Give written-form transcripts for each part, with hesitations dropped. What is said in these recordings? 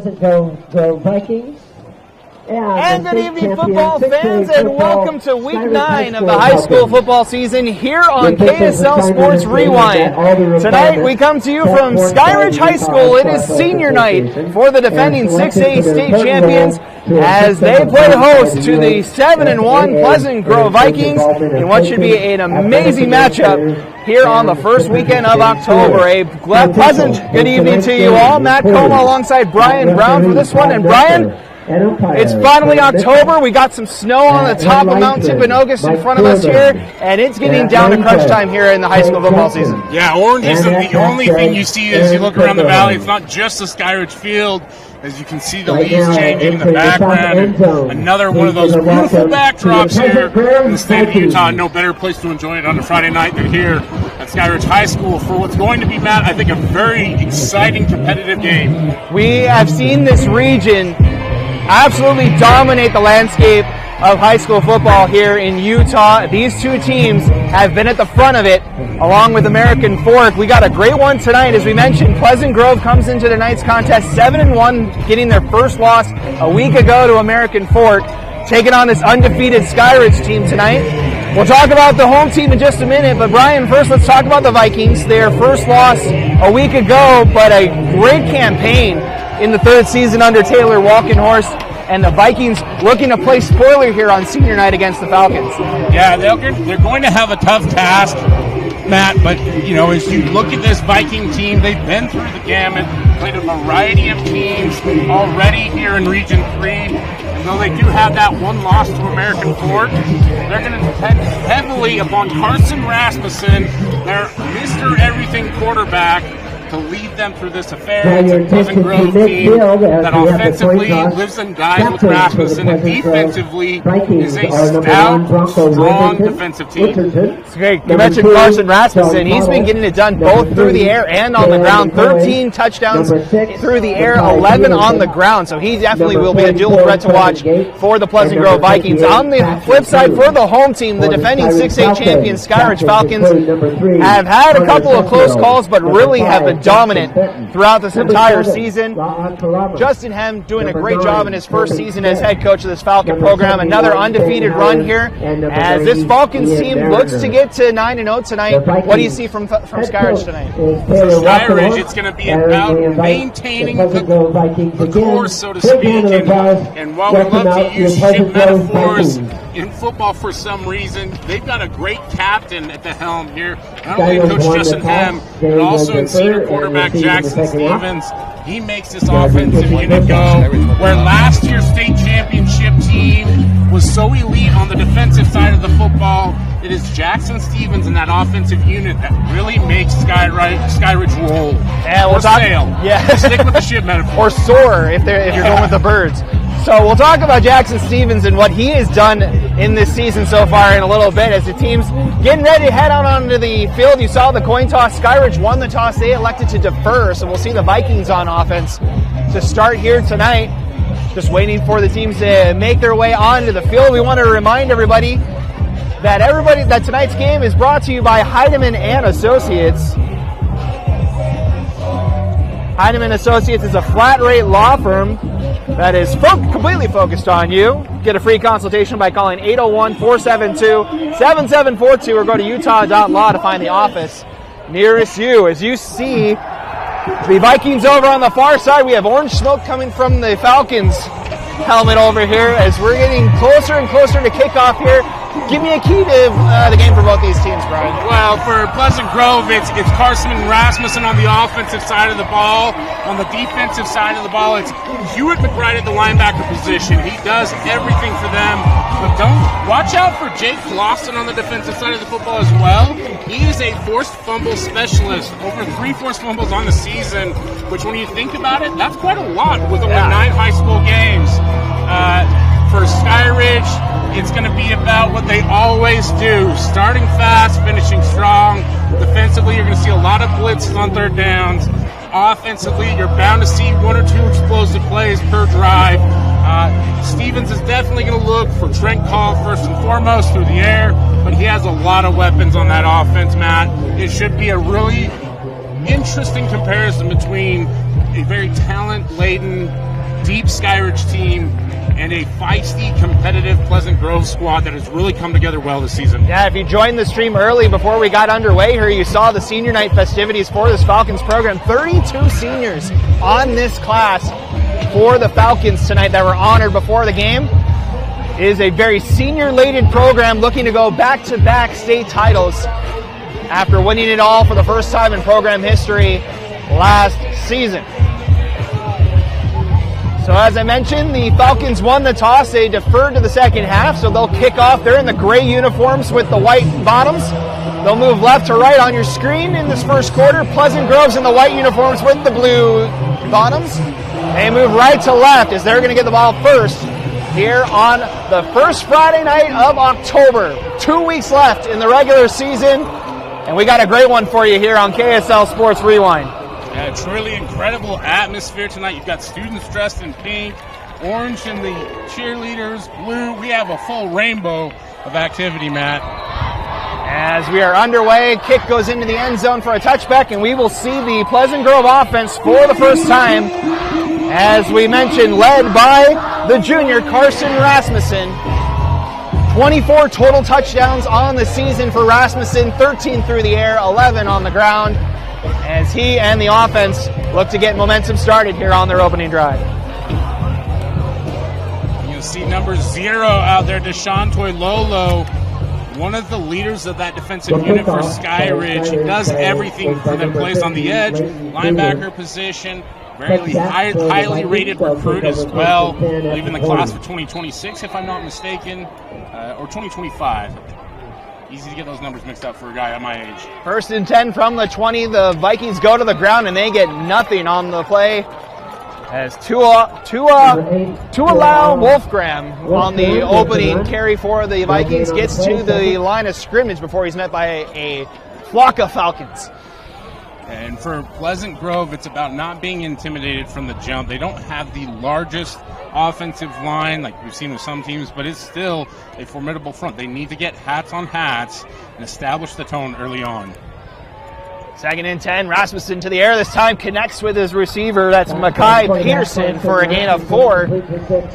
Pleasant Grove Vikings. And good evening, football fans, and welcome to Week 9 of the high school football season here on KSL Sports Rewind. Tonight we come to you from Skyridge High School. It is senior night for the defending 6A state champions as they play host to the 7-1 Pleasant Grove Vikings in what should be an amazing matchup here on the first weekend of October. A pleasant good evening to you all. Matt Coma alongside Brian Brown for this one. And Brian, it's finally October. We got some snow on the top of Mount Timpanogos in front of us here, and it's getting down to crunch time here in the high school football season. Yeah, orange isn't the only thing you see as you look around the valley. It's not just the Skyridge field. As you can see, the leaves changing in the background. And another one of those beautiful backdrops here in the state of Utah. No better place to enjoy it on a Friday night than here at Skyridge High School for what's going to be, Matt, I think a very exciting competitive game. We have seen this region absolutely dominate the landscape of high school football here in Utah. These two teams have been at the front of it, along with American Fork. We got a great one tonight. As we mentioned, Pleasant Grove comes into tonight's contest 7-1, getting their first loss a week ago to American Fork, taking on this undefeated Skyridge team tonight. We'll talk about the home team in just a minute, but Brian, first let's talk about the Vikings. Their first loss a week ago, but a great campaign in the third season under Taylor Walkenhorst, and the Vikings looking to play spoiler here on senior night against the Falcons. Yeah, they're going to have a tough task, Matt, but, you know, as you look at this Viking team, they've been through the gamut, played a variety of teams already here in Region 3, and though they do have that one loss to American Fork, they're going to depend heavily upon Carson Rasmussen, their Mr. Everything quarterback, to lead them through this affair. It's a Pleasant Grove team that offensively lives and dies with Rasmussen, and defensively is a stout, strong defensive team. It's great. You mentioned Carson Rasmussen. He's been getting it done both through the air and on the ground. 13 touchdowns through the air, 11 on the ground. So he definitely will be a dual threat to watch for the Pleasant Grove Vikings. On the flip side, for the home team, the defending 6A champions, Skyridge Falcons, have had a couple of close calls, but really have been dominant throughout this entire season. Justin Hem doing a great job in his first season as head coach of this Falcon program. Another undefeated run here as this Falcons team looks to get to 9-0 tonight. What do you see from Skyridge tonight? For Skyridge, it's going to be about maintaining the course, so to speak. And while we love to use ship metaphors in football for some reason, they've got a great captain at the helm here. Not only Coach Justin Hem, but also in senior quarterback Jackson Stevens. He makes this offensive unit go. Where last year's state championship team was so elite on the defensive side of the football, it is Jackson Stevens and that offensive unit that really makes Skyridge roll. Yeah, we'll sail. Yeah, stick with the ship metaphor. Or soar if you're going with the birds. So we'll talk about Jackson Stevens and what he has done in this season so far in a little bit as the team's getting ready to head out onto the field. You saw the coin toss. Skyridge won the toss. They elected to defer, so we'll see the Vikings on offense to start here tonight. Just waiting for the teams to make their way onto the field. We want to remind everybody that tonight's game is brought to you by Heidemann and Associates. Heidemann Associates is a flat rate law firm that is completely focused on you. Get a free consultation by calling 801-472-7742 or go to utah.law to find the office nearest you. As you see, the Vikings over on the far side, we have orange smoke coming from the Falcons helmet over here as we're getting closer and closer to kickoff here. Give me a key to the game for both these teams, Brian. Well, for Pleasant Grove, it's Carson Rasmussen on the offensive side of the ball. On the defensive side of the ball, it's Hewitt McBride at the linebacker position. He does everything for them. But watch out for Jake Lawson on the defensive side of the football as well. He is a forced fumble specialist. Over 3 forced fumbles on the season, which when you think about it, that's quite a lot with only 9 high school games. For Skyridge, it's going to be about what they always do. Starting fast, finishing strong. Defensively, you're going to see a lot of blitzes on third downs. Offensively, you're bound to see 1 or 2 explosive plays per drive. Stevens is definitely going to look for Trent Call first and foremost through the air, but he has a lot of weapons on that offense, Matt. It should be a really interesting comparison between a very talent-laden deep Skyridge team and a feisty, competitive Pleasant Grove squad that has really come together well this season. Yeah, if you joined the stream early before we got underway here, you saw the senior night festivities for this Falcons program. 32 seniors on this class for the Falcons tonight that were honored before the game. It is a very senior-laden program looking to go back-to-back state titles after winning it all for the first time in program history last season. So as I mentioned, the Falcons won the toss. They deferred to the second half, so they'll kick off. They're in the gray uniforms with the white bottoms. They'll move left to right on your screen in this first quarter. Pleasant Grove's in the white uniforms with the blue bottoms. They move right to left as they're going to get the ball first here on the first Friday night of October. 2 weeks left in the regular season, and we got a great one for you here on KSL Sports Rewind. Yeah, it's really incredible atmosphere tonight. You've got students dressed in pink, orange in the cheerleaders, blue. We have a full rainbow of activity, Matt. As we are underway, kick goes into the end zone for a touchback, and we will see the Pleasant Grove offense for the first time. As we mentioned, led by the junior Carson Rasmussen. 24 total touchdowns on the season for Rasmussen, 13 through the air, 11 on the ground, as he and the offense look to get momentum started here on their opening drive. You'll see number 0 out there, Deshaun Lolo, one of the leaders of that defensive unit for Skyridge. He does everything for them, plays on the edge, linebacker position, very highly rated recruit as well. I believe in the class for 2026, if I'm not mistaken, or 2025. Easy to get those numbers mixed up for a guy at my age. 1st and 10 from the 20. The Vikings go to the ground and they get nothing on the play. As Tualau Wolfgram on the opening carry for the Vikings gets to the line of scrimmage before he's met by a flock of Falcons. And for Pleasant Grove, it's about not being intimidated from the jump. They don't have the largest offensive line like we've seen with some teams, but it's still a formidable front. They need to get hats on hats and establish the tone early on. 2nd and 10, Rasmussen to the air. This time connects with his receiver. That's Makai Peterson for a gain of 4.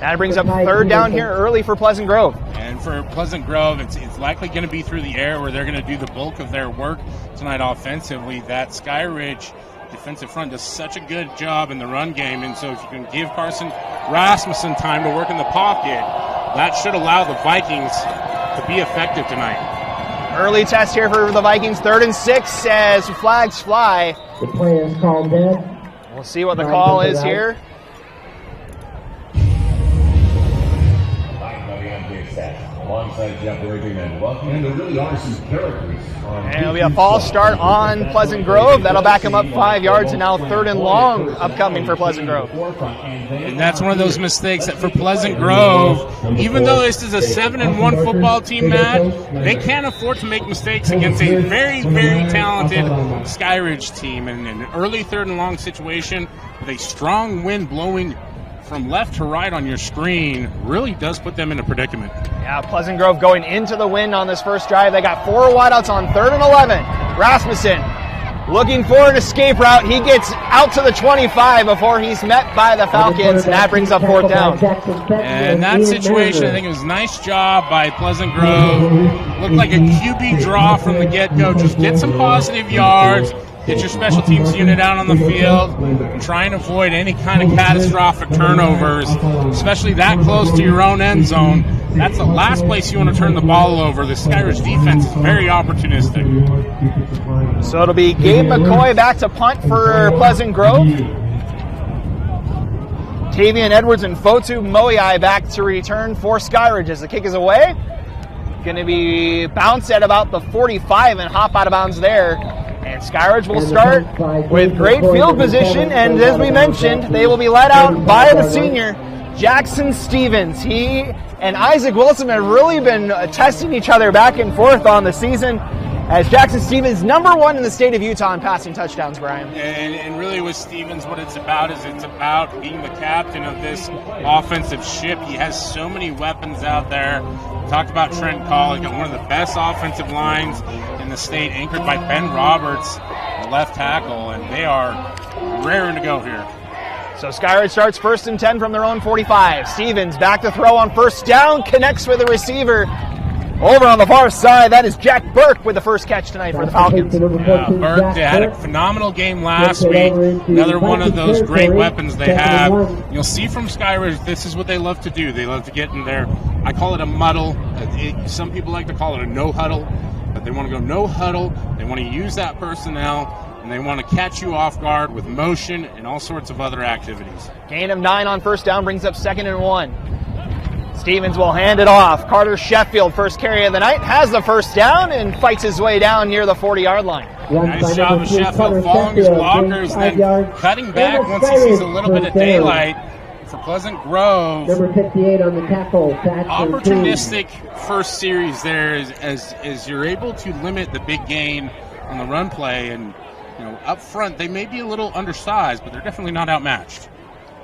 That brings up 3rd down here early for Pleasant Grove. And for Pleasant Grove, it's likely going to be through the air where they're going to do the bulk of their work tonight offensively. That Skyridge defensive front does such a good job in the run game, and so if you can give Carson Rasmussen time to work in the pocket, that should allow the Vikings to be effective tonight. Early test here for the Vikings, 3rd and 6 as flags fly. The play is called dead. We'll see what the call is here. Alongside Jeff Worthing and welcome. And there really are some characters. And it'll be a false start on Pleasant Grove. That'll back him up 5 yards, and now 3rd and long upcoming for Pleasant Grove. And that's one of those mistakes that for Pleasant Grove, even though this is a 7-1 football team, Matt, they can't afford to make mistakes against a very, very talented Skyridge team. And an early 3rd and long situation with a strong wind blowing from left to right on your screen really does put them in a predicament. Yeah, Pleasant Grove going into the wind on this first drive. They got 4 wideouts on 3rd and 11. Rasmussen looking for an escape route. He gets out to the 25 before he's met by the Falcons, and that brings up 4th down. And that situation, I think it was a nice job by Pleasant Grove. Looked like a QB draw from the get-go. Just get some positive yards, get your special teams unit out on the field, and try and avoid any kind of catastrophic turnovers, especially that close to your own end zone. That's the last place you want to turn the ball over. The Skyridge defense is very opportunistic. So it'll be Gabe McCoy back to punt for Pleasant Grove. Tavian Edwards and Fotu Moiai back to return for Skyridge as the kick is away. Going to be bounced at about the 45 and hop out of bounds there. And Skyridge will start with great field position, and as we mentioned, they will be led out by the senior, Jackson Stevens. He and Isaac Wilson have really been testing each other back and forth on the season, as Jackson Stevens, #1 in the state of Utah in passing touchdowns, Brian. And really with Stevens, what it's about is it's about being the captain of this offensive ship. He has so many weapons out there. We talked about Trent Call. He's got one of the best offensive lines in the state, anchored by Ben Roberts, the left tackle, and they are raring to go here. So Skyridge starts 1st and 10 from their own 45. Stevens back to throw on 1st down, connects with the receiver. Over on the far side, that is Jack Burke with the first catch tonight for the Falcons. Yeah, Burke had a phenomenal game last week. Another one of those great weapons they have. You'll see from Skyridge, this is what they love to do. They love to get in there. I call it a muddle. Some people like to call it a no huddle, but they want to go no huddle. They want to use that personnel, and they want to catch you off guard with motion and all sorts of other activities. Gain of 9 on 1st down brings up 2nd and 1. Stevens will hand it off. Carter Sheffield, first carry of the night, has the 1st down and fights his way down near the 40-yard line. Nice job of Sheffield following his blockers, then cutting back once he sees a little bit of daylight for Pleasant Grove. Number 58 on the tackle. Opportunistic first series there as you're able to limit the big gain on the run play. And up front, they may be a little undersized, but they're definitely not outmatched.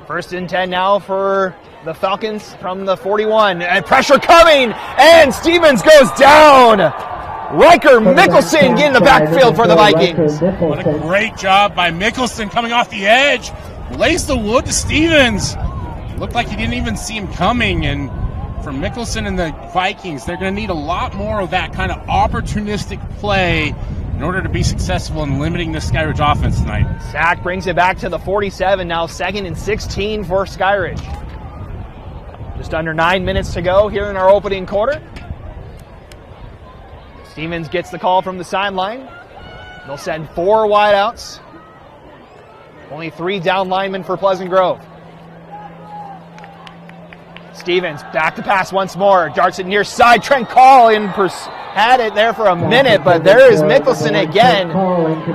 1st and 10 now for the Falcons from the 41. And pressure coming, and Stevens goes down. Riker Mickelson getting the backfield for the Vikings. What a great job by Mickelson coming off the edge. Lays the wood to Stevens. Looked like he didn't even see him coming. And for Mickelson and the Vikings, they're going to need a lot more of that kind of opportunistic play in order to be successful in limiting the Skyridge offense tonight. Sack brings it back to the 47, now 2nd and 16 for Skyridge. Just under 9 minutes to go here in our opening quarter. Stevens gets the call from the sideline. They'll send 4 wideouts. Only 3 down linemen for Pleasant Grove. Stevens back to pass once more. Darts it near side. Trent Call had it there for a minute, but there is Mickelson again.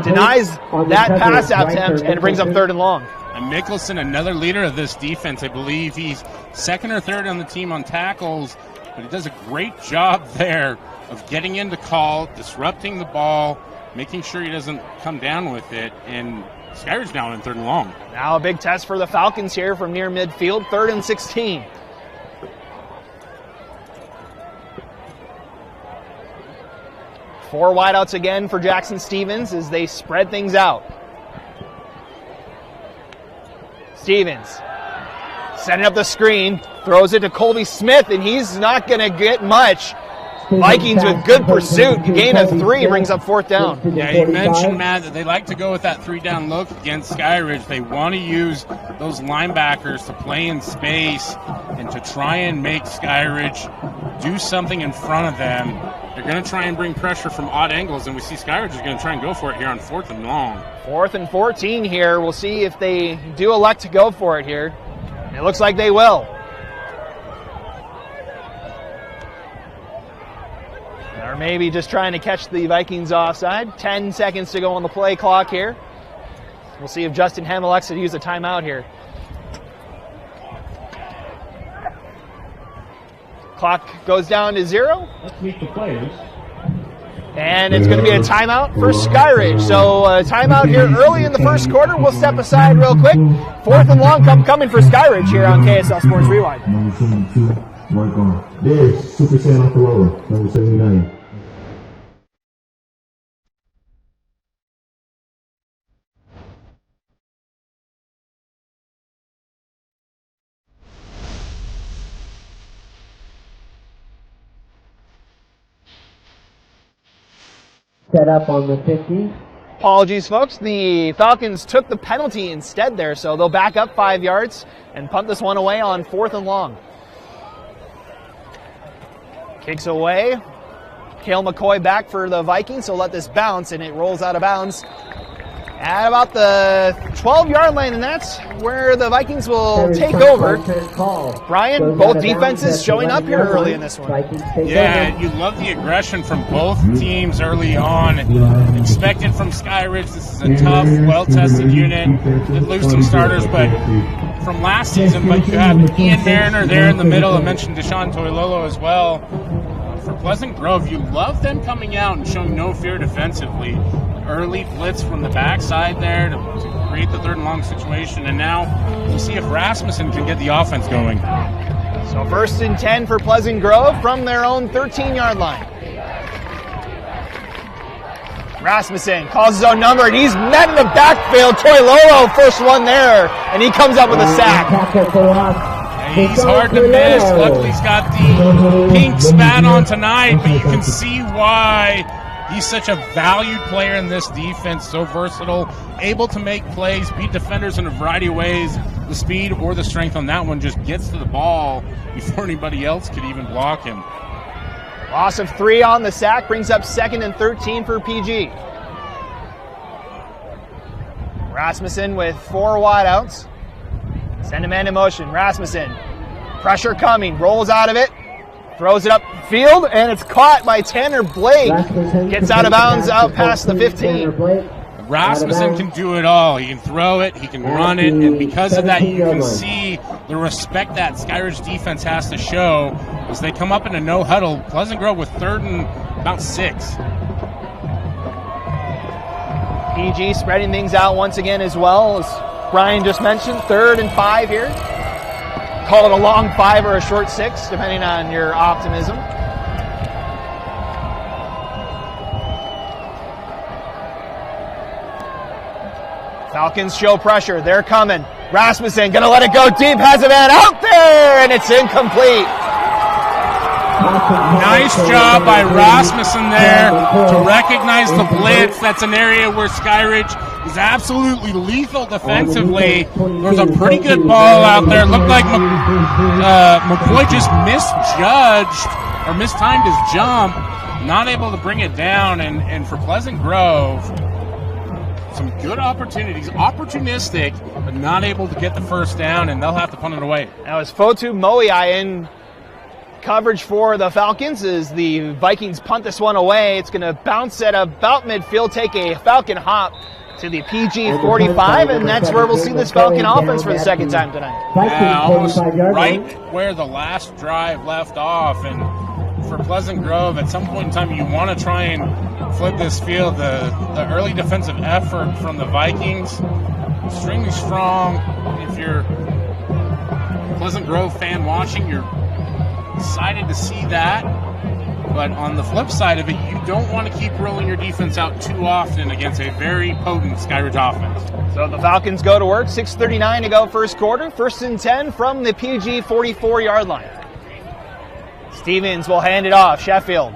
Denies that pass attempt, and it brings up 3rd and long. And Mickelson, another leader of this defense. I believe he's 2nd or 3rd on the team on tackles, but he does a great job there of getting into call, disrupting the ball, making sure he doesn't come down with it, and Skyridge down in 3rd and long. Now a big test for the Falcons here from near midfield, 3rd and 16. Four wideouts again for Jackson Stevens as they spread things out. Stevens setting up the screen, throws it to Colby Smith, and he's not going to get much. Vikings with good pursuit. Gain of 3 brings up 4th down. Yeah, you mentioned, Matt, that they like to go with that 3-down look against Skyridge. They want to use those linebackers to play in space and to try and make Skyridge do something in front of them. They're going to try and bring pressure from odd angles, and we see Skyridge is going to try and go for it here on 4th and long. 4th and 14 here. We'll see if they do elect to go for it here. It looks like they will. Or maybe just trying to catch the Vikings offside. 10 seconds to go on the play clock here. We'll see if Justin Hem elects to use a timeout here. Clock goes down to 0. Let's meet the players. And it's going to be a timeout for Skyridge. So a timeout here early in the first quarter. We'll step aside real quick. 4th and long coming for Skyridge here on KSL Sports Rewind. Number 72, mark on. There's Super Saiyan off the roller, number 79. Set up on the 50. Apologies, folks. The Falcons took the penalty instead there, so they'll back up 5 yards and punt this one away on 4th and long. Kicks away. Cale McCoy back for the Vikings, so let this bounce, and it rolls out of bounds at about the 12-yard line, and that's where the Vikings will take over. Brian, both defenses showing up here early in this one. Yeah, you love the aggression from both teams early on. Expected from Skyridge. This is a tough, well-tested unit. Did lose some starters, but from last season, but you have Ian Mariner there in the middle. I mentioned Deshaun Toilolo as well. For Pleasant Grove, you love them coming out and showing no fear defensively. Early blitz from the backside there to create the 3rd and long situation, and now we'll see if Rasmussen can get the offense going. So 1st and 10 for Pleasant Grove from their own 13-yard line. Rasmussen calls his own number, and he's met in the backfield. Toilolo, first one there, and he comes up with a sack. He's hard to miss. Luckily, he's got the pink spat on tonight, but you can see why he's such a valued player in this defense, so versatile, able to make plays, beat defenders in a variety of ways. The speed or the strength on that one just gets to the ball before anybody else could even block him. Loss of 3 on the sack brings up 2nd and 13 for PG. Rasmussen with 4 wideouts. Send a man in motion. Rasmussen, pressure coming, rolls out of it, throws it upfield, and it's caught by Tanner Blake. Gets out of bounds out past the 15. Rasmussen can do it all. He can throw it, he can run it, and because of that, you can see the respect that Skyridge defense has to show as they come up in a no huddle. Pleasant Grove with 3rd and about 6. PG spreading things out once again as well, as Brian just mentioned, 3rd and 5 here. Call it a long 5 or a short 6, depending on your optimism. Falcons show pressure. They're coming. Rasmussen going to let it go deep. Has a man out there, and it's incomplete. Nice job by Rasmussen there to recognize the blitz. That's an area where Skyridge is absolutely lethal defensively. There's a pretty good ball out there. Looked like McCoy just misjudged or mistimed his jump. Not able to bring it down. And for Pleasant Grove, some good opportunities, opportunistic, but not able to get the first down, and they'll have to punt it away. Now it's Fotu Moiai in coverage for the Falcons as the Vikings punt this one away. It's going to bounce at about midfield, take a Falcon hop to the PG 45, and that's where we'll see this Falcon offense for the second time tonight. Yeah, almost right where the last drive left off, and for Pleasant Grove, at some point in time, you want to try and flip this field. The early defensive effort from the Vikings, extremely strong. If you're a Pleasant Grove fan watching, you're excited to see that. But on the flip side of it, you don't want to keep rolling your defense out too often against a very potent Skyridge offense. So the Falcons go to work, 6:39 to go first quarter, 1st and 10 from the PG 44-yard line. Stevens will hand it off. Sheffield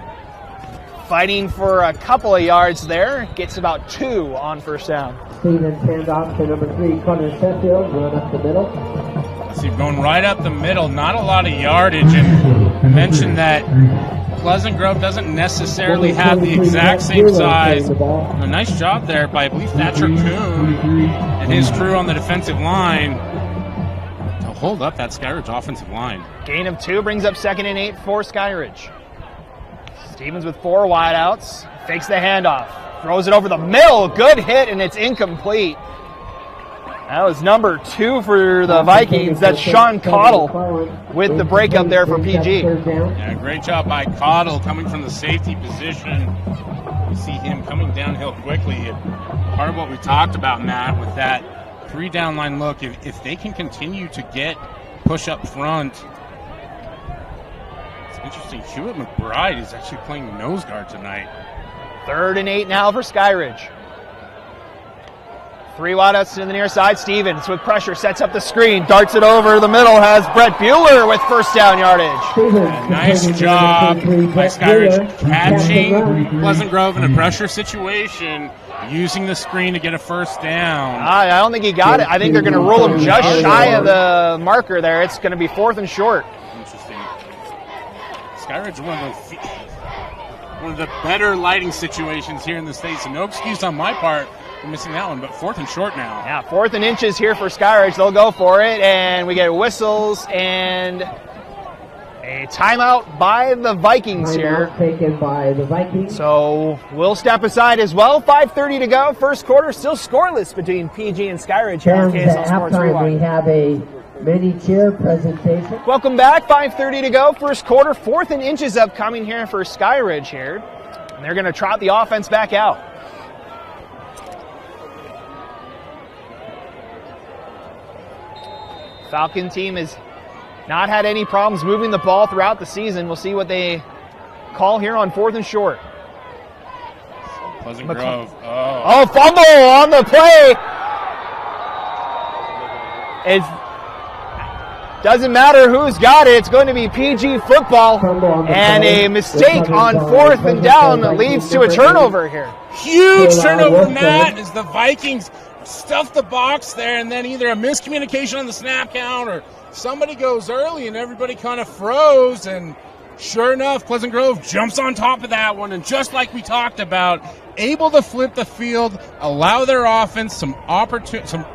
fighting for a couple of yards there. Gets about 2 on first down. Stevens hands off to number 3, Connor Sheffield, run up the middle. So you're going right up the middle, not a lot of yardage, and mentioned that Pleasant Grove doesn't necessarily have the exact same size. A nice job there by, I believe, Thatcher Kuhn and his crew on the defensive line to hold up that Skyridge offensive line. Gain of 2 brings up 2nd and 8 for Skyridge. Stevens with 4 wideouts, fakes the handoff, throws it over the middle, good hit, and it's incomplete. That was number 2 for the Vikings. That's Sean Cottle with the breakup there for PG. Yeah, great job by Cottle coming from the safety position. You see him coming downhill quickly. Part of what we talked about, Matt, with that 3-down line look, if they can continue to get push up front. It's interesting. Hewitt McBride is actually playing nose guard tonight. 3rd and 8 now for Skyridge. 3 wideouts to the near side. Stevens with pressure sets up the screen, darts it over the middle, has Brett Bueller with first down yardage. Nice job by Skyridge catching Pleasant Grove in a pressure situation, using the screen to get a first down. I don't think he got it. I think they're going to rule him just shy of the marker there. It's going to be 4th and short. Interesting. Skyridge, one of the better lighting situations here in the state, so no excuse on my part for missing that one, but 4th and short now. Yeah, 4th and inches here for Skyridge. They'll go for it, and we get whistles and a timeout by the Vikings here. Taken by the Vikings. So we'll step aside as well. 5:30 to go. First quarter still scoreless between PG and Skyridge here on KSL Sports Rewind. We have a mini cheer presentation. Welcome back. 5:30 to go. First quarter. 4th and inches upcoming here for Skyridge here. And they're going to trot the offense back out. Falcon team has not had any problems moving the ball throughout the season. We'll see what they call here on 4th and short. Pleasant Grove. Oh, fumble on the play. It doesn't matter who's got it. It's going to be PG football. And a mistake on 4th and down leads to a turnover here. Huge turnover, Matt, as the Vikings stuff the box there, and then either a miscommunication on the snap count or somebody goes early and everybody kind of froze, and sure enough, Pleasant Grove jumps on top of that one, and just like we talked about, able to flip the field, allow their offense some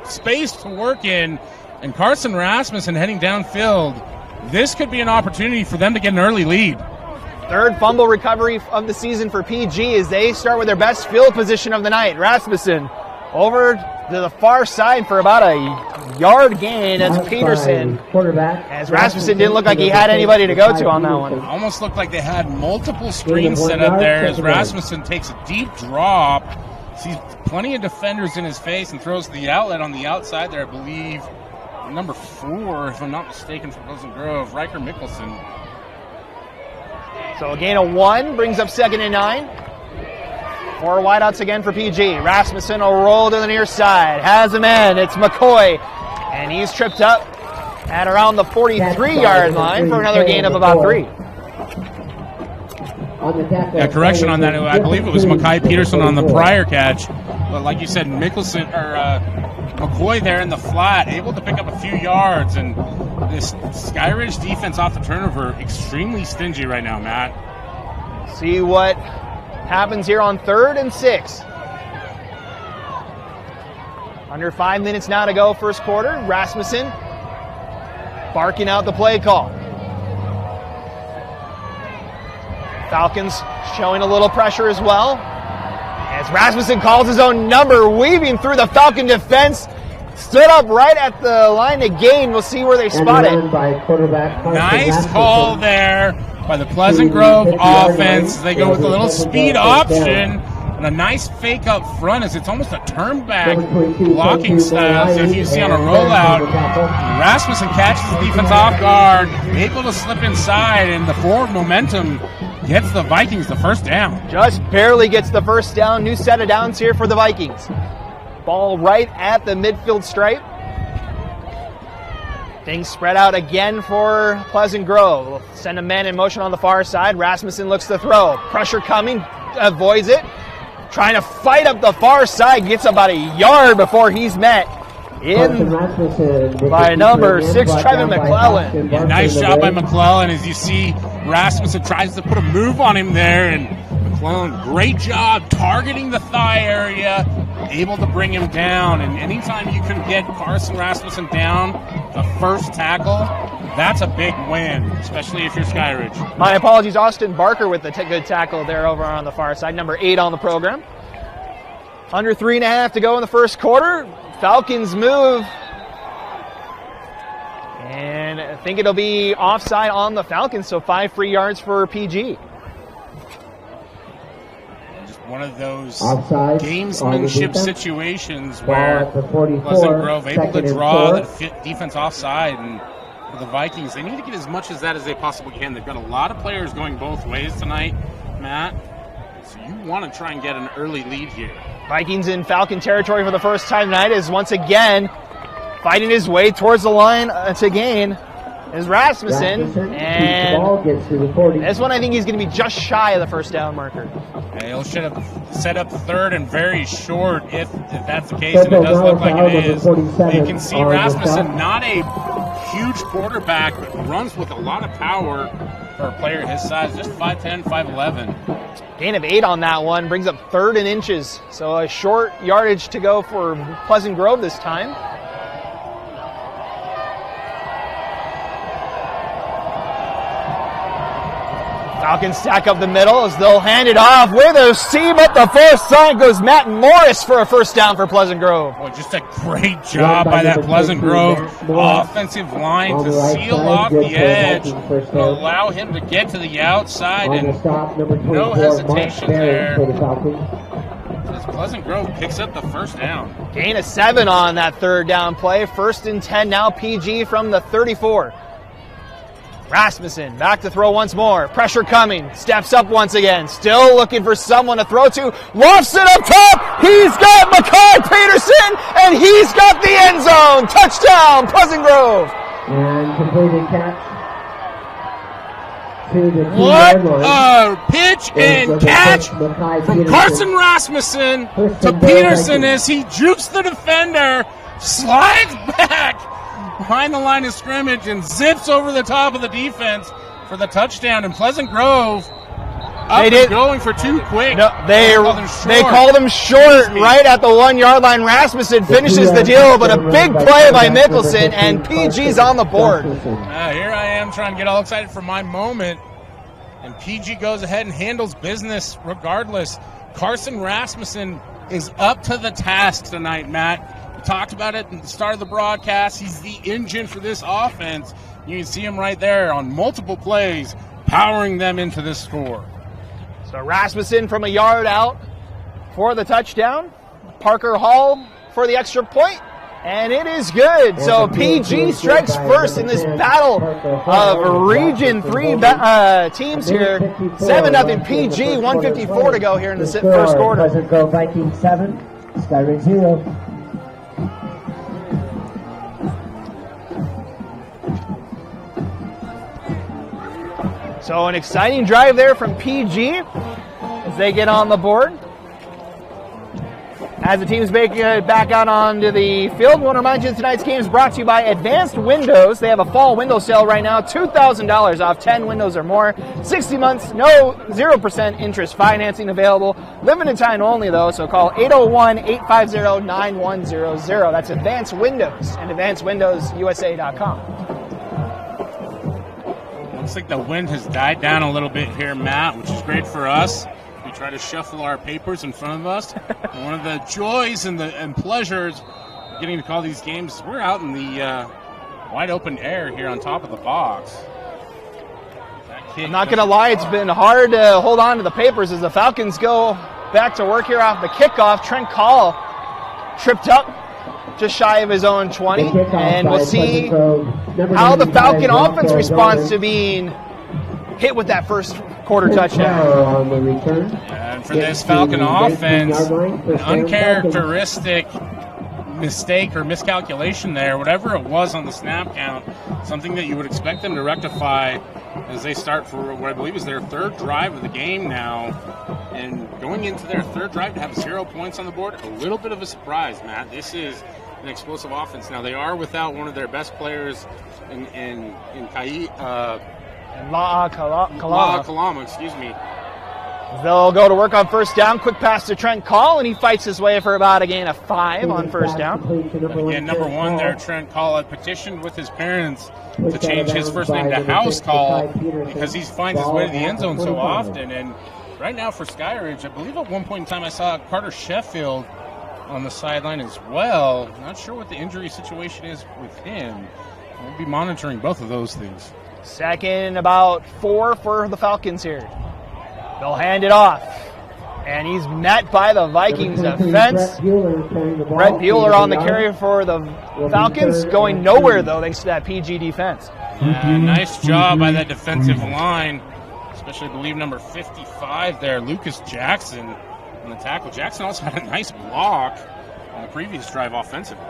space to work in, and Carson Rasmussen heading downfield. This could be an opportunity for them to get an early lead. 3rd fumble recovery of the season for PG as they start with their best field position of the night. Rasmussen over to the far side for about a yard gain as Peterson. As Rasmussen didn't look like he had anybody to go to on that one. Almost looked like they had multiple screens set up there as Rasmussen takes a deep drop. Sees plenty of defenders in his face and throws the outlet on the outside there, I believe. Number 4, if I'm not mistaken, for Pleasant Grove, Riker Mickelson. So a gain of 1 brings up 2nd and 9. 4 wideouts again for PG. Rasmussen will roll to the near side. Has him in. It's McCoy. And he's tripped up at around the 43-yard line for another gain of about 3. Yeah, correction on that. I believe it was Mackay Peterson on the prior catch. But like you said, McCoy there in the flat, able to pick up a few yards. And this Skyridge defense off the turnover, extremely stingy right now, Matt. See what happens here on 3rd and 6. Under 5 minutes now to go, first quarter. Rasmussen barking out the play call. Falcons showing a little pressure as well. As Rasmussen calls his own number, weaving through the Falcon defense. Stood up right at the line to gain. We'll see where they spot it. Nice call there by the Pleasant Grove offense. They go with a little speed option and a nice fake up front as it's almost a turn back blocking style. So if you see on a rollout, Rasmussen catches the defense off guard, able to slip inside, and the forward momentum gets the Vikings the first down. Just barely gets the first down. New set of downs here for the Vikings. Ball right at the midfield stripe. Things spread out again for Pleasant Grove. We'll send a man in motion on the far side. Rasmussen looks to throw. Pressure coming, avoids it. Trying to fight up the far side. Gets about a yard before he's met in by number 6, Trevin McClellan. Yeah, nice job by McClellan as you see Rasmussen tries to put a move on him there, and McClellan, great job targeting the thigh area, able to bring him down. And anytime you can get Carson Rasmussen down the first tackle, that's a big win, especially if you're Skyridge. My apologies, Austin Barker with the good tackle there over on the far side, number 8 on the program. Under 3.5 to go in the first quarter. Falcons move. And I think it'll be offside on the Falcons, so 5 free yards for PG. Just one of those gamesmanship situations where Pleasant Grove able to draw the defense offside, and for the Vikings, they need to get as much as that as they possibly can. They've got a lot of players going both ways tonight, Matt, so you want to try and get an early lead here. Vikings in Falcon territory for the first time tonight is once again fighting his way towards the line to gain is Rasmussen, and this one I think he's going to be just shy of the first down marker. Yeah, he'll set up 3rd and very short if that's the case, and it does look like it is. You can see Rasmussen, not a huge quarterback, but runs with a lot of power for a player his size, just 5'10", 5'11". Gain of 8 on that one, brings up 3rd and inches, so a short yardage to go for Pleasant Grove this time. Falcons stack up the middle as they'll hand it off with a seam at the first side goes Matt Morris for a first down for Pleasant Grove. Well, just a great job by that Pleasant Grove offensive line to seal off the edge, to allow him to get to the outside, and no hesitation there. As Pleasant Grove picks up the first down. Gain of 7 on that 3rd down play. 1st and 10 now, PG from the 34. Rasmussen back to throw once more. Pressure coming. Steps up once again. Still looking for someone to throw to. Lofts it up top. He's got Mackay Peterson, and he's got the end zone. Touchdown, Pleasant Grove. And completed catch to the What a pitch and catch from Carson Rasmussen to Peterson as he jukes the defender, slides back behind the line of scrimmage and zips over the top of the defense for the touchdown. And Pleasant Grove going for two quick. No, they called him short right at the 1 yard line. Rasmussen finishes the deal, but a big play by Mickelson, and PG's on the board. Here I am trying to get all excited for my moment, and PG goes ahead and handles business regardless. Carson Rasmussen is up to the task tonight, Matt. We talked about it at the start of the broadcast. He's the engine for this offense. You can see him right there on multiple plays, powering them into this score. So Rasmussen from a yard out for the touchdown. Parker Hall for the extra point, and it is good. So PG strikes first in this battle of Region 3 teams here. 7-0 PG, 1:54 to go here in the first quarter. Pleasant Grove Vikings 7, Skyridge 0. So an exciting drive there from PG as they get on the board. As the teams make it back out onto the field, I want to remind you tonight's game is brought to you by Advanced Windows. They have a fall window sale right now, $2,000 off 10 windows or more. 60 months, 0% interest financing available. Limited time only though, so call 801-850-9100. That's Advanced Windows and AdvancedWindowsUSA.com. Looks like the wind has died down a little bit here, Matt, which is great for us. We try to shuffle our papers in front of us. And one of the joys and pleasures of getting to call these games, we're out in the wide open air here on top of the box. I'm not going to lie, it's been hard to hold on to the papers as the Falcons go back to work here off the kickoff. Trent Call tripped up just shy of his own 20, and we'll see how the Falcon offense responds to being hit with that first quarter touchdown. And for this Falcon offense, an uncharacteristic mistake or miscalculation there, whatever it was on the snap count, something that you would expect them to rectify as they start for what I believe is their third drive of the game now. And going into their third drive to have 0 points on the board, a little bit of a surprise, Matt. This is an explosive offense. Now, they are without one of their best players in Kalama, excuse me. They'll go to work on first down. Quick pass to Trent Call, and he fights his way for about a gain of 5 on first down. Again, number one there, Trent Call had petitioned with his parents to change his first name to House Call because he finds his way to the end zone so often. And right now for Skyridge, I believe at one point in time I saw Carter Sheffield on the sideline as well. Not sure what the injury situation is with him. We'll be monitoring both of those things. Second, about 4 for the Falcons here. They'll hand it off, and he's met by the Vikings defense. Brett Bueller on the carry for the Falcons, going nowhere though thanks to that PG defense. Nice job by that defensive line, especially I believe number 55 there, Lucas Jackson on the tackle. Jackson also had a nice block on the previous drive offensively.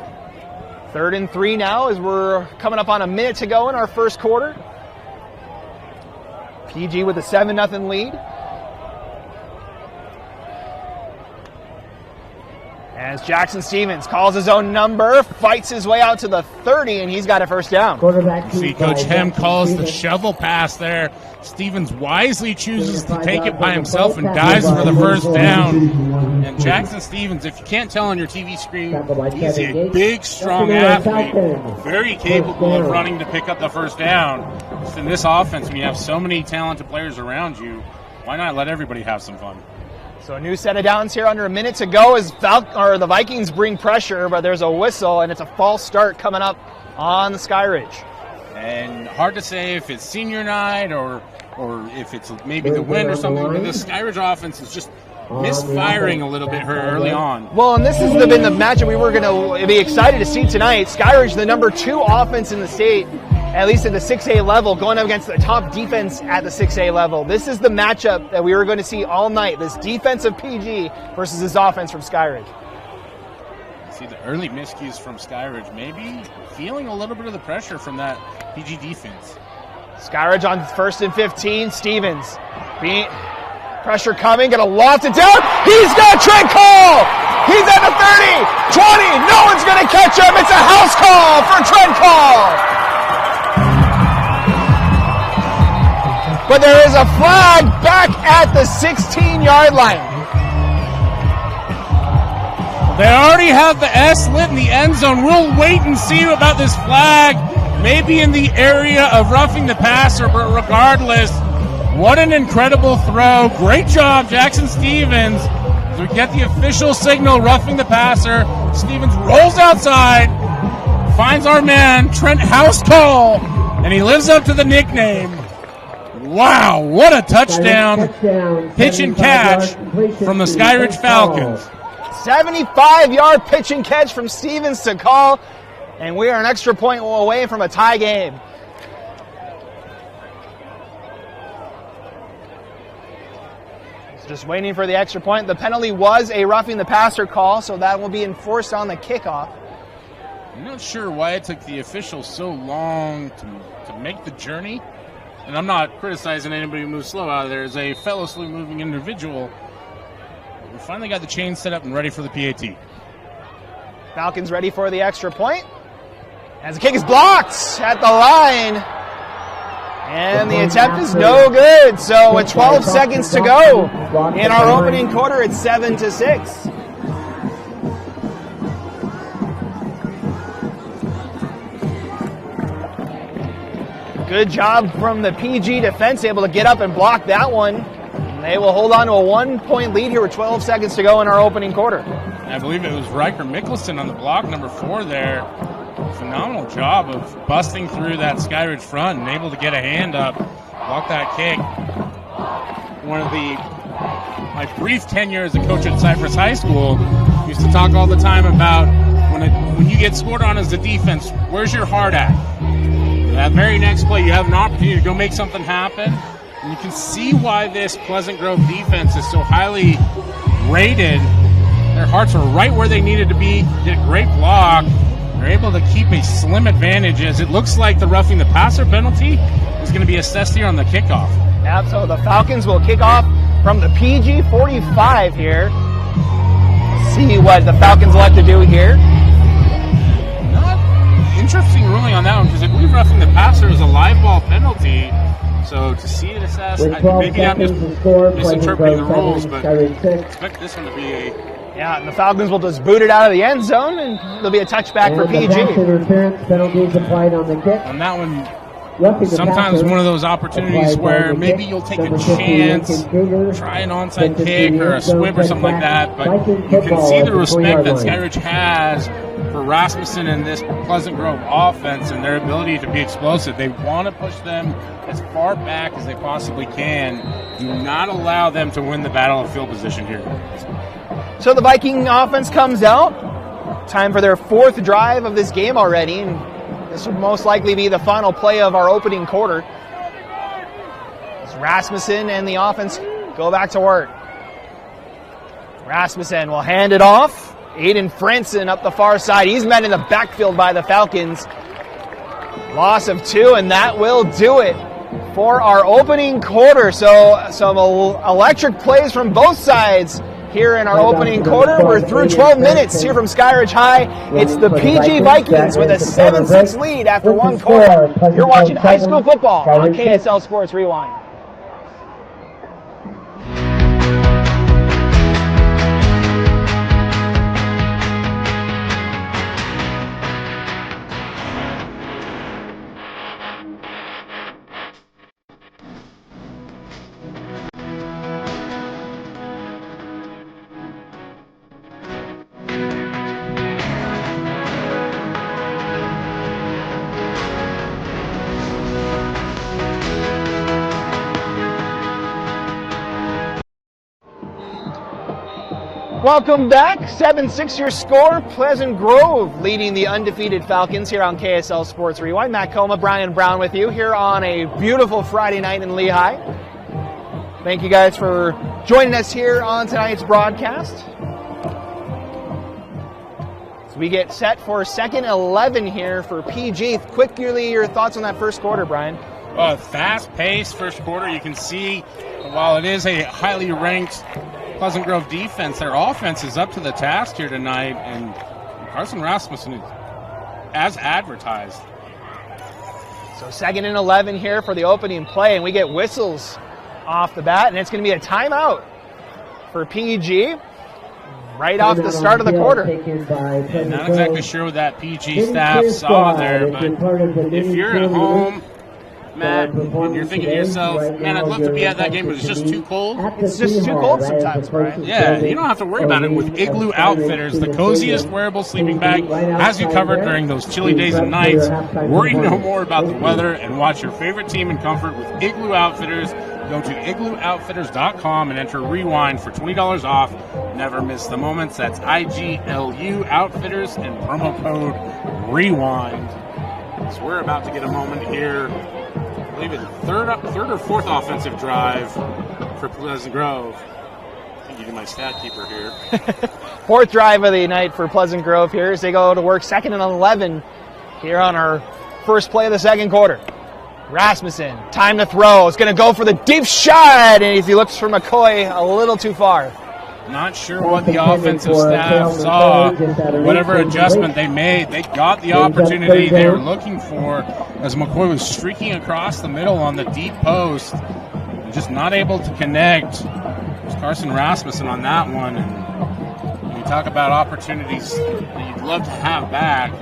3rd and 3 now as we're coming up on a minute to go in our first quarter. PG with a 7-0 lead. As Jackson Stevens calls his own number, fights his way out to the 30, and he's got a first down. See, Coach Hem calls the shovel pass there. Stevens wisely chooses to take it by himself and dives for the first down. And Jackson Stevens, if you can't tell on your TV screen, he's a big, strong athlete, very capable of running to pick up the first down. Just in this offense, when you have so many talented players around you, why not let everybody have some fun? So a new set of downs here under a minute to go as the Vikings bring pressure, but there's a whistle, and it's a false start coming up on the Skyridge. And hard to say if it's senior night or if it's maybe the wind or something, but the Skyridge offense is just misfiring a little bit early on. Well, and this has been the matchup we were going to be excited to see tonight. Skyridge, the number 2 offense in the state, at least at the 6A level, going up against the top defense at the 6A level. This is the matchup that we were going to see all night, this defensive PG versus this offense from Skyridge. See the early miscues from Skyridge, maybe feeling a little bit of the pressure from that PG defense. Skyridge on 1st and 15, Stevens. Pressure coming, gonna loft it down. He's got a trick call! He's at the 30, 20, no one's gonna catch him. It's a house call for Trent Call. But there is a flag back at the 16-yard line. They already have the S lit in the end zone. We'll wait and see about this flag. Maybe in the area of roughing the passer, but regardless, what an incredible throw. Great job, Jackson Stevens. As we get the official signal, roughing the passer. Stevens rolls outside, finds our man, Trent House Call, and he lives up to the nickname. Wow, what a touchdown. Pitch and catch from the Skyridge Falcons. 75-yard pitch and catch from Stevens to Call, and we are an extra point away from a tie game. Just waiting for the extra point. The penalty was a roughing the passer call, so that will be enforced on the kickoff. I'm not sure why it took the officials so long to make the journey. And I'm not criticizing anybody who moves slow out of there. As a fellow slow moving individual, we finally got the chain set up and ready for the PAT. Falcons ready for the extra point. As the kick is blocked at the line. And the attempt is no good. So with 12 seconds to go in our opening quarter, it's 7-6. Good job from the PG defense, able to get up and block that one. And they will hold on to a 1-point lead here with 12 seconds to go in our opening quarter. I believe it was Riker Mickelson on the block, number 4 there. Phenomenal job of busting through that Skyridge front and able to get a hand up, block that kick. One of my brief tenure as a coach at Cypress High School, used to talk all the time about when you get scored on as a defense, where's your heart at? That very next play, you have an opportunity to go make something happen. And you can see why this Pleasant Grove defense is so highly rated. Their hearts are right where they needed to be. Did a great block. They're able to keep a slim advantage as it looks like the roughing the passer penalty is going to be assessed here on the kickoff. Yeah, so the Falcons will kick off from the PG 45 here. See what the Falcons like to do here. Interesting ruling on that one because I believe roughing the passer is a live ball penalty. So to see it assessed, maybe I'm just misinterpreting the rules, but I expect this one to be a... Yeah, and the Falcons will just boot it out of the end zone, and there'll be a touchback for PG. On that one, sometimes one of those opportunities where maybe you'll take a chance, try an onside kick or a squib or something like that, but you can see the respect that Skyridge has for Rasmussen and this Pleasant Grove offense and their ability to be explosive. They want to push them as far back as they possibly can. Do not allow them to win the battle of field position here. So the Viking offense comes out. Time for their 4th drive of this game already, and this would most likely be the final play of our opening quarter. As Rasmussen and the offense go back to work. Rasmussen will hand it off. Aiden Frenson up the far side. He's met in the backfield by the Falcons. Loss of 2, and that will do it for our opening quarter. So some electric plays from both sides here in our opening quarter. We're through 12 minutes here from Skyridge High. It's the PG Vikings with a 7-6 lead after one quarter. You're watching high school football on KSL Sports Rewind. Welcome back. 7-6 your score. Pleasant Grove leading the undefeated Falcons here on KSL Sports Rewind. Matt Coma, Brian Brown with you here on a beautiful Friday night in Lehigh. Thank you guys for joining us here on tonight's broadcast. So we get set for second 11 here for PG. Quickly, your thoughts on that first quarter, Brian? Fast-paced first quarter. You can see, while it is a highly ranked Pleasant Grove defense, their offense is up to the task here tonight, and Carson Rasmussen is as advertised. So second and 11 here for the opening play, and we get whistles off the bat, and it's going to be a timeout for PG right off the start of the quarter. Not exactly sure what that PG staff saw there, but if you're at home, Matt, and you're thinking to yourself, man, I'd love to be at that game, but it's just too cold. It's just too cold sometimes, right? Yeah, you don't have to worry about it with Igloo Outfitters, the coziest wearable sleeping bag, has you covered during those chilly days and nights. Worry no more about the weather and watch your favorite team in comfort with Igloo Outfitters. Go to igloooutfitters.com and enter Rewind for $20 off. Never miss the moments. That's IGLU Outfitters and promo code REWIND. So we're about to get a moment here. I believe it's third or fourth offensive drive for Pleasant Grove. I think you do my stat keeper here. Fourth drive of the night for Pleasant Grove here as they go to work second and 11 here on our first play of the second quarter. Rasmussen, time to throw. It's going to go for the deep shot, and if he looks for McCoy, a little too far. Not sure what the offensive staff saw. Whatever adjustment they made, they got the opportunity they were looking for as McCoy was streaking across the middle on the deep post and just not able to connect. It was Carson Rasmussen on that one. And when you talk about opportunities that you'd love to have back,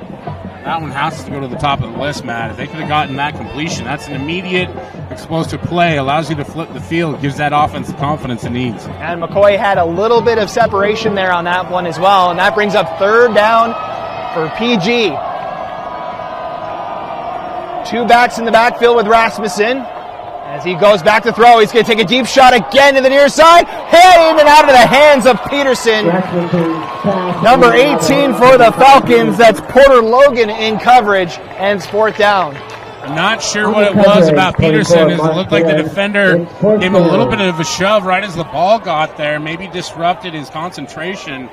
that one has to go to the top of the list, Matt. If they could have gotten that completion, that's an immediate explosive play, allows you to flip the field, gives that offense the confidence it needs. And McCoy had a little bit of separation there on that one as well, and that brings up third down for PG. Two backs in the backfield with Rasmussen. As he goes back to throw, he's going to take a deep shot again to the near side. Heading and out of the hands of Peterson. Number 18 for the Falcons. That's Porter Logan in coverage, and it's fourth down. I'm not sure what it was about Peterson. It looked like the defender gave him a little bit of a shove right as the ball got there. Maybe disrupted his concentration.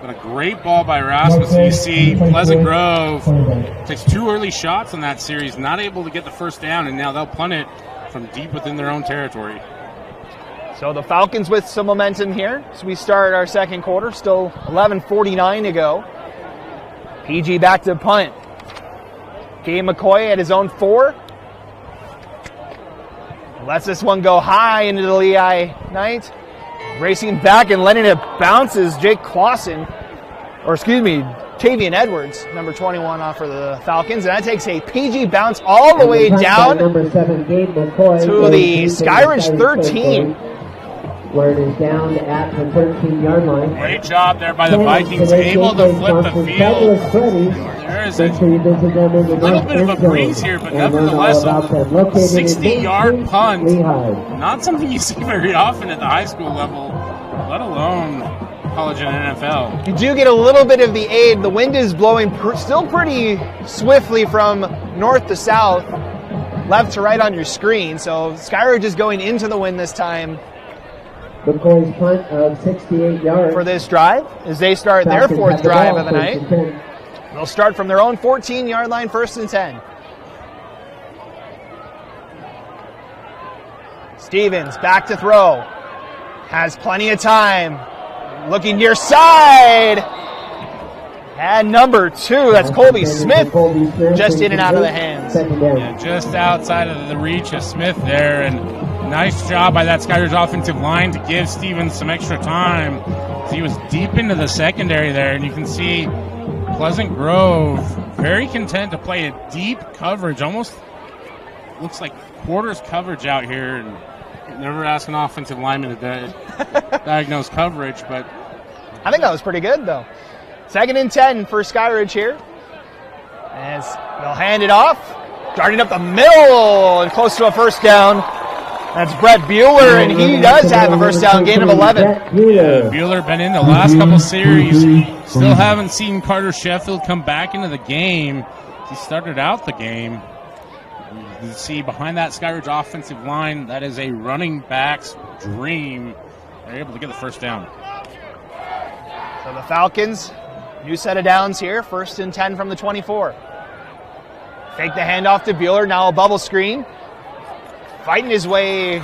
But a great ball by Rasmussen. You see Pleasant Grove takes two early shots in that series, not able to get the first down, and now they'll punt it from deep within their own territory. So the Falcons with some momentum here. So we start our second quarter, still 11:49 to go. PG back to punt. Gabe McCoy at his own 4. Lets this one go high into the Lehigh Knights. Racing back and letting it bounce is Jake Clausen, Tavian Edwards, number 21 off for the Falcons. And that takes a PG bounce all the way down to the Skyridge 13. Where it is down at the 13-yard line. Great job there by the Vikings, able to flip the field. There is a little bit of a breeze here, but nevertheless, a 60-yard punt. Not something you see very often at the high school level, let alone college and NFL. You do get a little bit of the aid. The wind is blowing still pretty swiftly from north to south, left to right on your screen. So Skyridge is going into the wind this time. McCoy's punt of 68 yards. For this drive, as they start their fourth drive of the night. They'll start from their own 14-yard line, 1st and 10. Stevens back to throw. Has plenty of time. Looking near side. And number 2, that's Colby Smith, just in and out of the hands. Yeah, just outside of the reach of Smith there. And nice job by that Skyridge offensive line to give Stevens some extra time. He was deep into the secondary there, and you can see Pleasant Grove very content to play a deep coverage, almost looks like quarters coverage out here. And never ask an offensive lineman to diagnose coverage, but I think that was pretty good, though. 2nd and 10 for Skyridge here. As they'll hand it off, darting up the middle and close to a first down. That's Brett Bueller, and he does have a first down, gain of 11. Yeah, Bueller been in the last couple series. Still haven't seen Carter Sheffield come back into the game. He started out the game. You see behind that Skyridge offensive line, that is a running back's dream. They're able to get the first down. So the Falcons, new set of downs here, 1st and 10 from the 24. Fake the handoff to Bueller, now a bubble screen. Fighting his way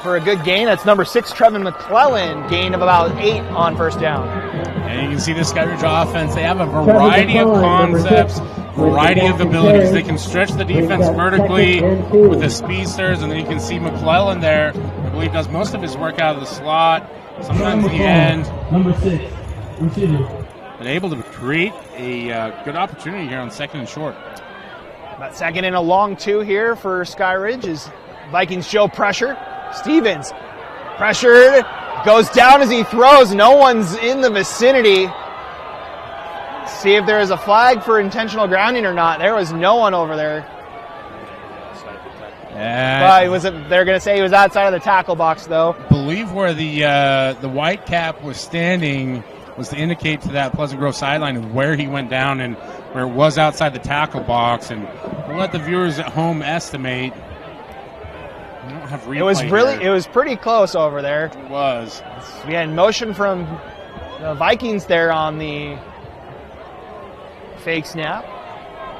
for a good gain. That's number 6, Trevin McClellan, gain of about 8 on first down. And you can see this Skyridge offense, they have a variety of concepts, variety of abilities. They can stretch the defense vertically with the speedsters, and then you can see McClellan there, I believe, does most of his work out of the slot, sometimes the end. Number 6, receiver. But able to create a good opportunity here on 2nd and short. About 2nd and a long 2 here for Skyridge as Vikings show pressure. Stevens pressured, goes down as he throws. No one's in the vicinity. See if there is a flag for intentional grounding or not. There was no one over there. They're going to say he was outside of the tackle box, though. I believe where the white cap was standing was to indicate to that Pleasant Grove sideline of where he went down and where it was outside the tackle box. And we'll let the viewers at home estimate. We don't have replay it was pretty close over there. It was. We had motion from the Vikings there on the fake snap.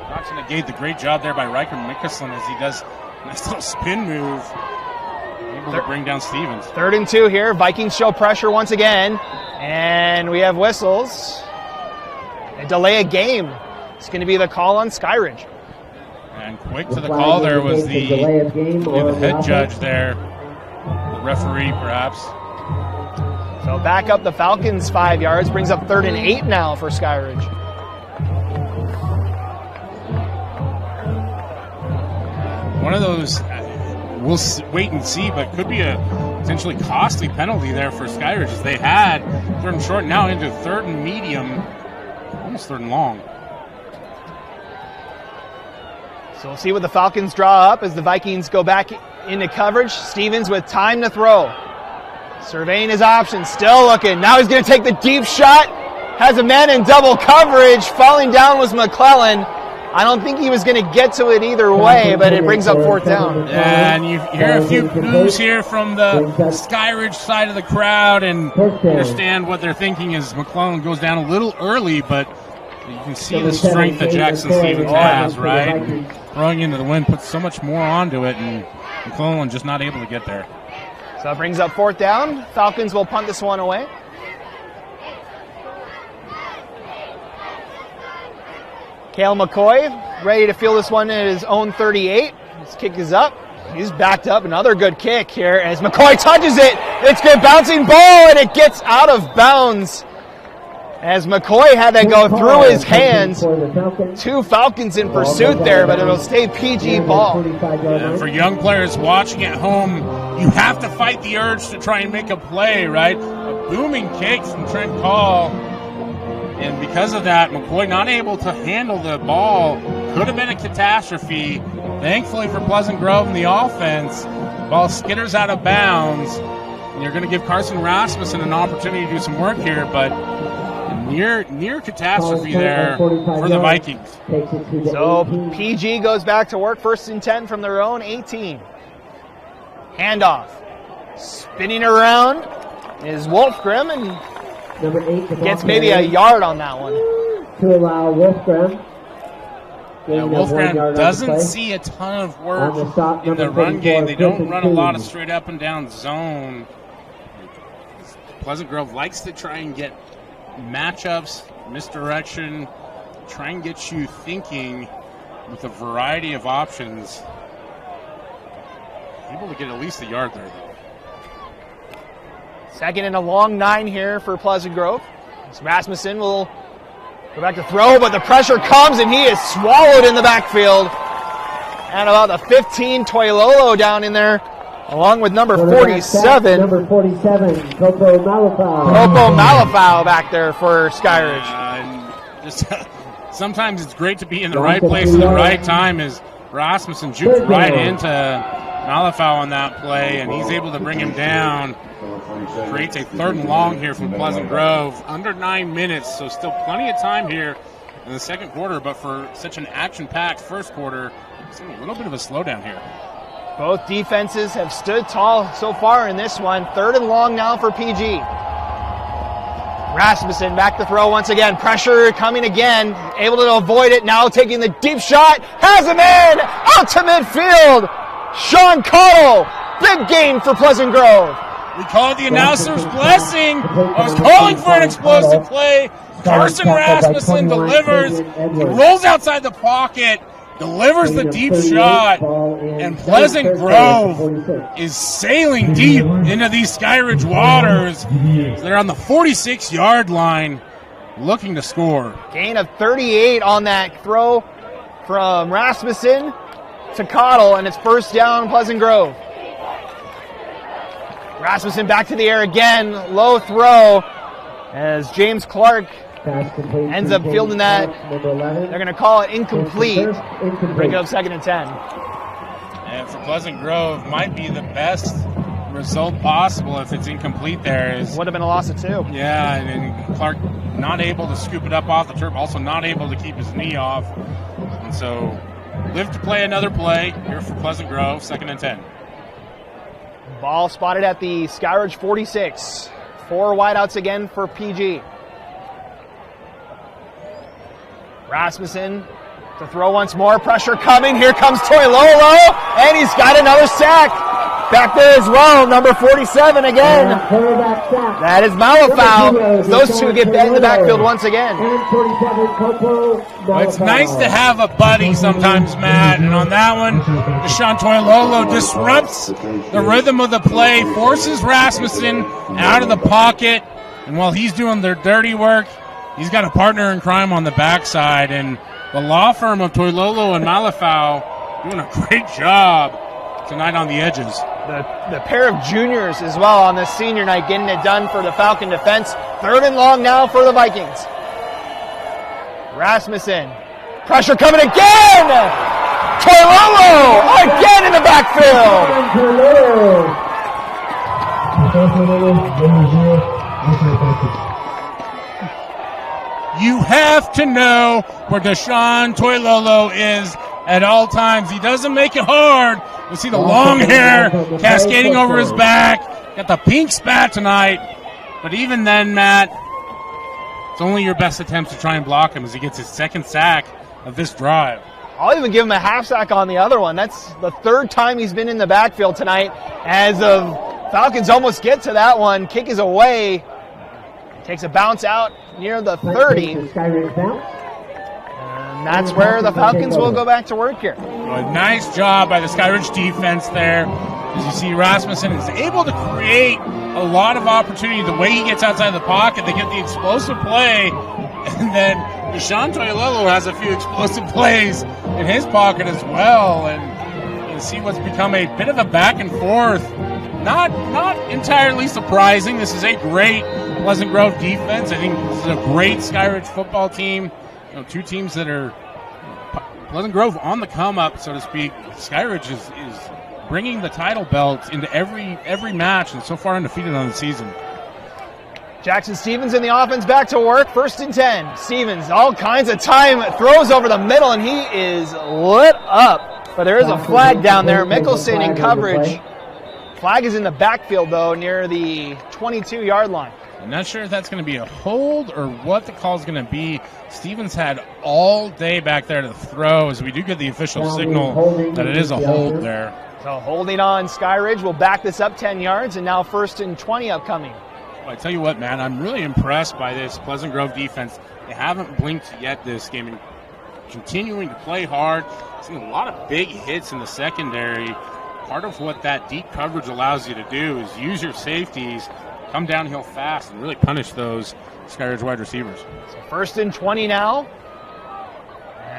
Not to negate the great job there by Riker Mickelson as he does a nice little spin move. Able to bring down Stevens. 3rd and 2 here. Vikings show pressure once again. And we have whistles. A delay a game. It's going to be the call on Skyridge. And quick to the call there was the head judge there. The referee, perhaps. So back up the Falcons 5 yards. Brings up 3rd and 8 now for Skyridge. One of those, we'll wait and see, but could be a potentially costly penalty there for Skyridge as they had 3rd and short, now into 3rd and medium, almost 3rd and long. So we'll see what the Falcons draw up as the Vikings go back into coverage. Stevens with time to throw. Surveying his options, still looking. Now he's going to take the deep shot. Has a man in double coverage. Falling down was McClellan. I don't think he was going to get to it either way, but it brings up 4th down. And you hear a few boos here from the Skyridge side of the crowd, and understand what they're thinking is McClellan goes down a little early, but you can see the strength that Jackson Stevens has, right? And throwing into the wind puts so much more onto it, and McClellan just not able to get there. So it brings up 4th down. Falcons will punt this one away. Cale McCoy ready to field this one at his own 38. His kick is up. He's backed up. Another good kick here as McCoy touches it. It's a bouncing ball, and it gets out of bounds as McCoy had to go through his hands. 2 Falcons in pursuit there, but it'll stay PG ball. Yeah, for young players watching at home, you have to fight the urge to try and make a play, right? A booming kick from Trent Call. And because of that, McCoy not able to handle the ball. Could have been a catastrophe. Thankfully for Pleasant Grove and the offense, the ball skitters out of bounds. And you're going to give Carson Rasmussen an opportunity to do some work here, but near catastrophe there for the Vikings. So PG goes back to work, 1st and 10 from their own 18. Handoff. Spinning around is Wolfgrim, and gets maybe a yard on that one. To allow Wolfgram. Yeah, Wolfgram doesn't see a ton of work in the run game. They don't run a lot of straight up and down zone. Pleasant Grove likes to try and get matchups, misdirection, try and get you thinking with a variety of options. Able to get at least a yard there, though. 2nd and a long 9 here for Pleasant Grove. Rasmussen will go back to throw, but the pressure comes and he is swallowed in the backfield. And about the 15, Toilolo down in there, along with number 47. Number 47, Coco Malafau. Coco Malafau back there for Skyridge. Sometimes it's great to be in the right place at the right time as Rasmussen jukes right into Malafau on that play, and he's able to bring him down. Creates a 3rd and long here from Pleasant Grove. Under 9 minutes, so still plenty of time here in the second quarter, but for such an action-packed first quarter, it's a little bit of a slowdown here. Both defenses have stood tall so far in this one. 3rd and long now for PG. Rasmussen back to throw once again. Pressure coming again. Able to avoid it. Now taking the deep shot. Has him in. Out to midfield. Sean Cottle. Big gain for Pleasant Grove. We call it the announcer's blessing. I was calling for an explosive play. Carson Rasmussen delivers. He rolls outside the pocket. Delivers the deep shot, and Pleasant Grove is sailing deep into these Skyridge waters. They're on the 46-yard line looking to score. Gain of 38 on that throw from Rasmussen to Cottle, and it's 1st down Pleasant Grove. Rasmussen back to the air again, low throw as James Clark ends up fielding that. They're going to call it incomplete. Bring it up 2nd and 10. And for Pleasant Grove, might be the best result possible if it's incomplete there. Would have been a loss of 2. Yeah, and Clark not able to scoop it up off the turf, also not able to keep his knee off. And so live to play another play here for Pleasant Grove, 2nd and 10. Ball spotted at the Skyridge 46. 4 wideouts again for PG. Rasmussen to throw once more. Pressure coming. Here comes Toilolo, and he's got another sack. Back there as well, number 47 again. That is Malafau. Those two get in the backfield once again. Well, it's nice to have a buddy sometimes, Matt. And on that one, Deshaun Toilolo disrupts the rhythm of the play, forces Rasmussen out of the pocket. And while he's doing their dirty work, he's got a partner in crime on the backside. And the law firm of Toilolo and Malafau doing a great job tonight on the edges. The pair of juniors as well on this senior night getting it done for the Falcon defense. 3rd and long now for the Vikings. Rasmussen. Pressure coming again! Toilolo again in the backfield! You have to know where Deshaun Toilolo is at all times. He doesn't make it hard. You see the long hair cascading over his back. Got the pink spat tonight. But even then, Matt, it's only your best attempts to try and block him as he gets his 2nd sack of this drive. I'll even give him a half sack on the other one. That's the 3rd time he's been in the backfield tonight. As the Falcons almost get to that one. Kick is away. Takes a bounce out near the 30. And that's where the Falcons will go back to work here. A nice job by the Skyridge defense there. As you see, Rasmussen is able to create a lot of opportunity. The way he gets outside the pocket, they get the explosive play. And then Deshaun Toilolo has a few explosive plays in his pocket as well. And you see what's become a bit of a back and forth. Not entirely surprising. This is a great Pleasant Grove defense. I think this is a great Skyridge football team. You know, two teams that are Pleasant Grove on the come up, so to speak. Skyridge is bringing the title belt into every match, and so far undefeated on the season. Jackson Stevens in the offense back to work. 1st and 10. Stevens, all kinds of time, throws over the middle, and he is lit up. But there is a flag down there. Mickelson in coverage. Flag is in the backfield, though, near the 22-yard line. I'm not sure if that's going to be a hold or what the call is going to be. Stevens had all day back there to throw, as we do get the official signal that it is a hold there. So holding on, Skyridge will back this up 10 yards, and now 1st and 20 upcoming. Well, I tell you what, man, I'm really impressed by this Pleasant Grove defense. They haven't blinked yet this game, and continuing to play hard. Seeing a lot of big hits in the secondary. Part of what that deep coverage allows you to do is use your safeties, come downhill fast, and really punish those Skyridge wide receivers. So 1st and 20 now.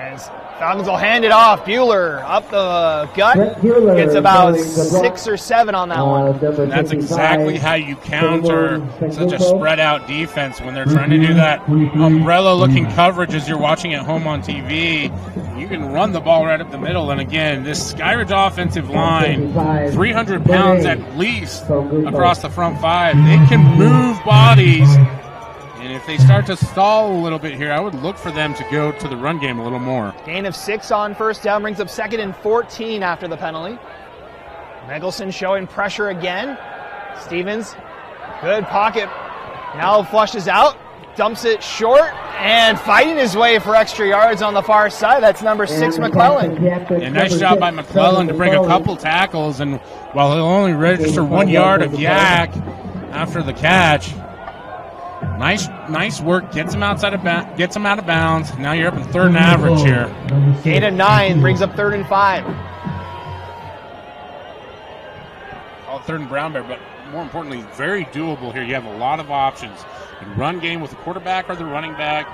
As Falcons will hand it off. Bueller up the gut. Gets about 6 or 7 on that one. And that's exactly how you counter such a spread out defense when they're trying to do that umbrella looking coverage as you're watching at home on TV. You can run the ball right up the middle. And again, this Skyridge offensive line, 300 pounds at least across the front 5. They can move bodies. And if they start to stall a little bit here, I would look for them to go to the run game a little more. Gain of 6 on first down, brings up 2nd and 14 after the penalty. Mickelson showing pressure again. Stevens, good pocket. Now flushes out, dumps it short, and fighting his way for extra yards on the far side. That's number 6, McClellan. Yeah, nice job by McClellan to bring a couple tackles, and while he'll only register 1 yard of yak after the catch, Nice work. Gets him out of bounds. Now you're up in 3rd and average here. Gain of 9 brings up 3rd and 5. All 3rd and brown bear, but more importantly, very doable here. You have a lot of options. You can run game with the quarterback or the running back.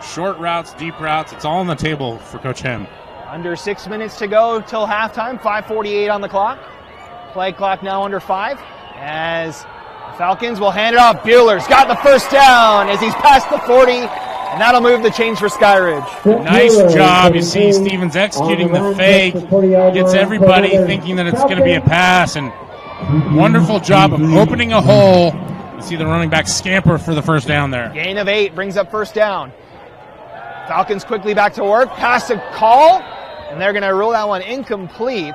Short routes, deep routes. It's all on the table for Coach Hem. Under 6 minutes to go till halftime. 5:48 on the clock. Play clock now under 5. As Falcons will hand it off. Bueller's got the first down as he's past the 40, and that'll move the chains for Skyridge. Nice job. You see Stevens executing the fake. Gets everybody thinking that it's going to be a pass, and wonderful job of opening a hole. You see the running back scamper for the first down there. Gain of 8 brings up first down. Falcons quickly back to work. Pass to call, and they're going to rule that one incomplete.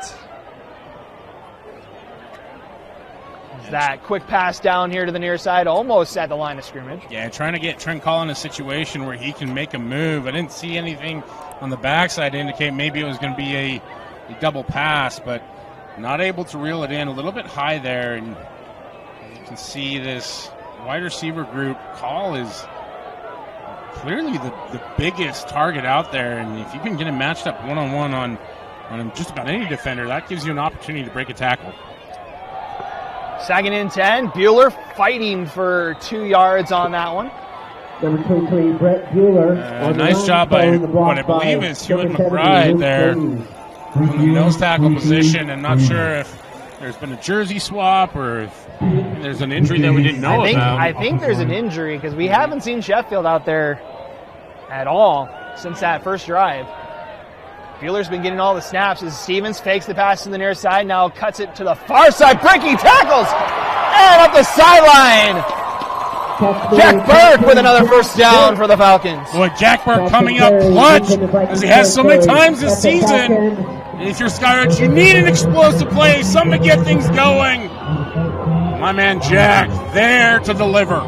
That quick pass down here to the near side, almost at the line of scrimmage. Yeah, trying to get Trent Call in a situation where he can make a move. I didn't see anything on the backside to indicate maybe it was going to be a double pass, but not able to reel it in. A little bit high there, and you can see this wide receiver group. Call is clearly the biggest target out there, and if you can get him matched up one-on-one on just about any defender, that gives you an opportunity to break a tackle. 2nd and 10. Bueller fighting for 2 yards on that one. Number 23, Brett Bueller. Nice job by what I believe is Hewitt McBride there from the nose tackle position. I'm not sure if there's been a jersey swap or if there's an injury that we didn't know about. I think there's an injury because we haven't seen Sheffield out there at all since that first drive. Bueller's been getting all the snaps as Stevens fakes the pass to the near side, now cuts it to the far side, breaking tackles, and up the sideline. Jack Burke with another first down for the Falcons. Boy, Jack Burke coming up clutch as he has so many times this season. And if you're Skyridge, you need an explosive play, something to get things going. My man Jack there to deliver.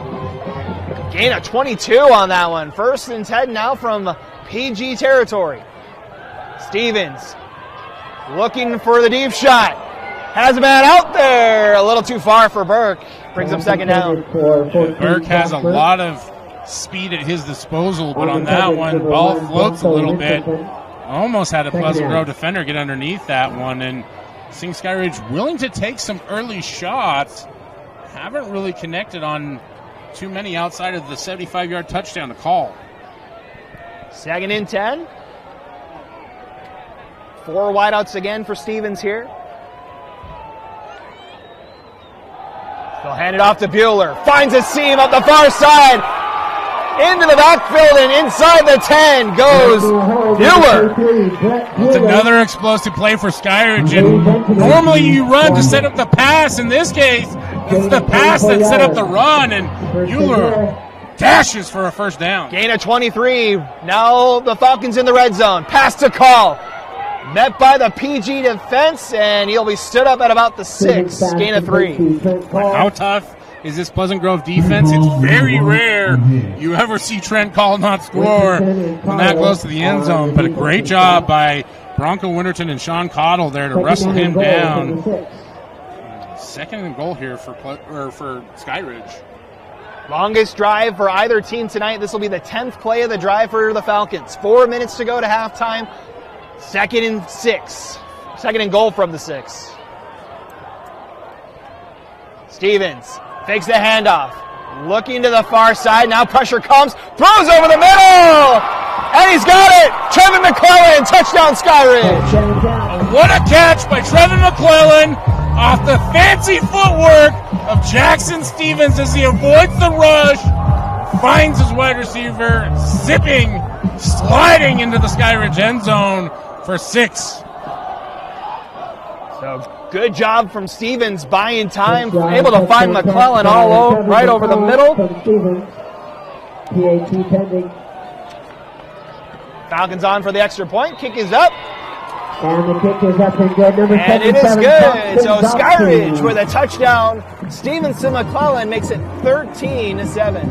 Gain of 22 on that one. 1st and 10 now from PG territory. Stevens looking for the deep shot. Has a man out there. A little too far for Burke. Brings up 2nd down. Burke has a lot of speed at his disposal, but on that one, ball floats a little bit. Almost had a Pleasant Grove defender get underneath that one, and seeing Skyridge willing to take some early shots. Haven't really connected on too many outside of the 75-yard touchdown to call. 2nd and 10. 4 wideouts again for Stevens here. They'll hand it off to Bueller. Finds a seam up the far side. Into the backfield and inside the 10 goes Bueller. It's another explosive play for Skyridge. And normally you run to set up the pass. In this case, it's the pass that set up the run. And Bueller dashes for a first down. Gain of 23. Now the Falcons in the red zone. Pass to call. Met by the PG defense, and he'll be stood up at about the 6. Gain of 3. How tough is this Pleasant Grove defense? It's very rare you ever see Trent Call not score from that close to the end zone, but a great job by Bronco Winterton and Sean Cottle there to wrestle him down. 2nd and goal here for Skyridge. Longest drive for either team tonight. This will be the 10th play of the drive for the Falcons. 4 minutes to go to halftime. 2nd and 6. 2nd and goal from the 6. Stevens fakes the handoff. Looking to the far side. Now pressure comes. Throws over the middle. And he's got it! Trevin McClellan, touchdown Skyridge! What a catch by Trevin McClellan off the fancy footwork of Jackson Stevens as he avoids the rush, finds his wide receiver, zipping, sliding into the Skyridge end zone for 6. So good job from Stevens, buying time, able to find McClellan right over the middle. PAT pending. Falcons on for the extra point. Kick is up. And the kick is up and good. And it is good. So Skyridge with a touchdown. Stevenson McClellan makes it 13-7.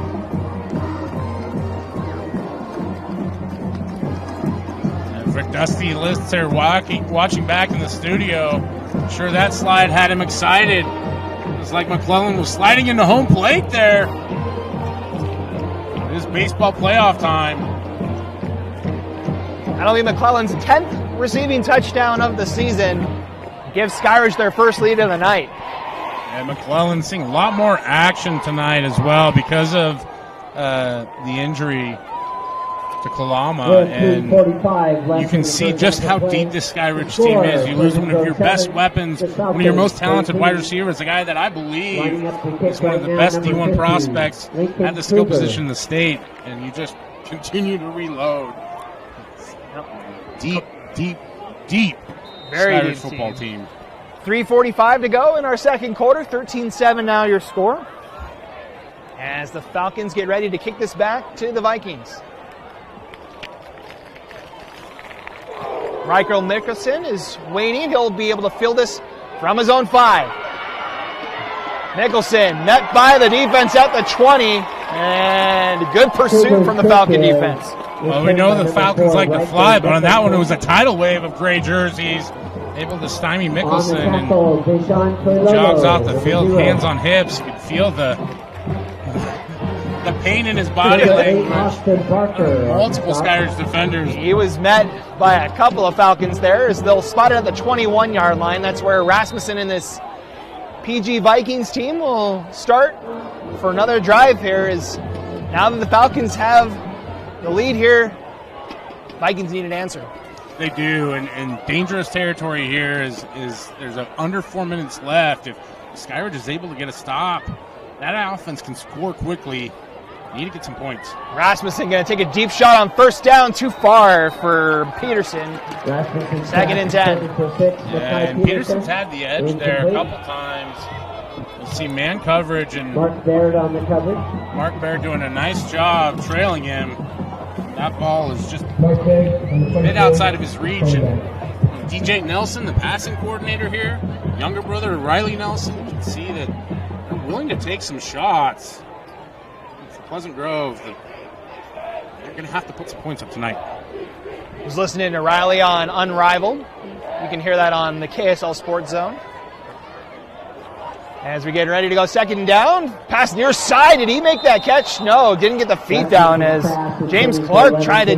And for Dusty Lists there watching back in the studio, I'm sure that slide had him excited. It was like McClellan was sliding into home plate there. It is baseball playoff time. That'll be McClellan's 10th receiving touchdown of the season. Gives Skyridge their first lead of the night. And McClellan seeing a lot more action tonight as well because of the injury to Kalama. And you can see just how deep this Skyridge team is. You lose one of your best weapons, one of your most talented wide receivers, the guy that I believe is one of the best D1 prospects at the skill position in the state, and you just continue to reload. Deep Very Skyridge deep football team. 3:45 to go in our second quarter. 13-7 now your score. As the Falcons get ready to kick this back to the Vikings. Michael Mickelson is waiting. He'll be able to field this from his own 5. Mickelson met by the defense at the 20. And good pursuit from the Falcon defense. Well, we know the Falcons like to fly, but on that one it was a tidal wave of gray jerseys. Able to stymie Mickelson and jogs off the field, hands on hips. You could feel the pain in his body language. Multiple Skyridge defenders. He was met by a couple of Falcons there as they'll spot it at the 21-yard line. That's where Rasmussen and this PG Vikings team will start for another drive here. Is now that the Falcons have the lead here, Vikings need an answer. They do, and dangerous territory here is there's under 4 minutes left. If Skyridge is able to get a stop, that offense can score quickly. Need to get some points. Rasmussen going to take a deep shot on first down, too far for Peterson. Second and 10. Yeah, and Peterson's had the edge there a couple times. You see man coverage and Mark Baird on the coverage. Mark Baird doing a nice job trailing him. That ball is just a bit outside of his reach. And DJ Nelson, the passing coordinator here, younger brother of Riley Nelson, you can see that they're willing to take some shots. For Pleasant Grove, they're going to have to put some points up tonight. I was listening to Riley on Unrivaled. You can hear that on the KSL Sports Zone. As we get ready to go second down, pass near side. Did he make that catch? No, didn't get the feet down as James Clark tried to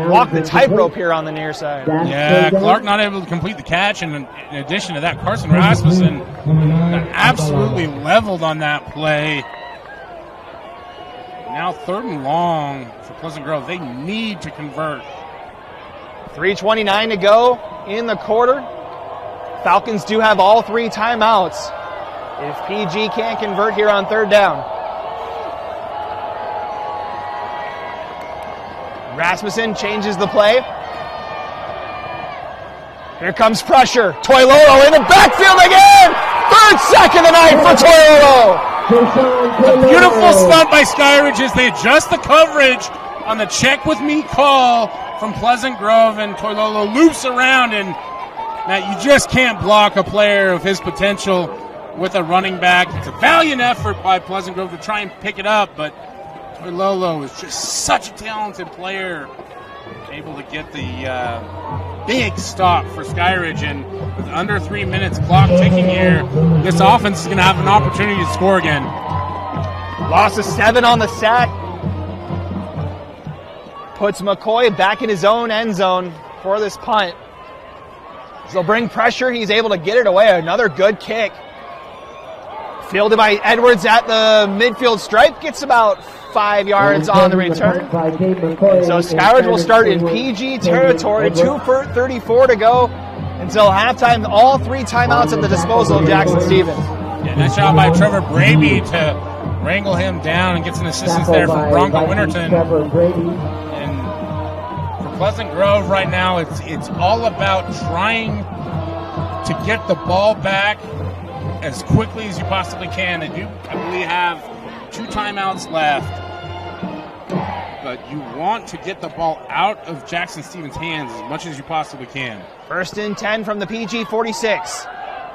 walk the tightrope here on the near side. Yeah, Clark not able to complete the catch, and in addition to that, Carson Rasmussen got absolutely leveled on that play. Now 3rd and long for Pleasant Grove. They need to convert. 3:29 to go in the quarter. Falcons do have all 3 timeouts if PG can't convert here on 3rd down. Rasmussen changes the play. Here comes pressure. Toilolo in the backfield again! 3rd sack of the night for Toilolo! A beautiful stunt by Skyridge as they adjust the coverage on the check with me call from Pleasant Grove, and Toilolo loops around, and Matt, you just can't block a player of his potential with a running back. It's a valiant effort by Pleasant Grove to try and pick it up, but Toilolo is just such a talented player, able to get the big stop for Skyridge, and with under 3 minutes clock ticking here, this offense is going to have an opportunity to score again. Loss of 7 on the sack. Puts McCoy back in his own end zone for this punt. So they'll bring pressure. He's able to get it away. Another good kick. Fielded by Edwards at the midfield stripe. Gets about 5 yards on the return. And so Skyridge will start in PG territory, 2:34 to go until halftime. All 3 timeouts at the disposal of Jackson Stevens. Yeah, nice job by Trevor Brady to wrangle him down and get some assistance there from Bronco Winterton. And for Pleasant Grove right now, it's all about trying to get the ball back as quickly as you possibly can. They do, I believe, have 2 timeouts left. But you want to get the ball out of Jackson Stevens' hands as much as you possibly can. 1st and 10 from the PG 46.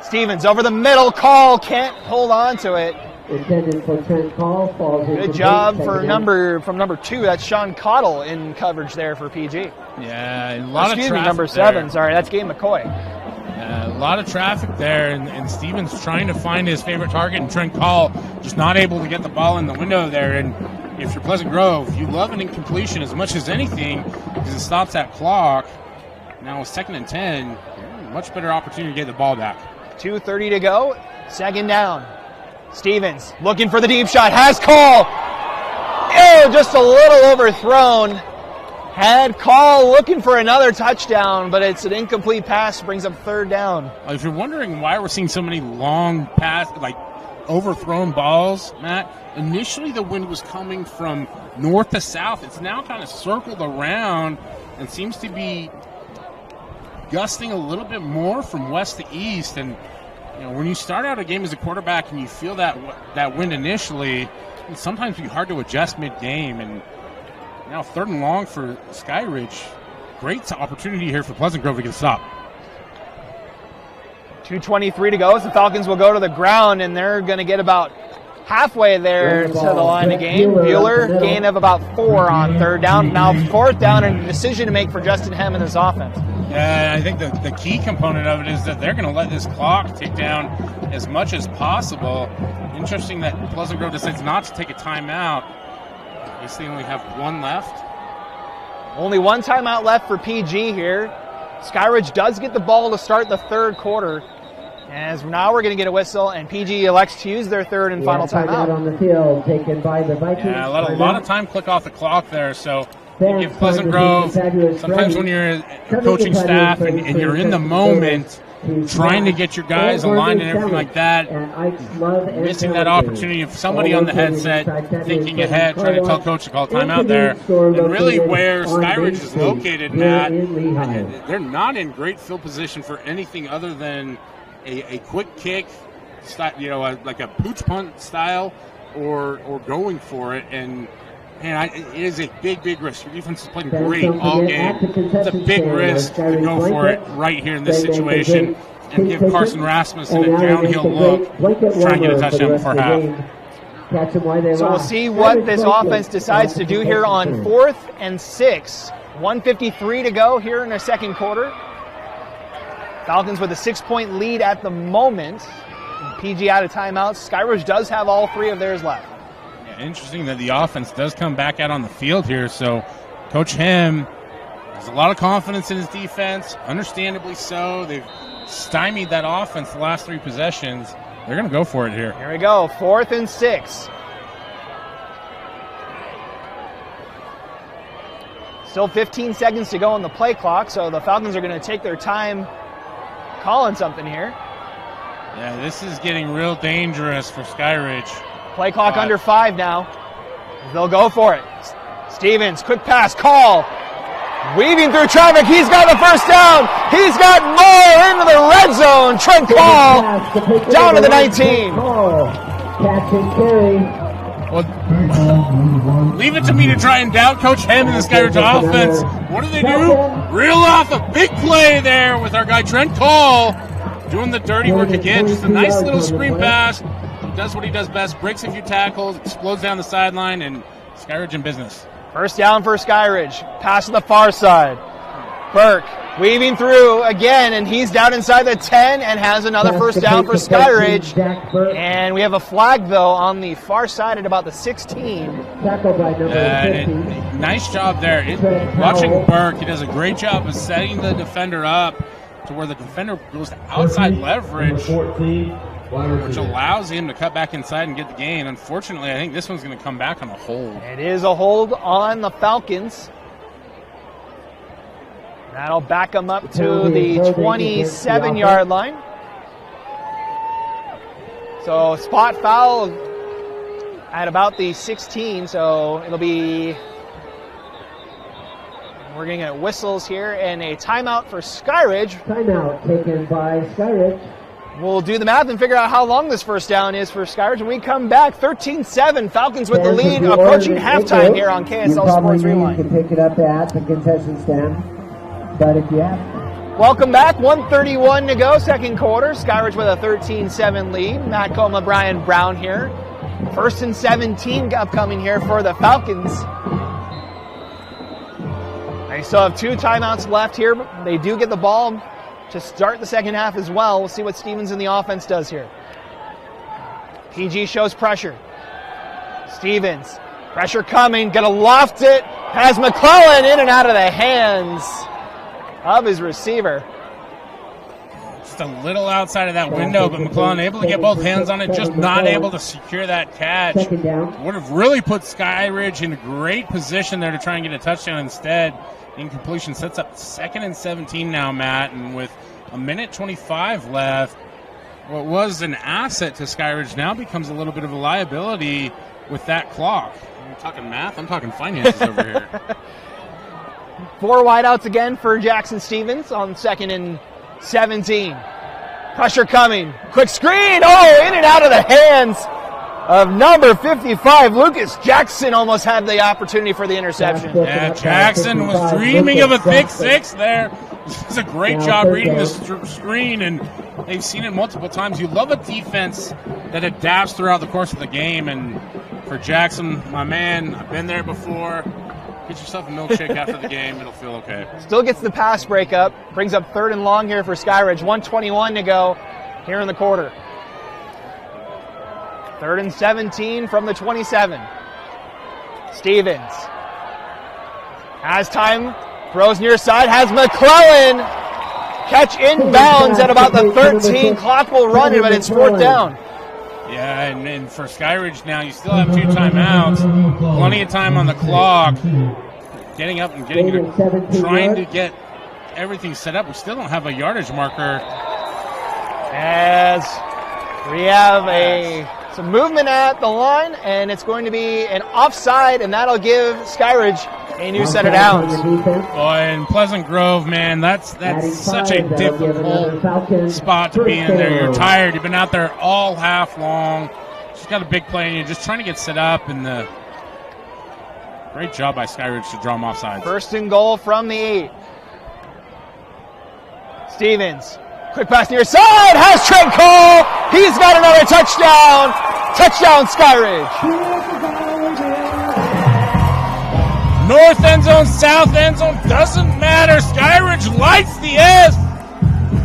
Stevens over the middle, call, can't hold on to it. Intended for 10 call, falls. Good job from number 2. That's Sean Cottle in coverage there for PG. Yeah, a lot of traffic. Excuse me, number 7. Sorry, that's Gabe McCoy. A lot of traffic there, and Stevens trying to find his favorite target, and Trent Call just not able to get the ball in the window there. And if you're Pleasant Grove, you love an incompletion as much as anything because it stops that clock. Now with 2nd and 10, much better opportunity to get the ball back. 2:30 to go, 2nd down. Stevens looking for the deep shot, has Call. Oh, just a little overthrown. Had Call looking for another touchdown, but it's an incomplete pass, brings up 3rd down. If you're wondering why we're seeing so many long pass, like overthrown balls, Matt, initially the wind was coming from north to south. It's now kind of circled around and seems to be gusting a little bit more from west to east. And you know, when you start out a game as a quarterback and you feel that wind initially, it sometimes be hard to adjust mid-game. And now 3rd and long for Skyridge. Great opportunity here for Pleasant Grove to get a stop. 2:23 to go as the Falcons will go to the ground, and they're going to get about halfway there to the line of game. Bueller, gain of about 4 on 3rd down. Now 4th down, and a decision to make for Justin Hemm in this offense. Yeah, I think the key component of it is that they're going to let this clock tick down as much as possible. Interesting that Pleasant Grove decides not to take a timeout. I guess they only have 1 left. Only 1 timeout left for PG here. Skyridge does get the ball to start the 3rd quarter. As now we're going to get a whistle, and PG elects to use their 3rd and final timeout. On the field, taken by the Vikings. Yeah, let a lot of time click off the clock there. So you give Pleasant Grove, sometimes when you're a coaching staff and you're in the moment, trying to get your guys aligned and everything like that, missing that opportunity of somebody on the headset thinking ahead, trying to tell coach to call timeout there. And really where Skyridge is located, Matt, they're not in great field position for anything other than a quick kick, like a pooch punt style, or going for it. And it is a big risk. Your defense has played great all game. It's a big risk to go for it right here in this situation and give Carson Rasmussen a downhill look, try and get a touchdown before half. So we'll see what this offense decides to do here on 4th and 6. 1:53 to go here in the 2nd quarter. Falcons with a 6-point lead at the moment. PG out of timeouts. Skyridge does have all 3 of theirs left. Yeah, interesting that the offense does come back out on the field here. So Coach Hemm has a lot of confidence in his defense, understandably so. They've stymied that offense the last 3 possessions. They're going to go for it here. Here we go, 4th and 6. Still 15 seconds to go on the play clock, so the Falcons are going to take their time calling something here. Yeah, this is getting real dangerous for Skyridge. Play clock under 5 now. They'll go for it. Stevens, quick pass, call. Weaving through traffic, he's got the 1st down. He's got more into the red zone. Trent Call down to the 19. Catch and carry. Well, leave it to me to try and doubt Coach Hemm in the Skyridge offense. What do? Reel off a big play there with our guy Trent Call doing the dirty work again. Just a nice little screen pass. He does what he does best, breaks a few tackles, explodes down the sideline, and Skyridge in business. 1st down for Skyridge. Pass to the far side. Burke weaving through again, and he's down inside the 10 and has another 1st down for Skyridge. And we have a flag, though, on the far side at about the 16. Nice job there. Watching Burke, he does a great job of setting the defender up to where the defender goes to outside leverage. which allows him to cut back inside and get the gain. Unfortunately, I think this one's going to come back on a hold. It is a hold on the Falcons. That'll back them up to the 27-yard line. So spot foul at about the 16, so it'll be, we're going to get whistles here and a timeout for Skyridge. Timeout taken by Skyridge. We'll do the math and figure out how long this first down is for Skyridge. When we come back, 13-7, Falcons with the lead, approaching halftime here on KSL Sports Rewind. You can pick it up at the concession stand, but if you have... Welcome back, 1:31 to go, second quarter. Skyridge with a 13-7 lead. Matt Coma, Brian Brown here. 1st and 17 upcoming here for the Falcons. They still have 2 timeouts left here. They do get the ball to start the second half as well. We'll see what Stevens in the offense does here. PG shows pressure. Stevens, pressure coming, gonna loft it. Has McClellan in and out of the hands of his receiver. Just a little outside of that window, but McClellan able to get both hands on it, just not able to secure that catch. Would have really put Skyridge in a great position there to try and get a touchdown instead. Incompletion sets up 2nd and 17 now, Matt, and with 1:25 left, what was an asset to Skyridge now becomes a little bit of a liability with that clock. I'm talking math, I'm talking finances over here. 4 wideouts again for Jackson Stevens on 2nd and 17. Pressure coming. Quick screen. Oh, in and out of the hands of number 55. Lucas Jackson almost had the opportunity for the interception. Yeah, Jackson was dreaming of a pick 6 there. This is a great job reading the screen, and they've seen it multiple times. You love a defense that adapts throughout the course of the game, and for Jackson, my man, I've been there before. Get yourself a milkshake after the game. It'll feel okay. Still gets the pass breakup. Brings up 3rd and long here for Skyridge. 1:21 to go here in the quarter. 3rd and 17 from the 27. Stevens has time. Throws near side. Has McClellan. Catch inbounds at about the 13. Clock will run it, but it's 4th down. Yeah, and for Skyridge now, you still have 2 timeouts. Plenty of time on the clock. Getting up and trying to get everything set up. We still don't have a yardage marker. As we have some movement at the line, and it's going to be an offside, and that'll give Skyridge a new set of downs. Oh, and Pleasant Grove, man, that's such a difficult spot to be in there. You're tired. You've been out there all half long. Just got a big play, and you're just trying to get set up. And the great job by Skyridge to draw them offside. 1st and goal from the 8. Stevens, quick pass near side, has Trent Cole. He's got another touchdown. Touchdown, Skyridge. North end zone, south end zone, doesn't matter. Skyridge lights the S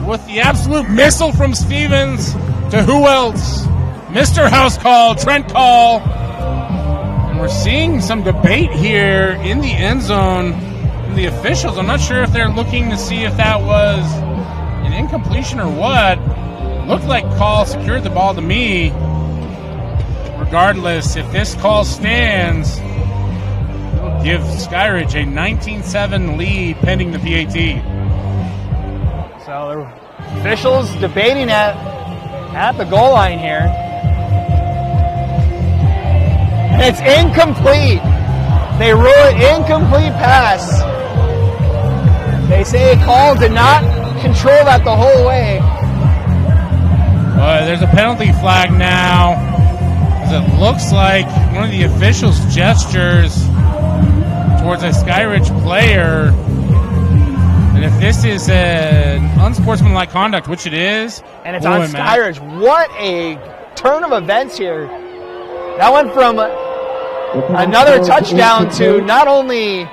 with the absolute missile from Stevens to who else? Mr. House Call, Trent Call. And we're seeing some debate here in the end zone from the officials. I'm not sure if they're looking to see if that was an incompletion or what. Looked like Call secured the ball to me. Regardless, if this call stands, give Skyridge a 19-7 lead pending the PAT. So the officials debating at the goal line here. And it's incomplete. They rule it incomplete pass. They say Call did not control that the whole way. There's a penalty flag now. It looks like one of the officials gestures towards a Skyridge player. And if this is an unsportsmanlike conduct, which it is. And it's on Skyridge. What a turn of events here. That went from another touchdown to not only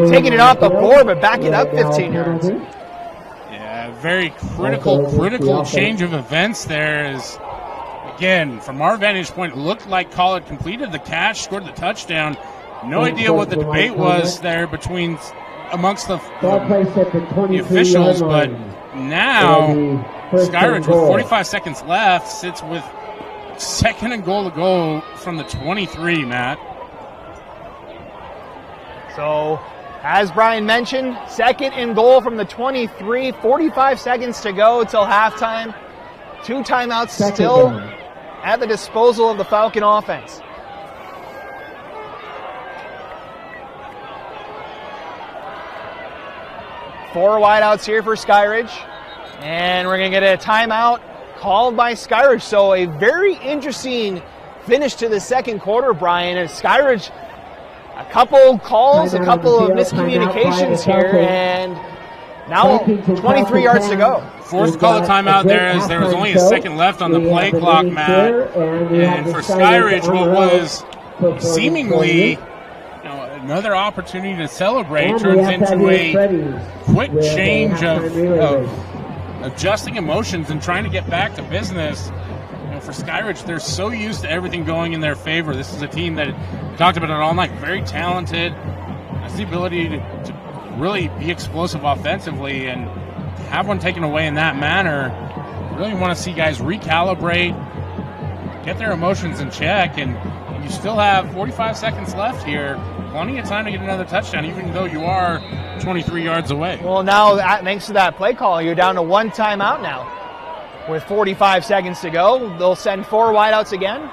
taking it off the board, but backing up 15 yards. Yeah, very critical change of events there is, again, from our vantage point, it looked like Call had completed the catch, scored the touchdown. No idea what the debate was there amongst the officials, but now Skyridge with 45 seconds left sits with 2nd and goal to go from the 23, Matt. So, as Brian mentioned, 2nd and goal from the 23, 45 seconds to go till halftime. 2 timeouts still at the disposal of the Falcon offense. Four wideouts here for Skyridge. And we're going to get a timeout called by Skyridge. So a very interesting finish to the second quarter, Brian. And Skyridge, a couple calls, a couple of miscommunications here, and now 23 yards to go. Forced to call a timeout there as there was only a second left on the play clock, Matt. And for Skyridge, what was seemingly another opportunity to celebrate turns into a quick change of adjusting emotions and trying to get back to business. For Skyridge, they're so used to everything going in their favor. This is a team that we talked about it all night, very talented, has the ability to really be explosive offensively, and have one taken away in that manner. Really want to see guys recalibrate, get their emotions in check, and you still have 45 seconds left here. Plenty of time to get another touchdown, even though you are 23 yards away. Well, now, thanks to that play call, you're down to 1 timeout now. With 45 seconds to go, they'll send 4 wideouts again.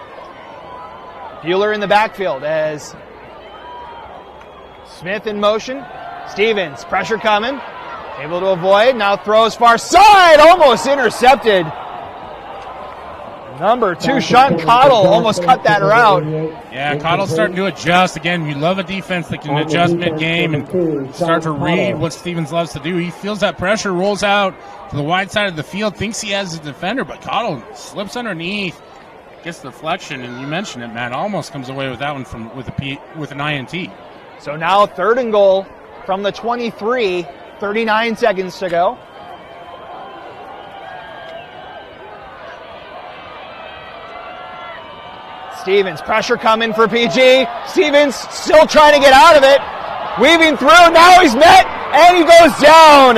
Bueller in the backfield as Smith in motion. Stevens, pressure coming. Able to avoid, now throws far side, almost intercepted. Number 2, Sean Cottle, almost cut that route. Yeah, Cottle's starting to adjust. Again, you love a defense that can adjust mid-game and start to read what Stevens loves to do. He feels that pressure, rolls out to the wide side of the field, thinks he has a defender, but Cottle slips underneath, gets the deflection, and you mentioned it, Matt, almost comes away with that one with an INT. So now 3rd and goal from the 23, 39 seconds to go. Stevens, pressure coming for PG. Stevens still trying to get out of it. Weaving through, now he's met, and he goes down.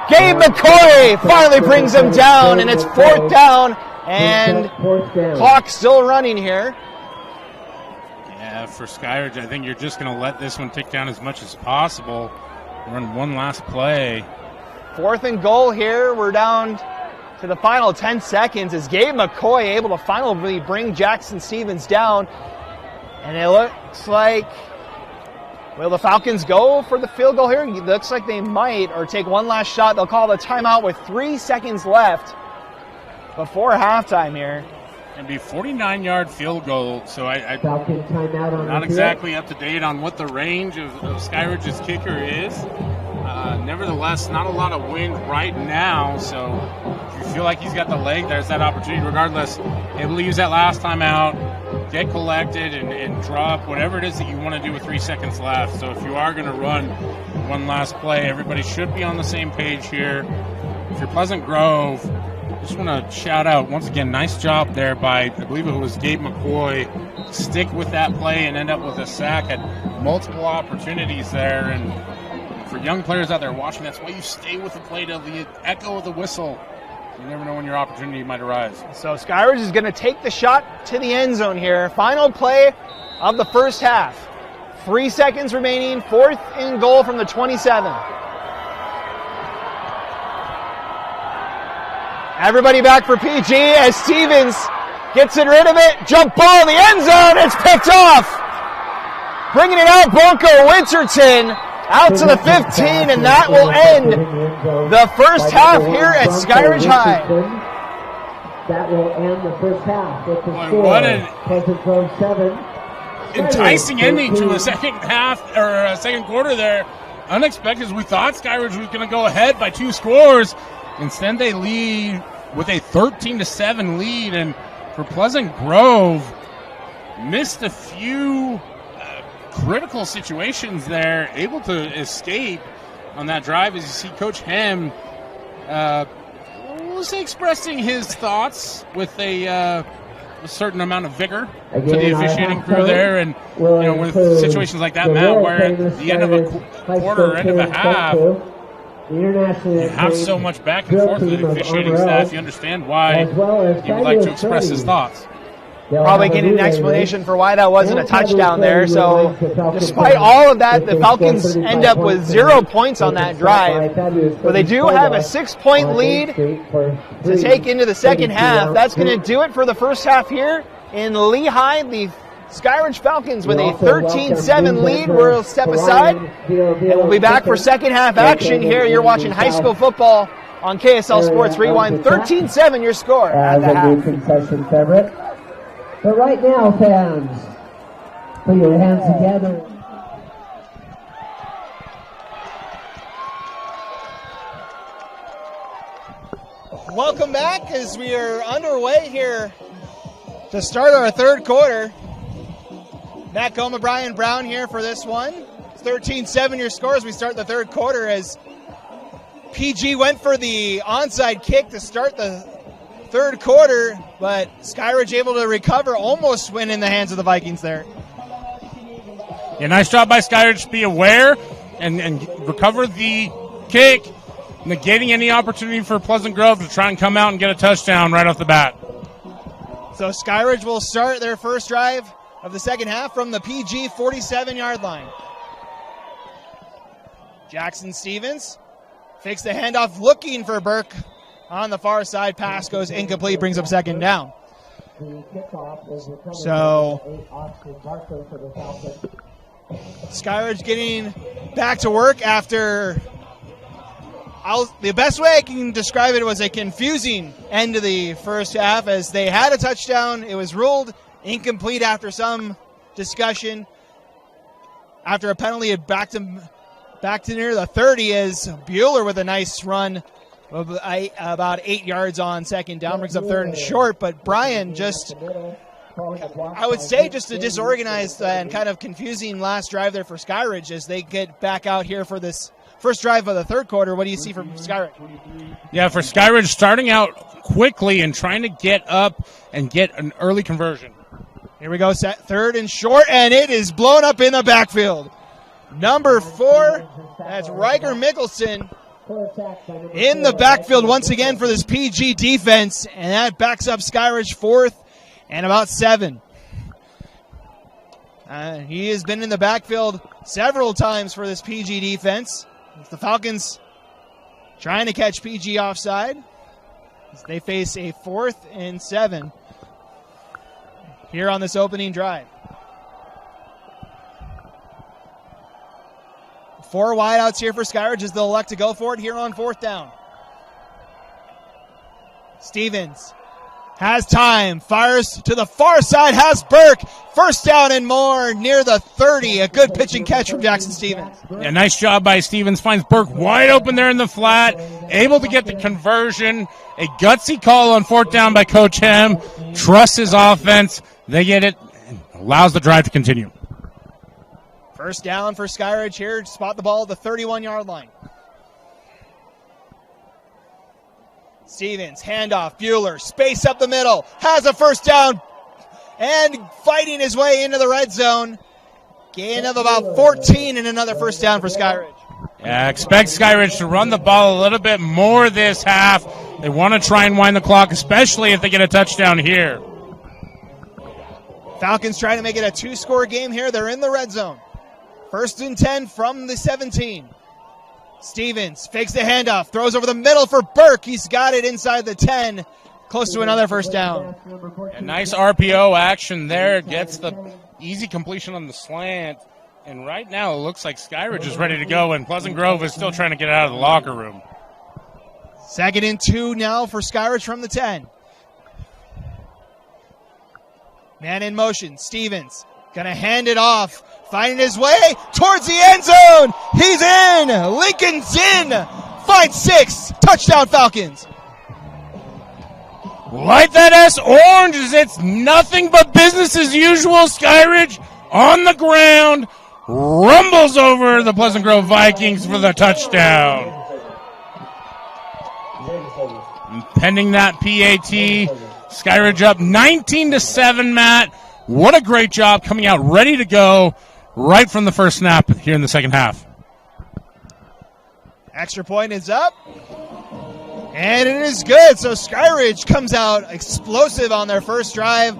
Gabe McCoy finally brings him down, and it's 4th down, and clock still running here. Yeah, for Skyridge, I think you're just going to let this one tick down as much as possible. Run one last play. 4th and goal here. We're down to the final 10 seconds. Is Gabe McCoy able to finally bring Jackson Stevens down? And it looks like, will the Falcons go for the field goal here? It looks like they might, or take one last shot. They'll call the timeout with 3 seconds left before halftime here. It'd be 49-yard field goal, so I'm not exactly up to date on what the range of Skyridge's kicker is. Nevertheless, not a lot of wind right now, so if you feel like he's got the leg, there's that opportunity. Regardless, able to use that last time out, get collected, and drop whatever it is that you want to do with 3 seconds left. So if you are going to run one last play, everybody should be on the same page here. If you're Pleasant Grove, just want to shout out, once again, nice job there by, I believe it was Gabe McCoy, stick with that play and end up with a sack at multiple opportunities there. And for young players out there watching, that's why you stay with the play till the echo of the whistle. You never know when your opportunity might arise. So Skyridge is going to take the shot to the end zone here. Final play of the first half. 3 seconds remaining, 4th and goal from the 27. Everybody back for PG as Stevens gets it rid of it. Jump ball in the end zone. It's picked off. Bringing it out, Bronco Winterton out to the 15, and that will end the first half here at Skyridge High. That will end the first half. What an enticing ending to a second half, or a second quarter there. Unexpected, as we thought Skyridge was going to go ahead by 2 scores. Instead, they lead with a 13-7 lead, and for Pleasant Grove, missed a few critical situations there, able to escape on that drive. As you see Coach Hem was expressing his thoughts with a certain amount of vigor to the officiating crew there, and with situations like that, Matt, where at the end of a quarter, end of a half, You have so much back and forth with the officiating staff. You understand why he would like to express his thoughts. Probably getting an explanation for why that wasn't a touchdown there. So despite all of that, the Falcons end up with 0 points on that drive. But they do have a 6-point lead to take into the second half. That's going to do it for the first half here in Lehigh. The Skyridge Falcons with a 13-7 lead. We'll step aside, and we'll be back for second half action here. You're watching high school football on KSL Sports Rewind. 13-7 your score at the half. But right now, fans, put your hands together. Welcome back as we are underway here to start our third quarter. Matt Goma, Brian Brown here for this one. 13-7 your score as we start the third quarter as PG went for the onside kick to start the third quarter, but Skyridge able to recover, almost win in the hands of the Vikings there. Yeah, nice job by Skyridge to be aware and recover the kick, negating any opportunity for Pleasant Grove to try and come out and get a touchdown right off the bat. So Skyridge will start their first drive of the second half from the PG 47-yard line. Jackson Stevens fakes the handoff looking for Burke. On the far side, pass goes incomplete, brings up second down. So Skyridge getting back to work after the best way I can describe it was a confusing end of the first half as they had a touchdown. It was ruled incomplete after some discussion. After a penalty, back to near the 30 as Bueller with a nice run. About 8 yards on second down, brings up third and short. But Brian I would say just a disorganized and kind of confusing last drive there for Skyridge as they get back out here for this first drive of the third quarter. What do you see from Skyridge? Yeah, for Skyridge starting out quickly and trying to get up and get an early conversion. Here we go, set third and short, and it is blown up in the backfield. Number 4, that's Riker Mickelson. In the backfield once again for this PG defense, and that backs up Skyridge 4th and about 7. He has been in the backfield several times for this PG defense. The Falcons trying to catch PG offside as they face a 4th and 7 here on this opening drive. 4 wideouts here for Skyridge as they'll elect to go for it here on 4th down. Stevens has time, fires to the far side, has Burke. First down and more near the 30. A good pitch and catch from Jackson Stevens. Yeah, nice job by Stevens. Finds Burke wide open there in the flat, able to get the conversion. A gutsy call on 4th down by Coach Hem. Trusts his offense. They get it. Allows the drive to continue. First down for Skyridge here. Spot the ball at the 31-yard line. Stevens, handoff, Bueller, space up the middle, has a first down, and fighting his way into the red zone. Gain of about 14 and another first down for Skyridge. Yeah, expect Skyridge to run the ball a little bit more this half. They want to try and wind the clock, especially if they get a touchdown here. Falcons trying to make it a 2-score game here. They're in the red zone. 1st and 10 from the 17. Stevens fakes the handoff, throws over the middle for Burke. He's got it inside the 10, close to another first down. A nice RPO action there. Gets the easy completion on the slant. And right now it looks like Skyridge is ready to go, and Pleasant Grove is still trying to get out of the locker room. 2nd and 2 now for Skyridge from the 10. Man in motion, Stevens going to hand it off. Finding his way towards the end zone. He's in. Lincoln's in. Finds 6. Touchdown Falcons. Light that S orange as it's nothing but business as usual. Skyridge on the ground. Rumbles over the Pleasant Grove Vikings for the touchdown. And pending that PAT, Skyridge up 19-7, Matt. What a great job coming out ready to go right from the first snap here in the second half. Extra point is up. And it is good. So Skyridge comes out explosive on their first drive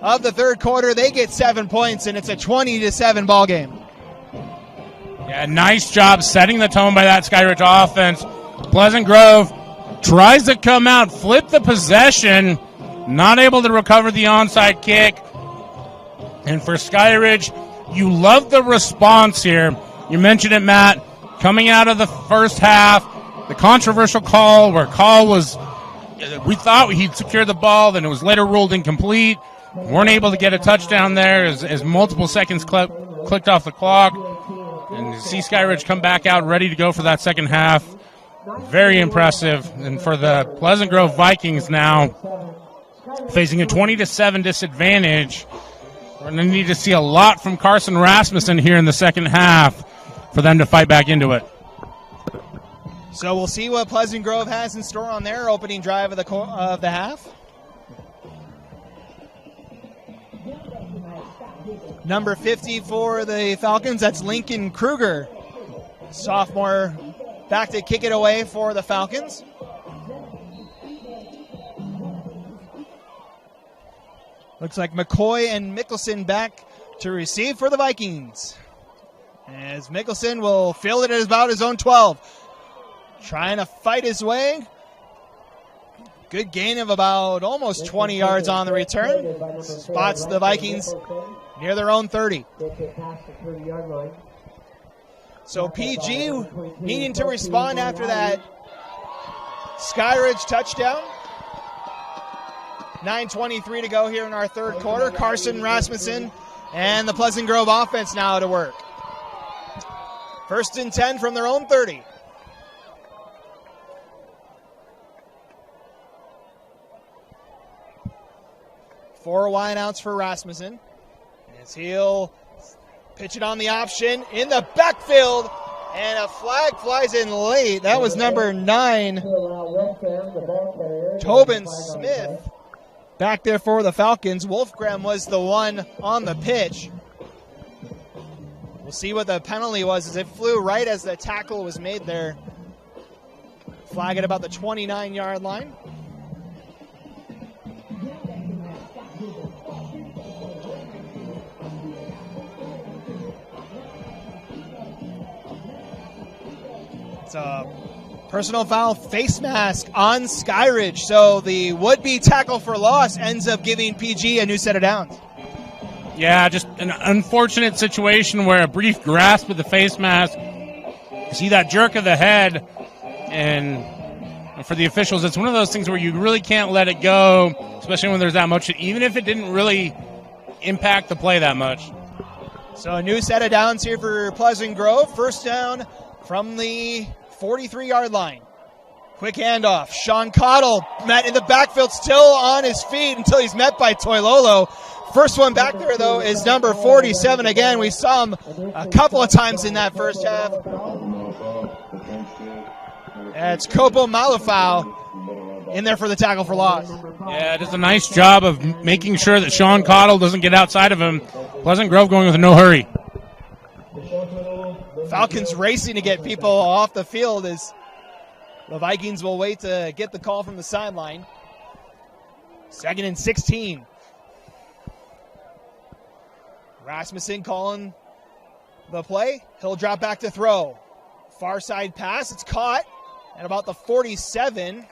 of the third quarter. They get 7 points, and it's a 20-7 ball game. Yeah, nice job setting the tone by that Skyridge offense. Pleasant Grove tries to come out, flip the possession, not able to recover the onside kick. And for Skyridge, you love the response here. You mentioned it, Matt, coming out of the first half, the controversial call where we thought he'd secured the ball, then it was later ruled incomplete. Weren't able to get a touchdown there as multiple seconds clicked off the clock. And to see Skyridge come back out ready to go for that second half, very impressive. And for the Pleasant Grove Vikings now, facing a 20-7 disadvantage, we're going to need to see a lot from Carson Rasmussen here in the second half for them to fight back into it. So we'll see what Pleasant Grove has in store on their opening drive of the half. Number 50 for the Falcons, that's Lincoln Kruger. Sophomore back to kick it away for the Falcons. Looks like McCoy and Mickelson back to receive for the Vikings. As Mickelson will field it at about his own 12. Trying to fight his way. Good gain of about almost 20 yards on the return. Spots the Vikings near their own 30. So PG needing to respond after that Skyridge touchdown. 9:23 to go here in our third quarter. Carson Rasmussen and the Pleasant Grove offense now to work. 1st and 10 from their own 30. Four wideouts for Rasmussen. As he'll pitch it on the option in the backfield, and a flag flies in late. That was number 9, Tobin Smith, back there for the Falcons. Wolfgram was the one on the pitch. We'll see what the penalty was, as it flew right as the tackle was made there. Flag at about the 29-yard line. It's a personal foul, face mask on Skyridge. So the would-be tackle for loss ends up giving PG a new set of downs. Yeah, just an unfortunate situation where a brief grasp of the face mask, you see that jerk of the head, and for the officials, it's one of those things where you really can't let it go, especially when there's that much, even if it didn't really impact the play that much. So a new set of downs here for Pleasant Grove. First down from the 43-yard line. Quick handoff. Sean Cottle met in the backfield, still on his feet until he's met by Toilolo. First one back there, though, is number 47. Again, we saw him a couple of times in that first half. It's Kopo Malufau in there for the tackle for loss. Yeah, it does a nice job of making sure that Sean Cottle doesn't get outside of him. Pleasant Grove going with no hurry. Falcons racing to get people off the field as the Vikings will wait to get the call from the sideline. 2nd and 16. Rasmussen calling the play. He'll drop back to throw. Far side pass. It's caught at about the 47.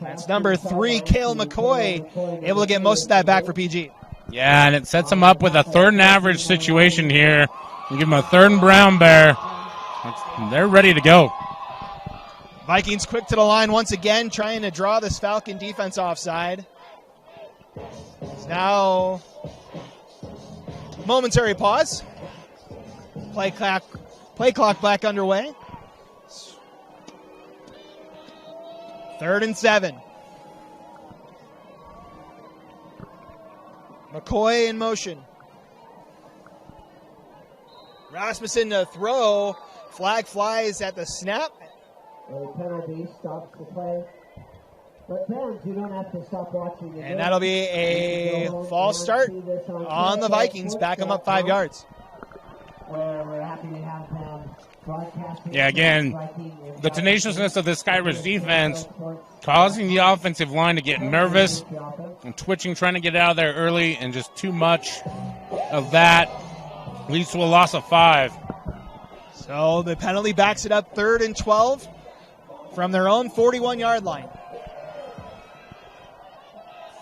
That's number 3, Cale McCoy, able to get most of that back for PG. Yeah, and it sets him up with a 3rd and average situation here. You give him a 3rd and brown bear. They're ready to go. Vikings quick to the line once again, trying to draw this Falcon defense offside. Now, momentary pause. Play clock back underway. 3rd and 7. McCoy in motion. Rasmussen to throw. Flag flies at the snap. A penalty stops the play. But fans, you don't have to stop watching the game. And that'll be a false start on the Vikings. Back them up 5 yards. We're happy to have Yeah, again, the tenaciousness of the Skyridge defense causing the offensive line to get nervous and twitching, trying to get out of there early, and just too much of that leads to a loss of 5. So the penalty backs it up 3rd and 12 from their own 41-yard line.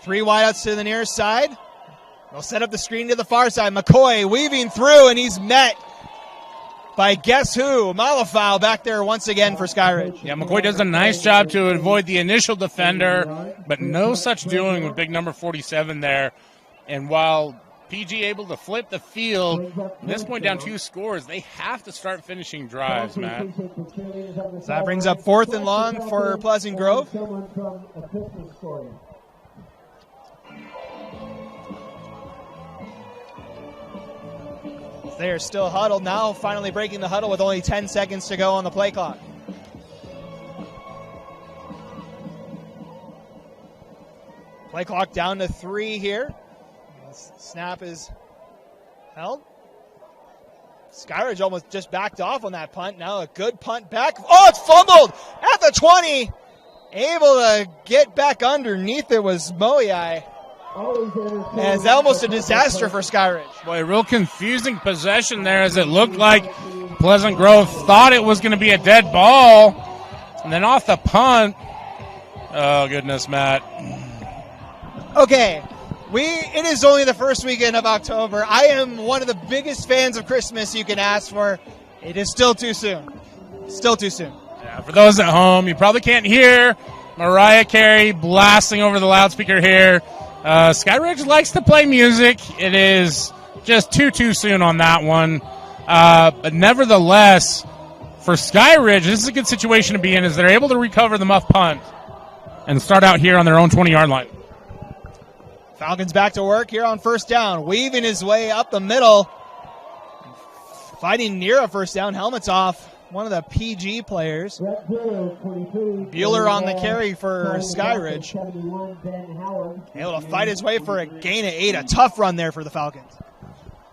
3 wideouts to the near side. They'll set up the screen to the far side. McCoy weaving through, and he's met by guess who? Malafau back there once again for Skyridge. Yeah, McCoy does a nice job to avoid the initial defender, but no such doing with big number 47 there. And while PG able to flip the field, at this point down 2 scores, they have to start finishing drives, Matt. So that brings up 4th and long for Pleasant Grove. They are still huddled now, finally breaking the huddle with only 10 seconds to go on the play clock. Play clock down to 3 here. Snap is held. Skyridge almost just backed off on that punt. Now a good punt back. Oh, it's fumbled at the 20. Able to get back underneath it was Moiai. And it's almost a disaster for Skyridge. Boy, real confusing possession there, as it looked like Pleasant Grove thought it was going to be a dead ball. And then off the punt. Oh, goodness, Matt. Okay, it is only the first weekend of October. I am one of the biggest fans of Christmas you can ask for. It is still too soon. Still too soon. Yeah, for those at home, you probably can't hear Mariah Carey blasting over the loudspeaker here. Skyridge likes to play music. It is just too soon on that one. But nevertheless, for Skyridge, this is a good situation to be in, as they're able to recover the muff punt and start out here on their own 20-yard line. Falcons back to work here on 1st down, weaving his way up the middle. Fighting near a 1st down, helmets off. One of the PG players. Bueller on the carry for Skyridge. Able to fight his way for a gain of 8. A tough run there for the Falcons.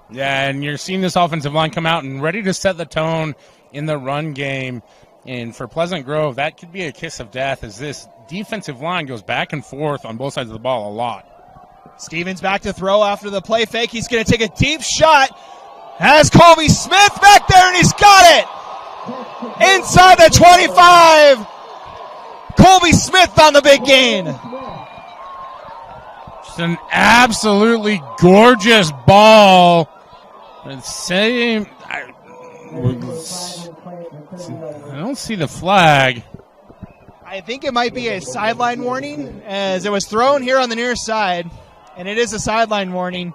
Yeah, and you're seeing this offensive line come out and ready to set the tone in the run game. And for Pleasant Grove, that could be a kiss of death, as this defensive line goes back and forth on both sides of the ball a lot. Stevens back to throw after the play fake. He's going to take a deep shot. Has Colby Smith back there, and he's got it. Inside the 25. Colby Smith on the big gain. Just an absolutely gorgeous ball. I don't see the flag. I think it might be a sideline warning, as it was thrown here on the near side, and it is a sideline warning.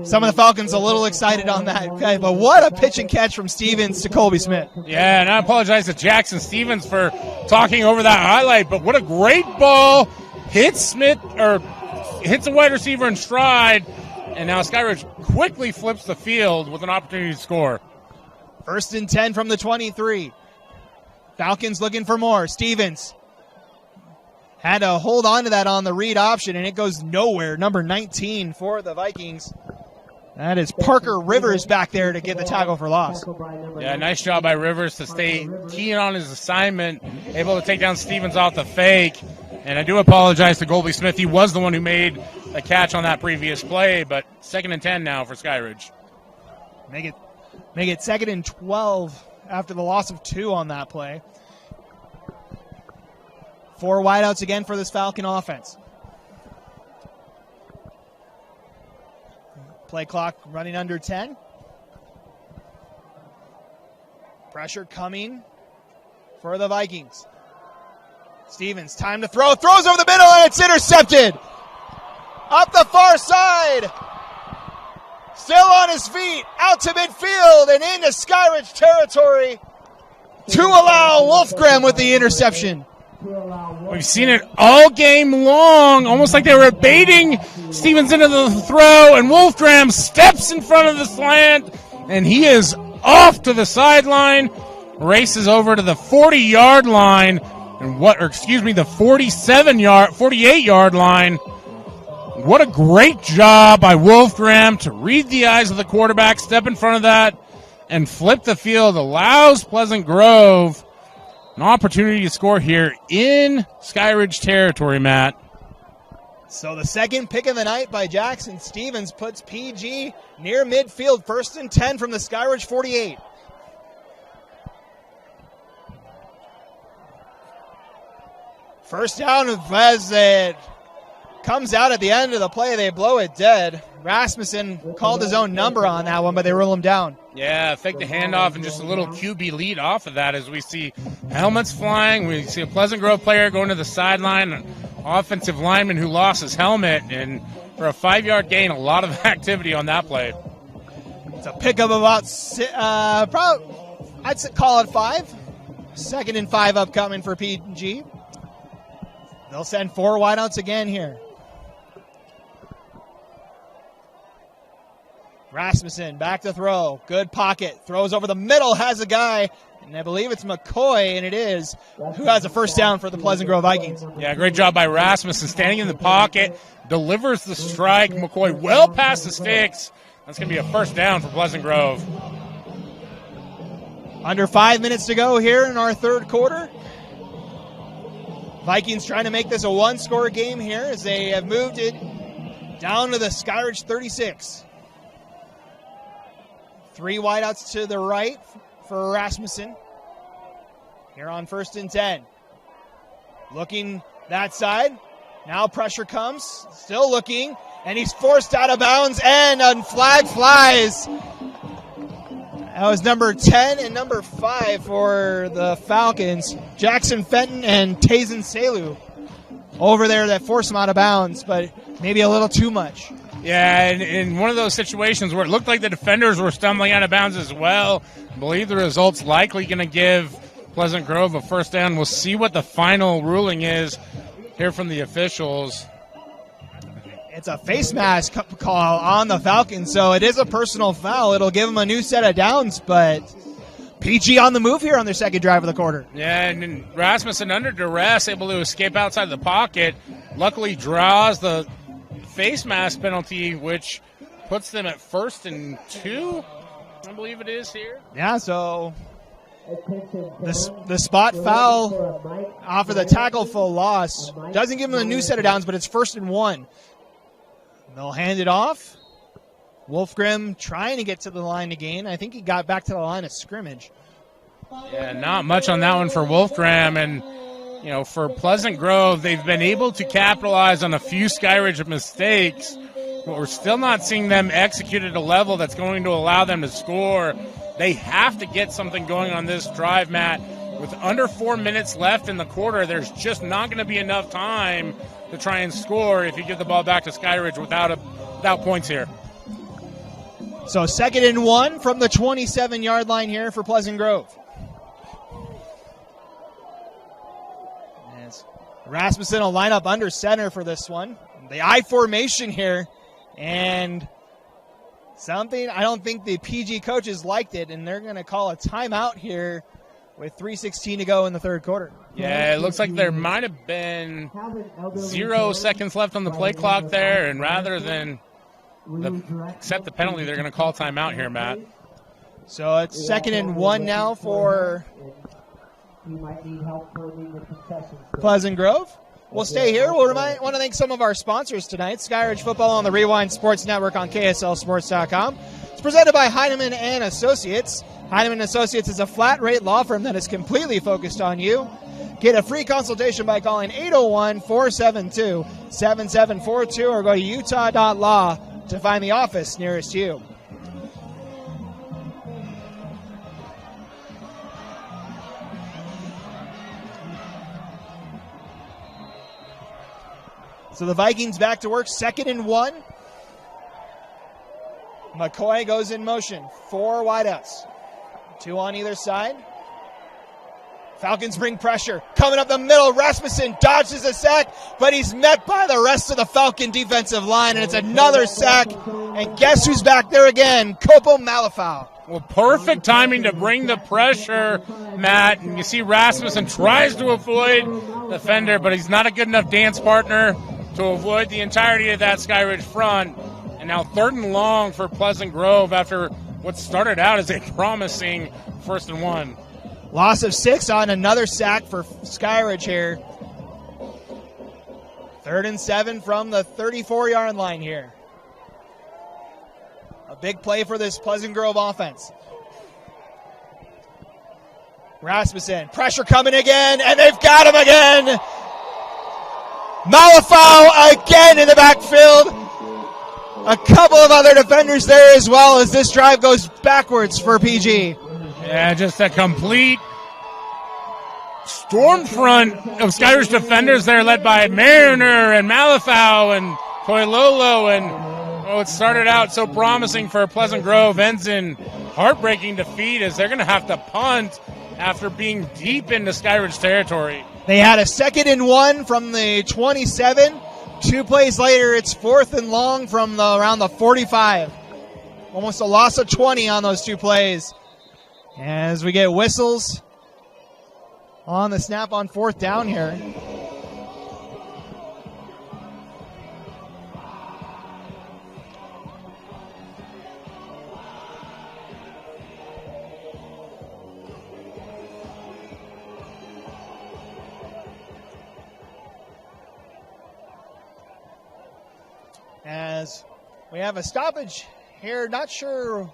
Some of the Falcons a little excited on that. Okay, but what a pitch and catch from Stevens to Colby Smith. Yeah, and I apologize to Jackson Stevens for talking over that highlight, but what a great ball. Hits a wide receiver in stride, and now Skyridge quickly flips the field with an opportunity to score. 1st and 10 from the 23. Falcons looking for more. Stevens had to hold on to that on the read option, and it goes nowhere. Number 19 for the Vikings. That is Parker Rivers back there to get the tackle for loss. Yeah, nice job by Rivers to stay keen on his assignment, able to take down Stevens off the fake. And I do apologize to Colby Smith. He was the one who made the catch on that previous play, but 2nd and 10 now for Skyridge. Make it 2nd and 12 after the loss of 2 on that play. 4 wideouts again for this Falcon offense. Play clock running under 10. Pressure coming for the Vikings. Stevens, time to throw. Throws over the middle, and it's intercepted. Up the far side. Still on his feet. Out to midfield and into Skyridge territory to allow Wolfgram with the interception. We've seen it all game long, almost like they were baiting Stevens into the throw, and Wolfgram steps in front of the slant, and he is off to the sideline, races over to the 40-yard line, and the 48-yard line. What a great job by Wolfgram to read the eyes of the quarterback, step in front of that, and flip the field, allows Pleasant Grove an opportunity to score here in Skyridge territory, Matt. So the second pick of the night by Jackson Stevens puts PG near midfield, 1st and 10 from the Skyridge 48. First down as it comes out at the end of the play. They blow it dead. Rasmussen called his own number on that one, but they rule him down. Yeah, fake the handoff and just a little QB lead off of that as we see helmets flying. We see a Pleasant Grove player going to the sideline, an offensive lineman who lost his helmet, and for a 5-yard gain, a lot of activity on that play. It's a pickup of about, probably, I'd call it 5. 2nd and 5 upcoming for PG. They'll send 4 wideouts again here. Rasmussen back to throw. Good pocket. Throws over the middle. Has a guy. And I believe it's McCoy, and it is, who has a first down for the Pleasant Grove Vikings. Yeah, great job by Rasmussen. Standing in the pocket. Delivers the strike. McCoy well past the sticks. That's going to be a first down for Pleasant Grove. Under 5 minutes to go here in our third quarter. Vikings trying to make this a one-score game here as they have moved it down to the Skyridge 36. 3 wideouts to the right for Rasmussen. Here on 1st and 10. Looking that side. Now pressure comes. Still looking. And he's forced out of bounds. And a flag flies. That was number 10 and number 5 for the Falcons. Jackson Fenton and Tazen Selu over there that forced him out of bounds, but maybe a little too much. Yeah, and in one of those situations where it looked like the defenders were stumbling out of bounds as well, I believe the result's likely going to give Pleasant Grove a first down. We'll see what the final ruling is here from the officials. It's a face mask call on the Falcons, so it is a personal foul. It'll give them a new set of downs, but PG on the move here on their second drive of the quarter. Yeah, and Rasmussen under duress, able to escape outside the pocket. Luckily draws the face mask penalty, which puts them at 1st and 2, I believe it is here. Yeah, so the spot foul off of the tackle for loss doesn't give them a new set of downs, but it's 1st and 1. They'll hand it off. Wolfgrim trying to get to the line again. I think he got back to the line of scrimmage. Yeah, not much on that one for Wolfgram. And, you know, for Pleasant Grove, they've been able to capitalize on a few Skyridge mistakes, but we're still not seeing them execute at a level that's going to allow them to score. They have to get something going on this drive, Matt. With under 4 minutes left in the quarter, there's just not going to be enough time to try and score if you give the ball back to Skyridge without points here. So 2nd and 1 from the 27-yard line here for Pleasant Grove. As Rasmussen will line up under center for this one. The I formation here, and something I don't think the PG coaches liked it, and they're going to call a timeout here with 3:16 to go in the third quarter. Yeah, it looks like there might have been 0 seconds left on the play clock there, and rather than accept the penalty, they're going to call timeout here, Matt. So it's 2nd and 1 now for Pleasant Grove. We'll stay here. We'll want to thank some of our sponsors tonight. Skyridge Football on the Rewind Sports Network on KSLSports.com. It's presented by Heinemann and Associates. Heinemann Associates is a flat-rate law firm that is completely focused on you. Get a free consultation by calling 801-472-7742 or go to utah.law to find the office nearest you. So the Vikings back to work, 2nd and 1. McCoy goes in motion, 4 wideouts. 2 on either side. Falcons bring pressure. Coming up the middle, Rasmussen dodges a sack, but he's met by the rest of the Falcon defensive line, and it's another sack. And guess who's back there again? Copo Malafau. Well, perfect timing to bring the pressure, Matt. And you see Rasmussen tries to avoid the defender, but he's not a good enough dance partner to avoid the entirety of that Skyridge front. And now 3rd and long for Pleasant Grove after what started out as a promising 1st and 1. Loss of 6 on another sack for Skyridge here. 3rd and 7 from the 34-yard line here. A big play for this Pleasant Grove offense. Rasmussen, pressure coming again, and they've got him again. Malafau again in the backfield. A couple of other defenders there as well as this drive goes backwards for PG. Yeah, just a complete storm front of Skyridge defenders there, led by Mariner and Malafau and Toilolo. And it started out so promising for Pleasant Grove, ends in heartbreaking defeat as they're going to have to punt after being deep into Skyridge territory. They had a 2nd and 1 from the 27. 2 plays later, it's 4th and long from around the 45. Almost a loss of 20 on those 2 plays. As we get whistles on the snap on 4th down here. As we have a stoppage here, not sure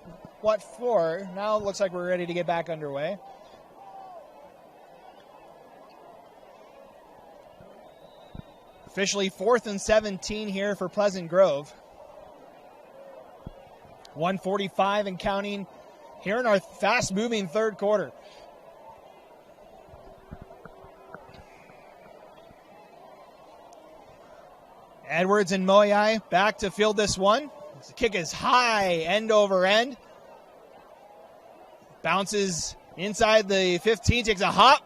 what for. Now it looks like we're ready to get back underway. Officially 4th and 17 here for Pleasant Grove. 1:45 and counting here in our fast-moving 3rd quarter. Edwards and Moyai back to field this one. The kick is high, end over end. Bounces inside the 15, takes a hop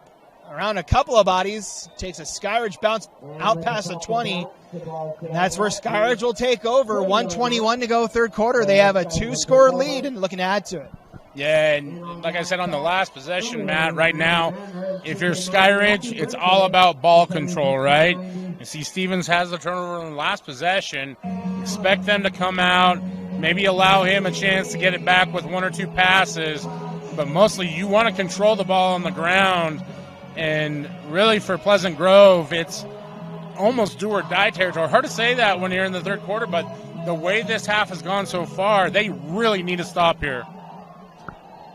around a couple of bodies, takes a Skyridge bounce out past the 20. And that's where Skyridge will take over. 1:21 to go 3rd quarter. They have a 2-score lead and looking to add to it. Yeah, and like I said on the last possession, Matt, right now, if you're Skyridge, it's all about ball control, right? You see Stevens has the turnover in the last possession. Expect them to come out, maybe allow him a chance to get it back with 1 or 2 passes, but mostly you want to control the ball on the ground. And really for Pleasant Grove, it's almost do or die territory. Hard to say that when you're in the 3rd quarter, but the way this half has gone so far, they really need to stop here.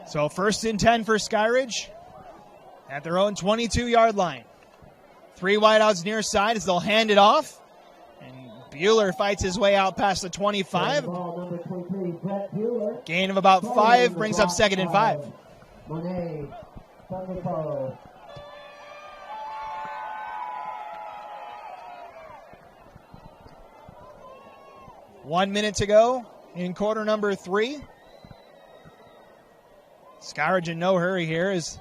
So 1st and 10 for Skyridge at their own 22-yard line. 3 wideouts near side as they'll hand it off. And Bueller fights his way out past the 25. Gain of about 5 brings up 2nd and 5. 1 minute to go in quarter number 3. Skyridge in no hurry here as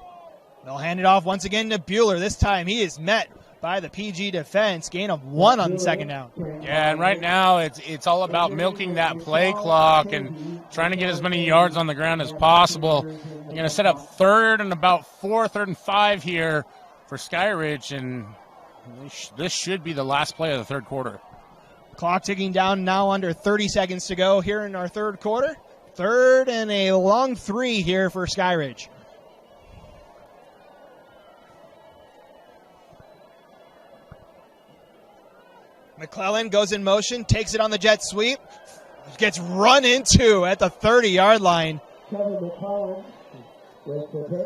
they'll hand it off once again to Bueller. This time he is met by the PG defense. Gain of 1 on the 2nd down. Yeah, and right now it's all about milking that play clock and trying to get as many yards on the ground as possible. You're going to set up 3rd and about 4, 3rd and 5 here for Skyridge, and this should be the last play of the 3rd quarter. Clock ticking down now, under 30 seconds to go here in our 3rd quarter. 3rd and a long 3 here for Skyridge. McClellan goes in motion, takes it on the jet sweep, gets run into at the 30-yard line.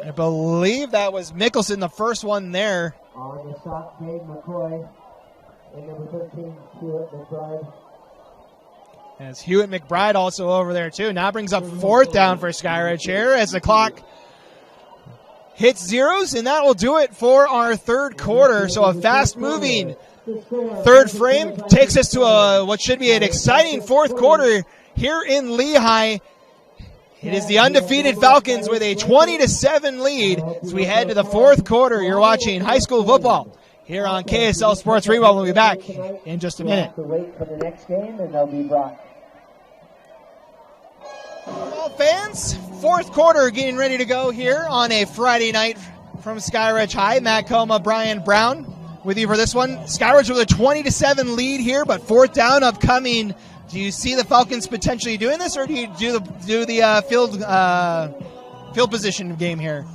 I believe that was Mickelson, the first one there. On the stop, Dave McCoy. And number 13, Hewitt McBride. As Hewitt McBride also over there too. Now brings up 4th down for Skyridge here as the clock hits zeros, and that will do it for our 3rd quarter. So a fast-moving 3rd frame takes us to what should be an exciting 4th quarter here in Lehigh. It is the undefeated Falcons with a 20-7 lead as we head to the 4th quarter. You're watching high school football here on KSL Sports Rewind. We'll be back in just a minute. Wait for the next game, and they'll be brought. Well, fans, 4th quarter getting ready to go here on a Friday night from Skyridge High. Matt Coma, Brian Brown with you for this one. Skyridge with a 20-7 lead here, but 4th down upcoming Do you see the Falcons potentially doing this, or do you do the field position game here?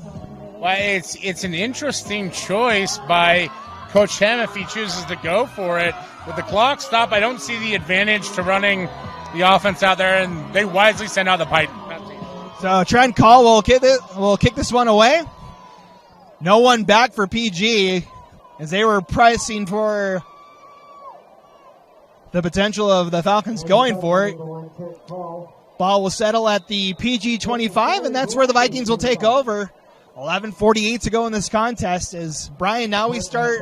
Well, it's an interesting choice by Coach Hem if he chooses to go for it. With the clock stop, I don't see the advantage to running the offense out there, and they wisely send out the pipe. So Trent Call will kick this one away. No one back for PG as they were pricing for the potential of the Falcons going for it. Ball will settle at the PG 25, and that's where the Vikings will take over. 11:48 to go in this contest. As Brian, now we start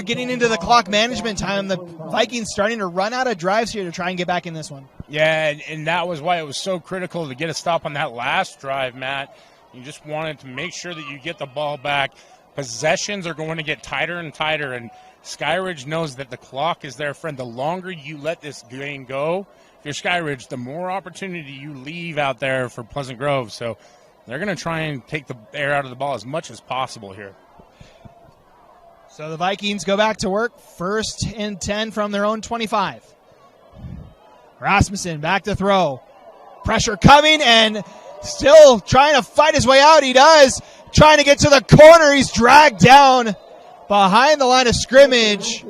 getting into the clock management time. The Vikings starting to run out of drives here to try and get back in this one. Yeah, and that was why it was so critical to get a stop on that last drive, Matt. You just wanted to make sure that you get the ball back. Possessions are going to get tighter and tighter, and Skyridge knows that the clock is their friend. The longer you let this game go, if you're Skyridge, the more opportunity you leave out there for Pleasant Grove. So they're going to try and take the air out of the ball as much as possible here. So the Vikings go back to work. 1st and 10 from their own 25. Rasmussen back to throw. Pressure coming and still trying to fight his way out. He does. Trying to get to the corner. He's dragged down behind the line of scrimmage.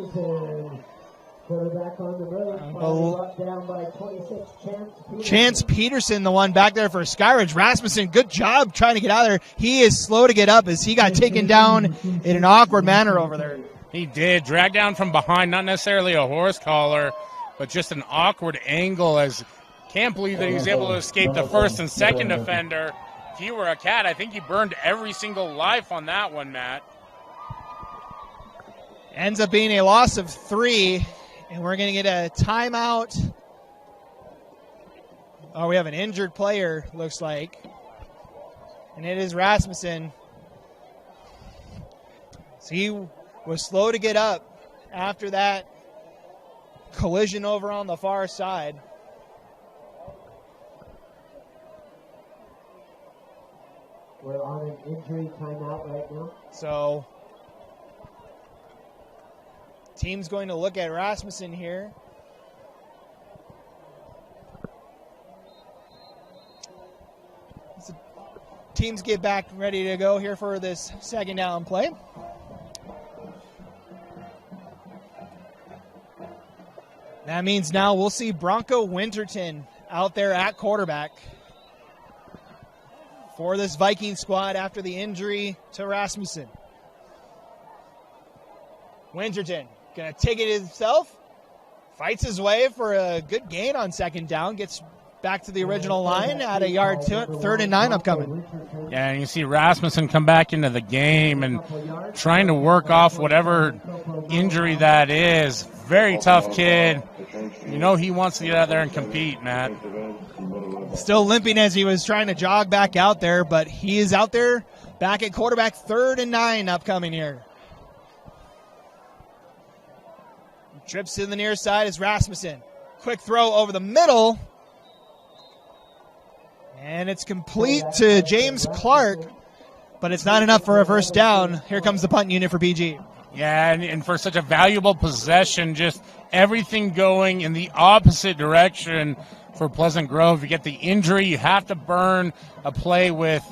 Chance Peterson, the one back there for Skyridge. Rasmussen, good job trying to get out of there. He is slow to get up as he got taken down in an awkward manner over there. He did. Dragged down from behind, not necessarily a horse collar, but just an awkward angle. As can't believe that he was able to escape the first and second defender. If he were a cat, I think he burned every single life on that one, Matt. Ends up being a loss of 3, and we're going to get a timeout. Oh, we have an injured player, looks like. And it is Rasmussen. So he was slow to get up after that collision over on the far side. We're on an injury timeout right now. So team's going to look at Rasmussen here. So teams get back ready to go here for this second down play. That means now we'll see Bronco Winterton out there at quarterback for this Viking squad after the injury to Rasmussen. Winterton going to take it himself, fights his way for a good gain on second down, gets back to the original line at a yard to it. 3rd and 9 upcoming. Yeah, and you see Rasmussen come back into the game and trying to work off whatever injury that is. Very tough kid. You know he wants to get out there and compete, Matt. Still limping as he was trying to jog back out there, but he is out there back at quarterback. 3rd and 9 upcoming here. Trips to the near side is Rasmussen. Quick throw over the middle. And it's complete to James Clark, but it's not enough for a first down. Here comes the punt unit for PG. Yeah, and for such a valuable possession, just everything going in the opposite direction for Pleasant Grove. You get the injury, you have to burn a play with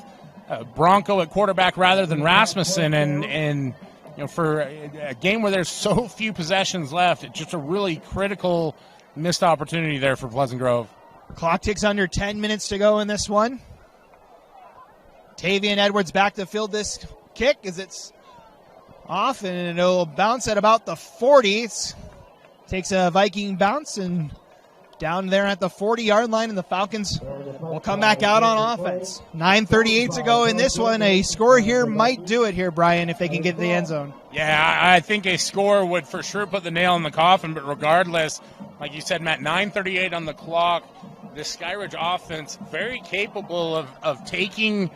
Bronco at quarterback rather than Rasmussen, and you know, for a game where there's so few possessions left, it's just a really critical missed opportunity there for Pleasant Grove. Clock ticks under 10 minutes to go in this one. Tavian Edwards back to field this kick as it's off, and it'll bounce at about the 40. Takes a Viking bounce and down there at the 40-yard line, and the Falcons will come back out on offense. 9:38 to go in this one. A score here might do it here, Brian, if they can get to the end zone. Yeah, I think a score would for sure put the nail in the coffin, but regardless, like you said, Matt, 9:38 on the clock. This Skyridge offense very capable of taking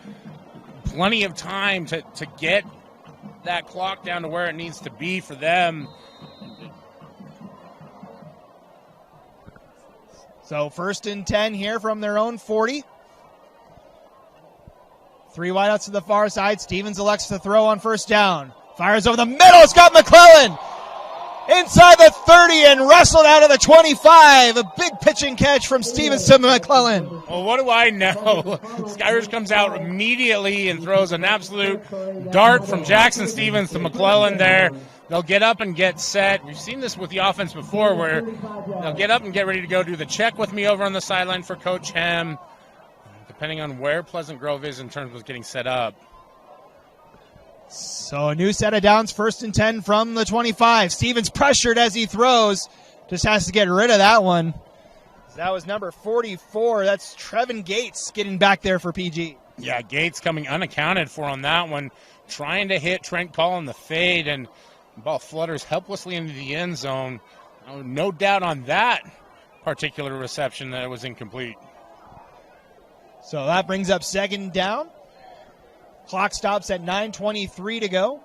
plenty of time to get that clock down to where it needs to be for them. So 1st and 10 here from their own 40. 3 wideouts to the far side. Stevens elects to throw on first down. Fires over the middle. Scott McClellan inside the 30 and wrestled out of the 25. A big pitching catch from Stevens to McClellan. Well, what do I know? Skyridge comes out immediately and throws an absolute dart from Jackson Stevens to McClellan there. They'll get up and get set. We've seen this with the offense before where they'll get up and get ready to go do the check with me over on the sideline for Coach Hem, depending on where Pleasant Grove is in terms of getting set up. So a new set of downs, 1st and 10 from the 25. Stevens pressured as he throws. Just has to get rid of that one. That was number 44. That's Trevin Gates getting back there for PG. Yeah, Gates coming unaccounted for on that one. Trying to hit Trent Call in the fade, and the ball flutters helplessly into the end zone. No doubt on that particular reception that it was incomplete. So that brings up 2nd down. Clock stops at 9:23 to go.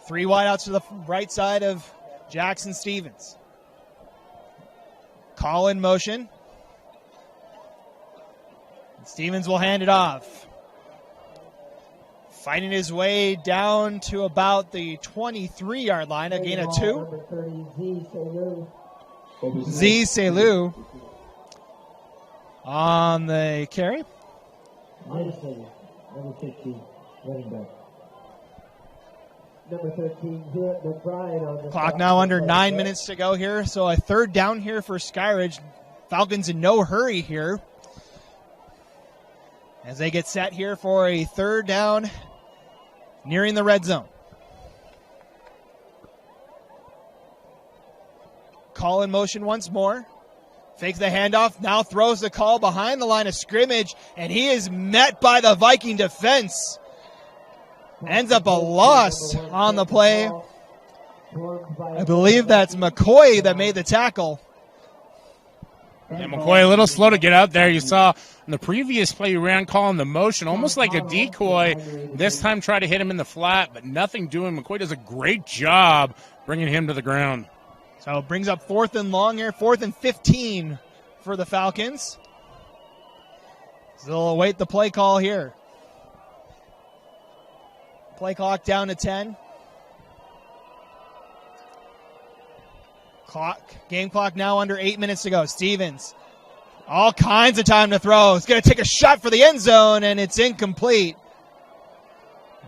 3 wideouts to the right side of Jackson Stevens. Call in motion. Stevens will hand it off. Finding his way down to about the 23-yard line, a gain of 2. Z. Selu on the carry. Number 15, running back. Number 13, McBride on the Clock now under 9 minutes to go here, so a 3rd down here for Skyridge. Falcons in no hurry here as they get set here for a 3rd down nearing the red zone. Call in motion once more. Fakes the handoff, now throws the call behind the line of scrimmage, and he is met by the Viking defense. Ends up a loss on the play. I believe that's McCoy that made the tackle. Yeah, McCoy a little slow to get out there. You saw in the previous play, he ran calling the motion, almost like a decoy. This time tried to hit him in the flat, but nothing doing. McCoy does a great job bringing him to the ground. So it brings up 4th and long here, 4th and 15 for the Falcons. So they'll await the play call here. Play clock down to 10. Game clock now under 8 minutes to go. Stevens, all kinds of time to throw. He's going to take a shot for the end zone, and it's incomplete.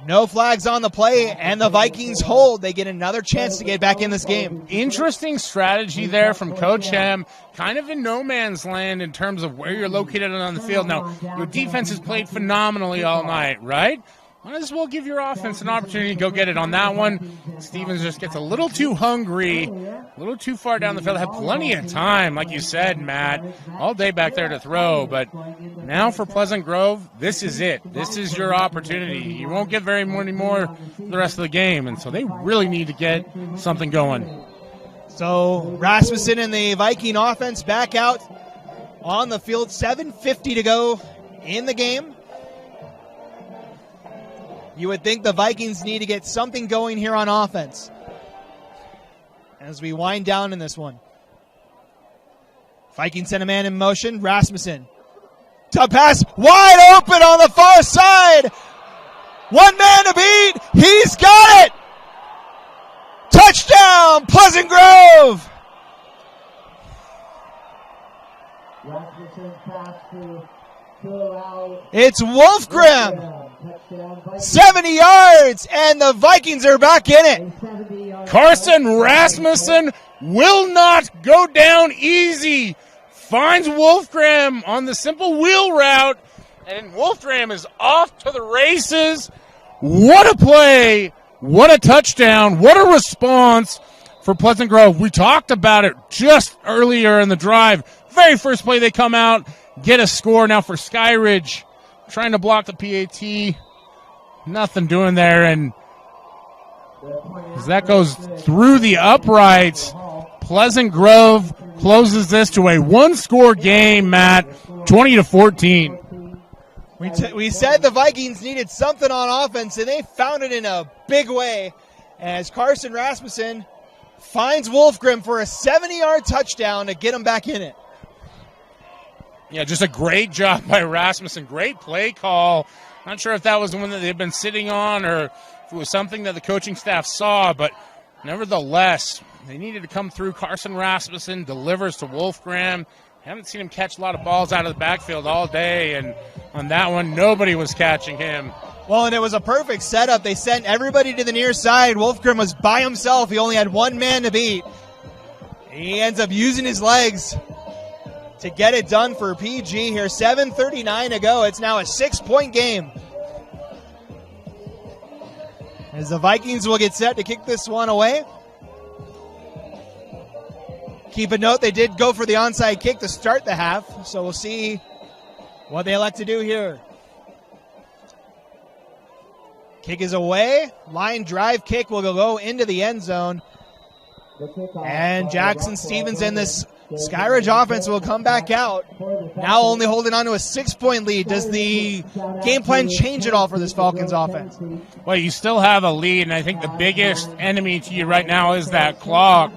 No flags on the play, and the Vikings hold. They get another chance to get back in this game. Interesting strategy there from Coach Hem. Kind of in no man's land in terms of where you're located on the field. Now, your defense has played phenomenally all night, right? Might as well give your offense an opportunity to go get it on that one. Stevens just gets a little too hungry, a little too far down the field. Had plenty of time, like you said, Matt, all day back there to throw. But now for Pleasant Grove, this is it. This is your opportunity. You won't get very many more for the rest of the game, and so they really need to get something going. So Rasmussen and the Viking offense back out on the field. 7:50 to go in the game. You would think the Vikings need to get something going here on offense as we wind down in this one. Vikings send a man in motion. Rasmussen to pass wide open on the far side. One man to beat. He's got it. Touchdown, Pleasant Grove. Rasmussen pass to fill out. It's Wolfgram. 70 yards, and the Vikings are back in it. Carson Rasmussen will not go down easy. Finds Wolfgram on the simple wheel route, and Wolfgram is off to the races. What a play. What a touchdown. What a response for Pleasant Grove. We talked about it just earlier in the drive. Very first play they come out, get a score. Now for Skyridge, trying to block the PAT. Nothing doing there, and as that goes through the uprights, Pleasant Grove closes this to a one-score game, Matt, 20-14. We said the Vikings needed something on offense, and they found it in a big way as Carson Rasmussen finds Wolfgram for a 70-yard touchdown to get him back in it. Yeah, just a great job by Rasmussen. Great play call. Not sure if that was the one that they've been sitting on or if it was something that the coaching staff saw, but Nevertheless, they needed to come through. Carson Rasmussen delivers to Wolfgram. Haven't seen him catch a lot of balls out of the backfield all day, and on that one, nobody was catching him. Well, and it was a perfect setup. They sent everybody to the near side. Wolfgram was by himself. He only had one man to beat. He ends up using his legs to get it done for PG here. 7:39 to go. It's now a 6-point game, as the Vikings will get set to kick this one away. Keep a note, they did go for the onside kick to start the half, so we'll see what they elect to do here. Kick is away. Line drive kick will go into the end zone. And Jackson Stevens and this Skyridge offense will come back out. Now only holding on to a 6-point lead. Does the game plan change at all for this Falcons offense? Well, you still have a lead, and I think the biggest enemy to you right now is that clock.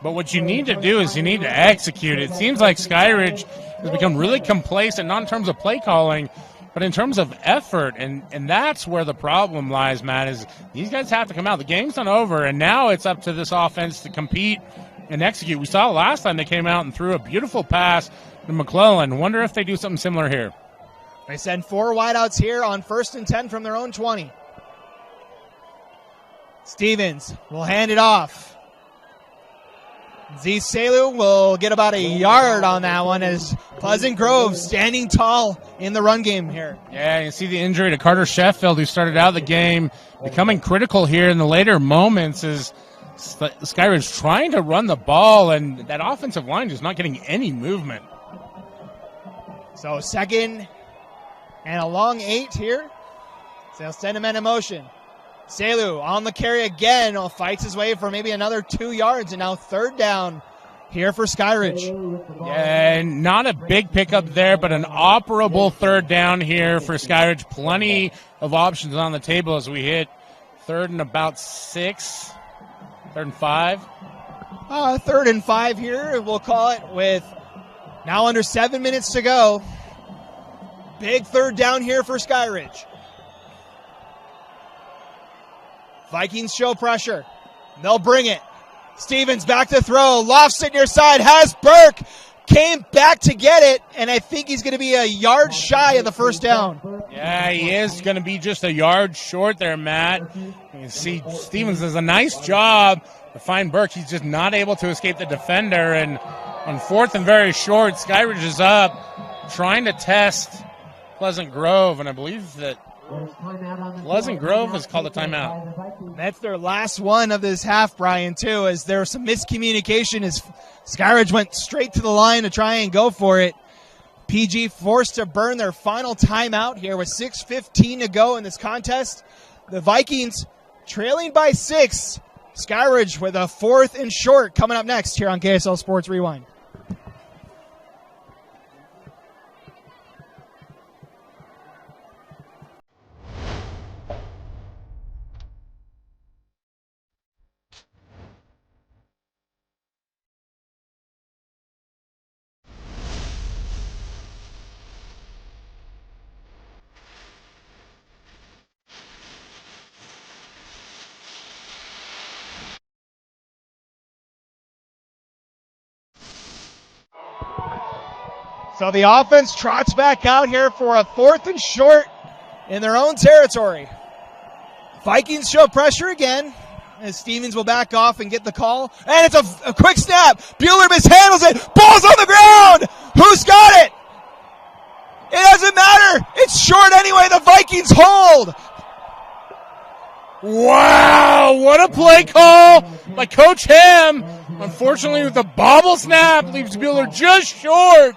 But what you need to do is you need to execute. It seems like Skyridge has become really complacent, not in terms of play calling, but in terms of effort. And that's where the problem lies, Matt, is these guys have to come out. The game's not over, and now it's up to this offense to compete and execute. We saw last time they came out and threw a beautiful pass to McClellan. Wonder if they do something similar here. They send 4 wideouts here on 1st and 10 from their own 20. Stevens will hand it off. Z. Selu will get about a yard on that one, as Pleasant Grove standing tall in the run game here. Yeah, you see the injury to Carter Sheffield, who started out the game, becoming critical here in the later moments as Skyridge trying to run the ball, and that offensive line is not getting any movement. So 2nd and a long 8 here. So they'll send him in motion. Selu on the carry again, fights his way for maybe another 2 yards, and now 3rd down here for Skyridge. Yeah, and not a big pickup there, but an operable 3rd down here for Skyridge. Plenty of options on the table as we hit 3rd and about 6, 3rd and 5. 3rd and 5 here, we'll call it, with now under 7 minutes to go. Big 3rd down here for Skyridge. Vikings show pressure. They'll bring it. Stevens back to throw. Lofts it near side. Has Burke. Came back to get it, and I think he's going to be a yard shy of the 1st down. Yeah, he is going to be just a yard short there, Matt. You can see Stevens does a nice job to find Burke. He's just not able to escape the defender, and on 4th and very short, Skyridge is up trying to test Pleasant Grove, and I believe that Pleasant Grove has called a timeout. That's their last one of this half, Brian, too, as there was some miscommunication as Skyridge went straight to the line to try and go for it. PG forced to burn their final timeout here with 6:15 to go in this contest. The Vikings trailing by 6. Skyridge with a 4th and short coming up next here on KSL Sports Rewind. So the offense trots back out here for a 4th and short in their own territory. Vikings show pressure again as Stevens will back off and get the call. And it's a quick snap. Bueller mishandles it. Ball's on the ground. Who's got it? It doesn't matter. It's short anyway. The Vikings hold. Wow, what a play call by Coach Ham. Unfortunately, with the bobble snap, leaves Bueller just short.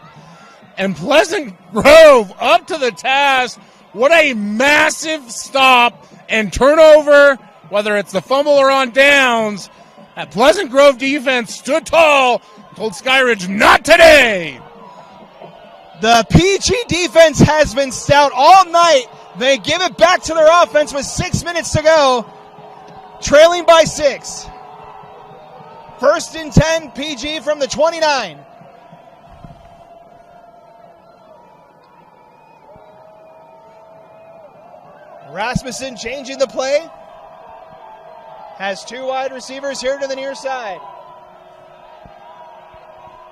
And Pleasant Grove up to the task. What a massive stop and turnover, whether it's the fumble or on downs. That Pleasant Grove defense stood tall, told Skyridge, not today. The PG defense has been stout all night. They give it back to their offense with 6 minutes to go, trailing by 6. 1st and 10, PG from the 29. Rasmussen changing the play. has two wide receivers here to the near side.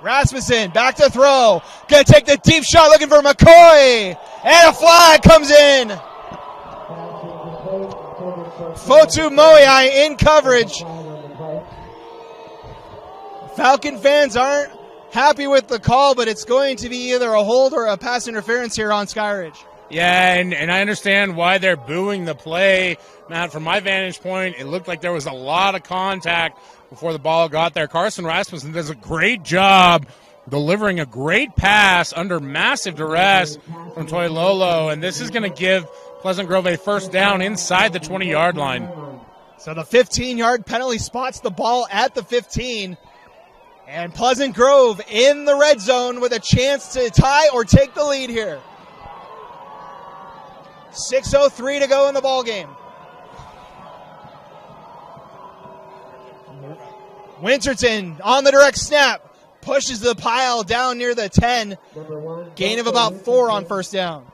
Rasmussen back to throw. Gonna take the deep shot looking for McCoy. And a flag comes in. Fotu Moiai in coverage. Falcon fans aren't happy with the call, but it's going to be either a hold or a pass interference here on Skyridge. Yeah, and I understand why they're booing the play. Matt, from my vantage point, it looked like there was a lot of contact before the ball got there. Carson Rasmussen does a great job delivering a great pass under massive duress from Toilolo, and this is going to give Pleasant Grove a first down inside the 20-yard line. So the 15-yard penalty spots the ball at the 15, and Pleasant Grove in the red zone with a chance to tie or take the lead here. 6:03 to go in the ball game. Winterton on the direct snap, pushes the pile down near the 10. Gain of about 4 on first down.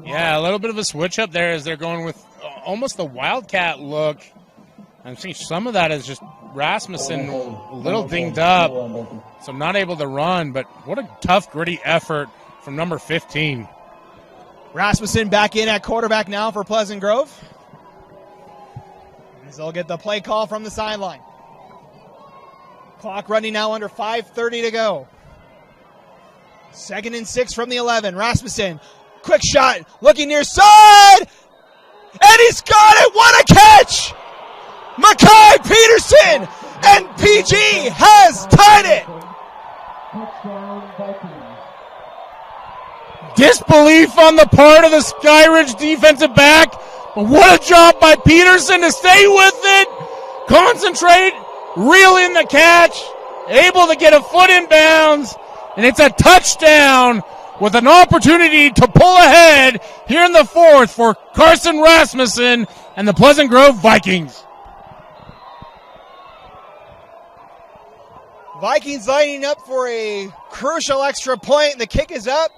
Yeah, a little bit of a switch up there as they're going with almost the Wildcat look. I'm seeing some of that is just Rasmussen a little dinged up, so not able to run, but what a tough, gritty effort from number 15. Rasmussen back in at quarterback now for Pleasant Grove. As they'll get the play call from the sideline. Clock running now under 5:30 to go. 2nd and 6 from the 11. Rasmussen, quick shot, looking near side, and he's got it. What a catch! Mackay Peterson, and PG has tied it. Disbelief on the part of the Skyridge defensive back, but what a job by Peterson to stay with it, concentrate, reel in the catch, able to get a foot in bounds, and it's a touchdown with an opportunity to pull ahead here in the 4th for Carson Rasmussen and the Pleasant Grove Vikings. Vikings lining up for a crucial extra point. The kick is up,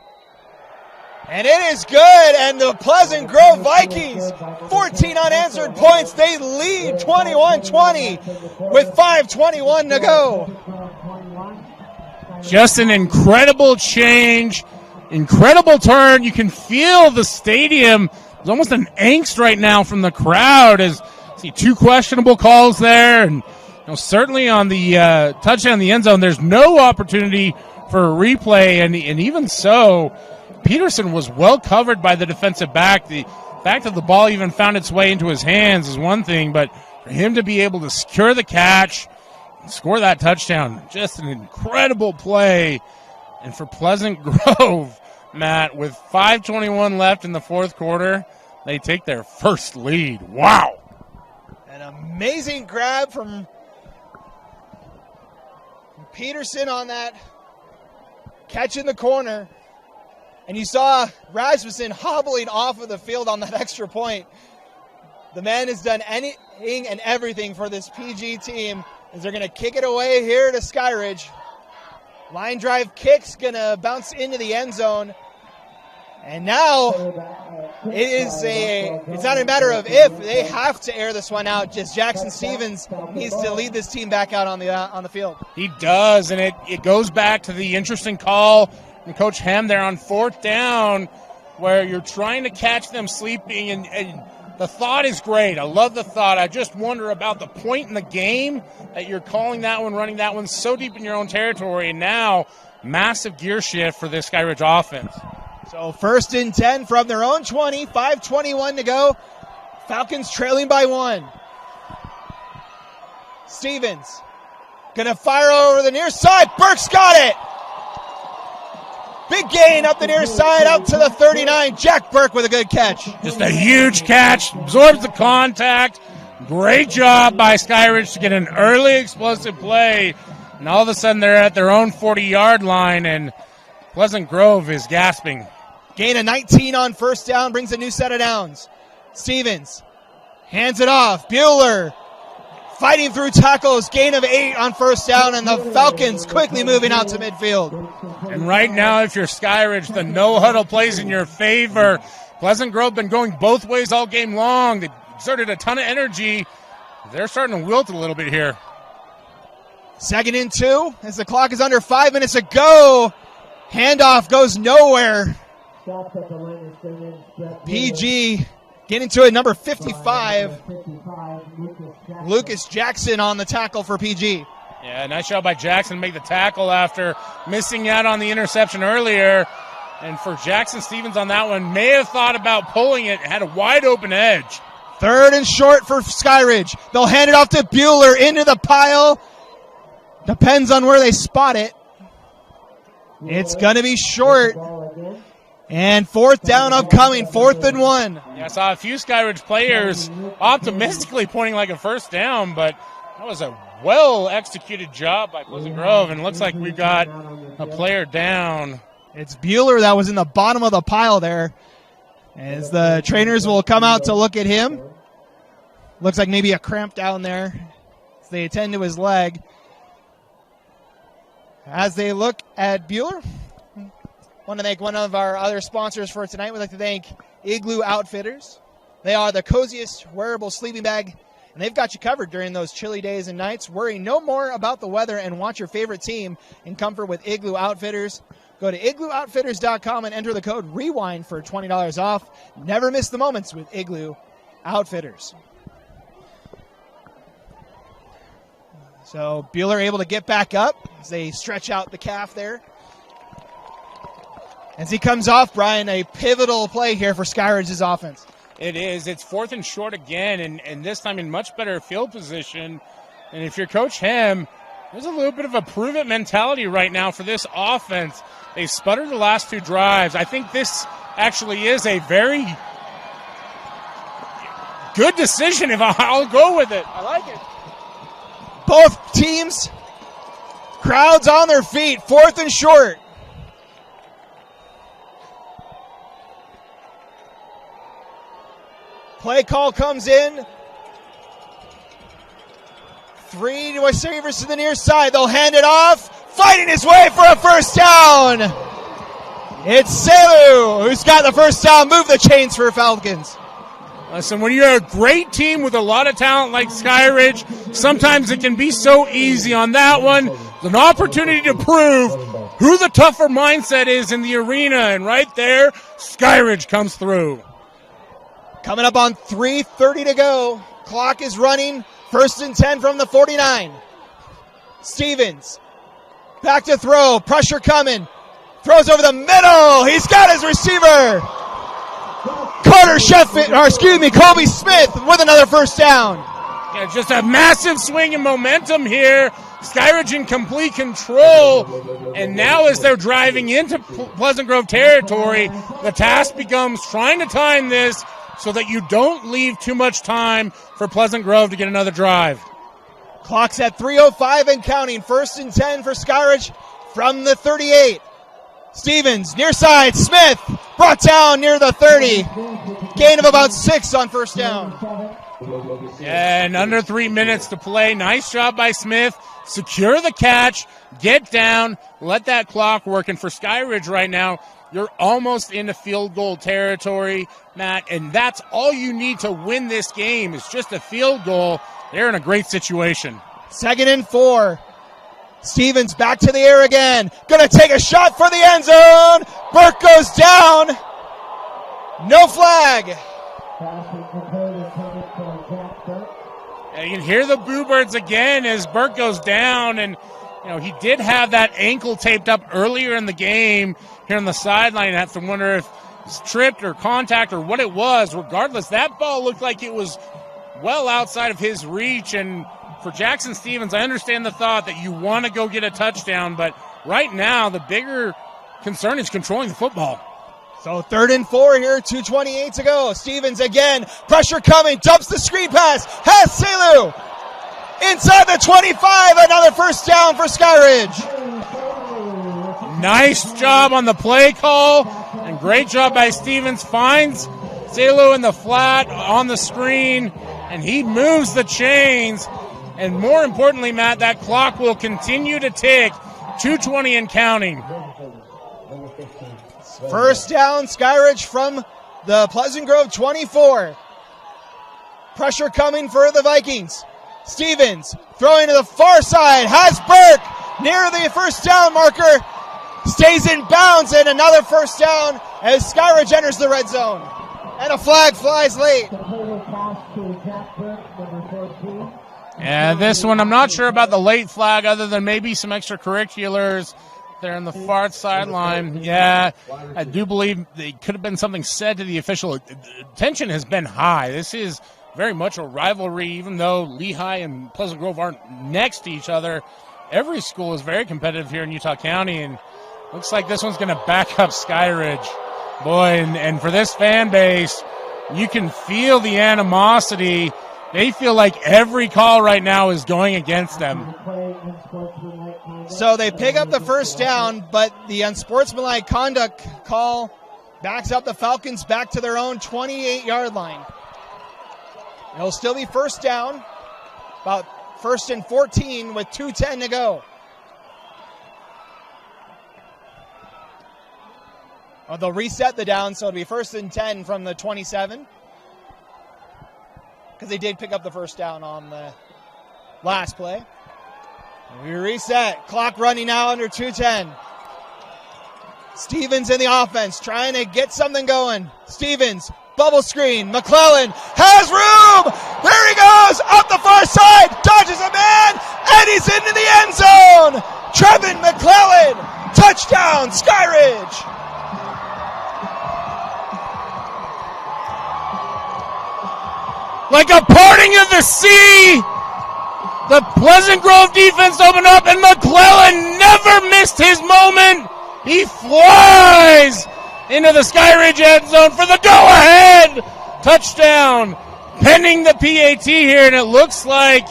and it is good, and the Pleasant Grove Vikings, 14 unanswered points. They lead 21-20 with 5:21 to go. Just an incredible change, incredible turn. You can feel the stadium. There's almost an angst right now from the crowd as see 2 questionable calls there, and certainly on the touchdown in the end zone, there's no opportunity for a replay, and even so, Peterson was well covered by the defensive back. The fact that the ball even found its way into his hands is one thing, but for him to be able to secure the catch and score that touchdown, just an incredible play. And for Pleasant Grove, Matt, with 5:21 left in the 4th quarter, they take their first lead. Wow. An amazing grab from Peterson on that catch in the corner. And you saw Rasmussen hobbling off of the field on that extra point. The man has done anything and everything for this PG team as they're going to kick it away here to Skyridge. Line drive kick's going to bounce into the end zone. And now it's not a matter of if, they have to air this one out. Just Jackson Stevens needs to lead this team back out on the field. He does, and it goes back to the interesting call from Coach Hem there on 4th down where you're trying to catch them sleeping, and the thought is great. I love the thought. I just wonder about the point in the game that you're calling that one, running that one so deep in your own territory, and now massive gear shift for this Skyridge offense. So 1st and 10 from their own 20, 5:21 to go. Falcons trailing by 1. Stevens gonna fire over the near side. Burke's got it. Big gain up the near side, out to the 39. Jack Burke with a good catch. Just a huge catch, absorbs the contact. Great job by Skyridge to get an early explosive play. And all of a sudden they're at their own 40-yard line, and Pleasant Grove is gasping. Gain of 19 on first down, brings a new set of downs. Stevens hands it off. Bueller fighting through tackles. Gain of 8 on first down, and the Falcons quickly moving out to midfield. And right now, if you're Skyridge, the no-huddle plays in your favor. Pleasant Grove been going both ways all game long. They exerted a ton of energy, They're starting to wilt a little bit here. 2nd and 2 as the clock is under 5 minutes to go. Handoff goes nowhere. PG getting to it, number 55. Lucas Jackson on the tackle for PG. Yeah, nice job by Jackson to make the tackle after missing out on the interception earlier. And for Jackson Stevens on that one, may have thought about pulling it, had a wide open edge. 3rd and short for Skyridge. They'll hand it off to Bueller into the pile. Depends on where they spot it. It's going to be short. And 4th down upcoming, 4th and 1. Yeah, I saw a few Skyridge players optimistically pointing like a first down, but that was a well-executed job by Pleasant Grove, and it looks like we've got a player down. It's Bueller that was in the bottom of the pile there. As the trainers will come out to look at him. Looks like maybe a cramp down there as they attend to his leg. As they look at Bueller, want to thank one of our other sponsors for tonight. We'd like to thank Igloo Outfitters. They are the coziest wearable sleeping bag, and they've got you covered during those chilly days and nights. Worry no more about the weather and watch your favorite team in comfort with Igloo Outfitters. Go to iglooOutfitters.com and enter the code REWIND for $20 off. Never miss the moments with Igloo Outfitters. So Bueller able to get back up as they stretch out the calf there. As he comes off, Brian, a pivotal play here for Skyridge's offense. It is. It's 4th and short again, and this time in much better field position. And if you're Coach Hem, there's a little bit of a prove-it mentality right now for this offense. They sputtered the last 2 drives. I think this actually is a very good decision if I'll go with it. I like it. Both teams, crowds on their feet, 4th and short. Play call comes in. 3 receivers to the near side. They'll hand it off. Fighting his way for a first down. It's Selu who's got the first down. Move the chains for Falcons. Listen, when you're a great team with a lot of talent like Skyridge, sometimes it can be so easy. On that one, it's an opportunity to prove who the tougher mindset is in the arena. And right there, Skyridge comes through. Coming up on 3:30 to go. Clock is running. 1st and 10 from the 49. Stevens. Back to throw. Pressure coming. Throws over the middle. He's got his receiver. Colby Smith with another first down. Yeah, just a massive swing in momentum here. Skyridge in complete control. And now as they're driving into Pleasant Grove territory, the task becomes trying to time this so that you don't leave too much time for Pleasant Grove to get another drive. Clock's at 3:05 and counting. 1st and 10 for Skyridge from the 38. Stevens, near side, Smith, brought down near the 30. Gain of about 6 on first down. And under 3 minutes to play. Nice job by Smith. Secure the catch, get down, let that clock work. And for Skyridge right now, you're almost into field goal territory, Matt, and that's all you need to win this game is just a field goal. They're in a great situation. 2nd and 4. Stevens back to the air again. Going to take a shot for the end zone. Burke goes down. No flag. And you can hear the Boo Birds again as Burke goes down. And, he did have that ankle taped up earlier in the game here on the sideline. I have to wonder if it's tripped or contact or what it was. Regardless, that ball looked like it was well outside of his reach. And for Jackson Stevens, I understand the thought that you want to go get a touchdown, but right now the bigger concern is controlling the football. So 3rd and 4 here, 2:28 to go. Stevens again, pressure coming, dumps the screen pass, has Selu inside the 25, another first down for Skyridge. Nice job on the play call, and great job by Stevens. Finds Selu in the flat on the screen, and he moves the chains. And more importantly, Matt, that clock will continue to tick. 2:20 and counting. First down, Skyridge from the Pleasant Grove 24. Pressure coming for the Vikings. Stevens throwing to the far side, has Burke near the first down marker, stays in bounds, and another first down as Skyridge enters the red zone. And a flag flies late. And this one, I'm not sure about the late flag other than maybe some extracurriculars there on the far sideline. Yeah, I do believe there could have been something said to the official. Tension has been high. This is very much a rivalry, even though Lehigh and Pleasant Grove aren't next to each other. Every school is very competitive here in Utah County, and looks like this one's going to back up Skyridge. Boy, and for this fan base, you can feel the animosity. They feel like every call right now is going against them. So they pick up the first down, but the unsportsmanlike conduct call backs up the Falcons back to their own 28-yard line. It'll still be first down, about 1st and 14 with 2:10 to go. Oh, they'll reset the down, so it'll be 1st and 10 from the 27. Because they did pick up the first down on the last play. We reset. Clock running now under 2:10. Stevens in the offense trying to get something going. Stevens, bubble screen. McClellan has room. There he goes up the far side. Dodges a man. And he's into the end zone. Trevin McClellan. Touchdown, Skyridge. Like a parting of the sea, the Pleasant Grove defense opened up, and McClellan never missed his moment. He flies into the Skyridge end zone for the go-ahead touchdown, pending the PAT here, and it looks like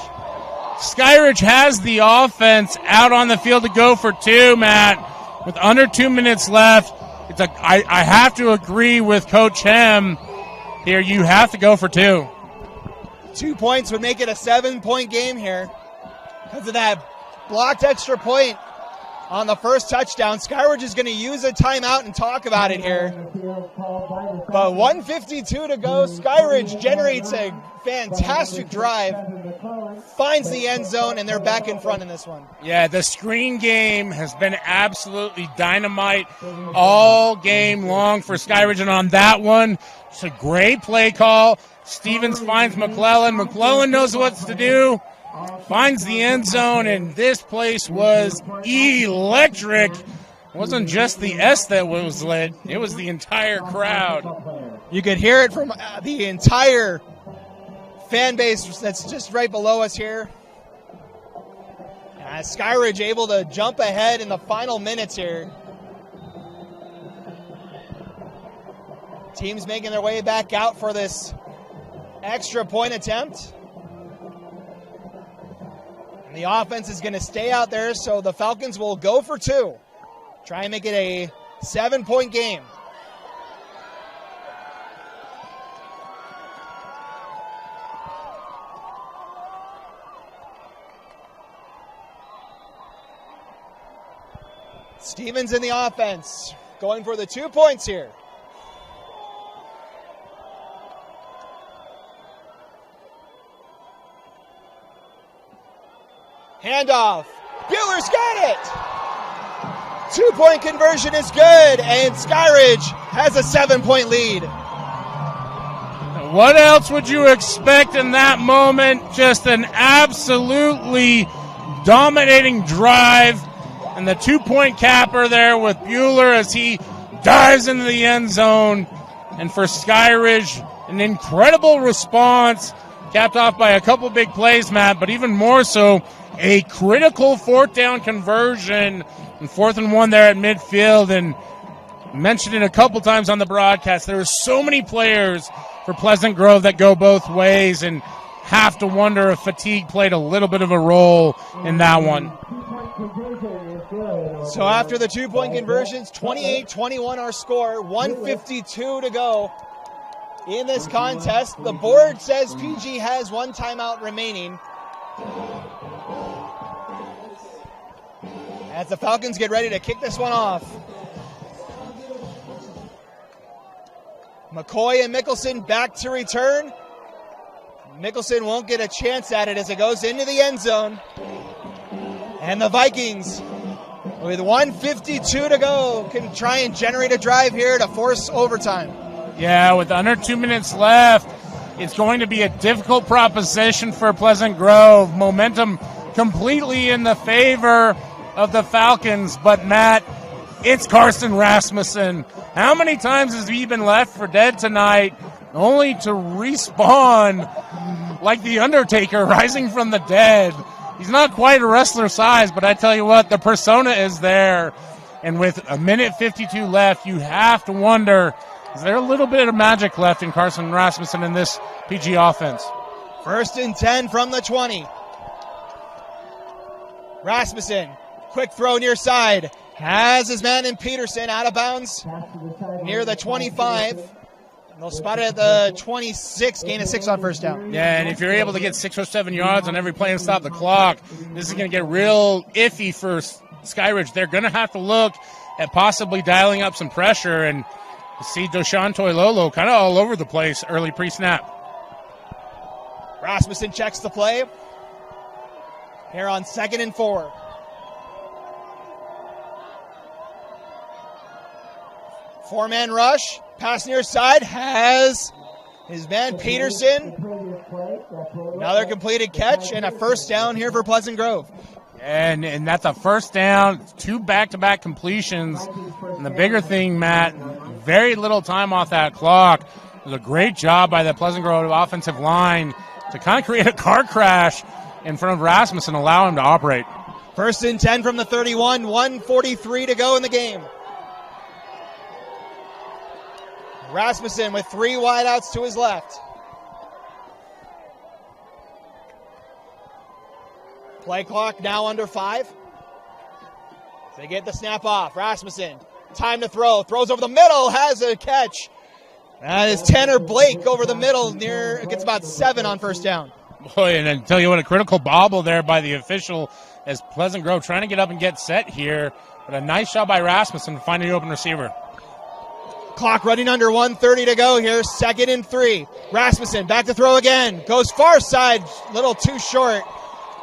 Skyridge has the offense out on the field to go for two, Matt, with under 2 minutes left. I have to agree with Coach Hem here. You have to go for two. 2 points would make it a 7-point game here because of that blocked extra point on the first touchdown. Skyridge is going to use a timeout and talk about it here. But 1:52 to go. Skyridge generates a fantastic drive, finds the end zone, and they're back in front in this one. Yeah, the screen game has been absolutely dynamite all game long for Skyridge, and on that one, it's a great play call. Stevens finds McClellan. McClellan knows what to do, finds the end zone, and this place was electric. It wasn't just the S that was lit, it was the entire crowd. You could hear it from the entire fan base that's just right below us here. Skyridge able to jump ahead in the final minutes here. Teams making their way back out for this extra point attempt. And the offense is going to stay out there, so the Falcons will go for two. Try and make it a 7-point game. Stevens in the offense, going for the 2 points here. Handoff. Bueller's got it. 2-point conversion is good, and Skyridge has a 7-point lead. What else would you expect in that moment? Just an absolutely dominating drive, and the 2-point capper there with Bueller as he dives into the end zone. And for Skyridge, an incredible response, capped off by a couple big plays, Matt, but even more so, a critical 4th down conversion and 4th and 1 there at midfield. And mentioned it a couple times on the broadcast, there are so many players for Pleasant Grove that go both ways, and have to wonder if fatigue played a little bit of a role in that one. So after the 2-point conversions, 28-21 our score, 1:52 to go in this contest. The board says PG has 1 timeout remaining. As the Falcons get ready to kick this one off. McCoy and Mickelson back to return. Mickelson won't get a chance at it as it goes into the end zone. And the Vikings, with 1:52 to go, can try and generate a drive here to force overtime. Yeah, with under 2 minutes left, it's going to be a difficult proposition for Pleasant Grove. Momentum completely in the favor of the Falcons. But, Matt, it's Carson Rasmussen. How many times has he been left for dead tonight, only to respawn like the Undertaker rising from the dead? He's not quite a wrestler size, but I tell you what, the persona is there. And with 1:52 left, you have to wonder, is there a little bit of magic left in Carson Rasmussen in this PG offense? 1st and 10 from the 20. Rasmussen, quick throw near side. Has his man in Peterson out of bounds near the 25. They'll spot it at the 26, gain of 6 on first down. Yeah, and if you're able to get 6 or 7 yards on every play and stop the clock, this is going to get real iffy for Skyridge. They're going to have to look at possibly dialing up some pressure, and see Doshan Toilolo kind of all over the place early pre-snap. Rasmussen checks the play. Here on 2nd and 4. Four-man rush. Pass near side. Has his man Peterson. Another completed catch and a first down here for Pleasant Grove. And that's a first down, 2 back-to-back completions. And the bigger thing, Matt, very little time off that clock. It was a great job by the Pleasant Grove offensive line to kind of create a car crash in front of Rasmussen and allow him to operate. 1st and 10 from the 31, 1:43 to go in the game. Rasmussen with 3 wideouts to his left. Play clock now under 5. They get the snap off. Rasmussen, time to throw. Throws over the middle, has a catch. That is Tanner Blake over the middle, gets about 7 on first down. Boy, and I tell you what, a critical bobble there by the official as Pleasant Grove trying to get up and get set here. But a nice job by Rasmussen to find the open receiver. Clock running under 1:30 to go here. 2nd and 3. Rasmussen back to throw again. Goes far side, little too short.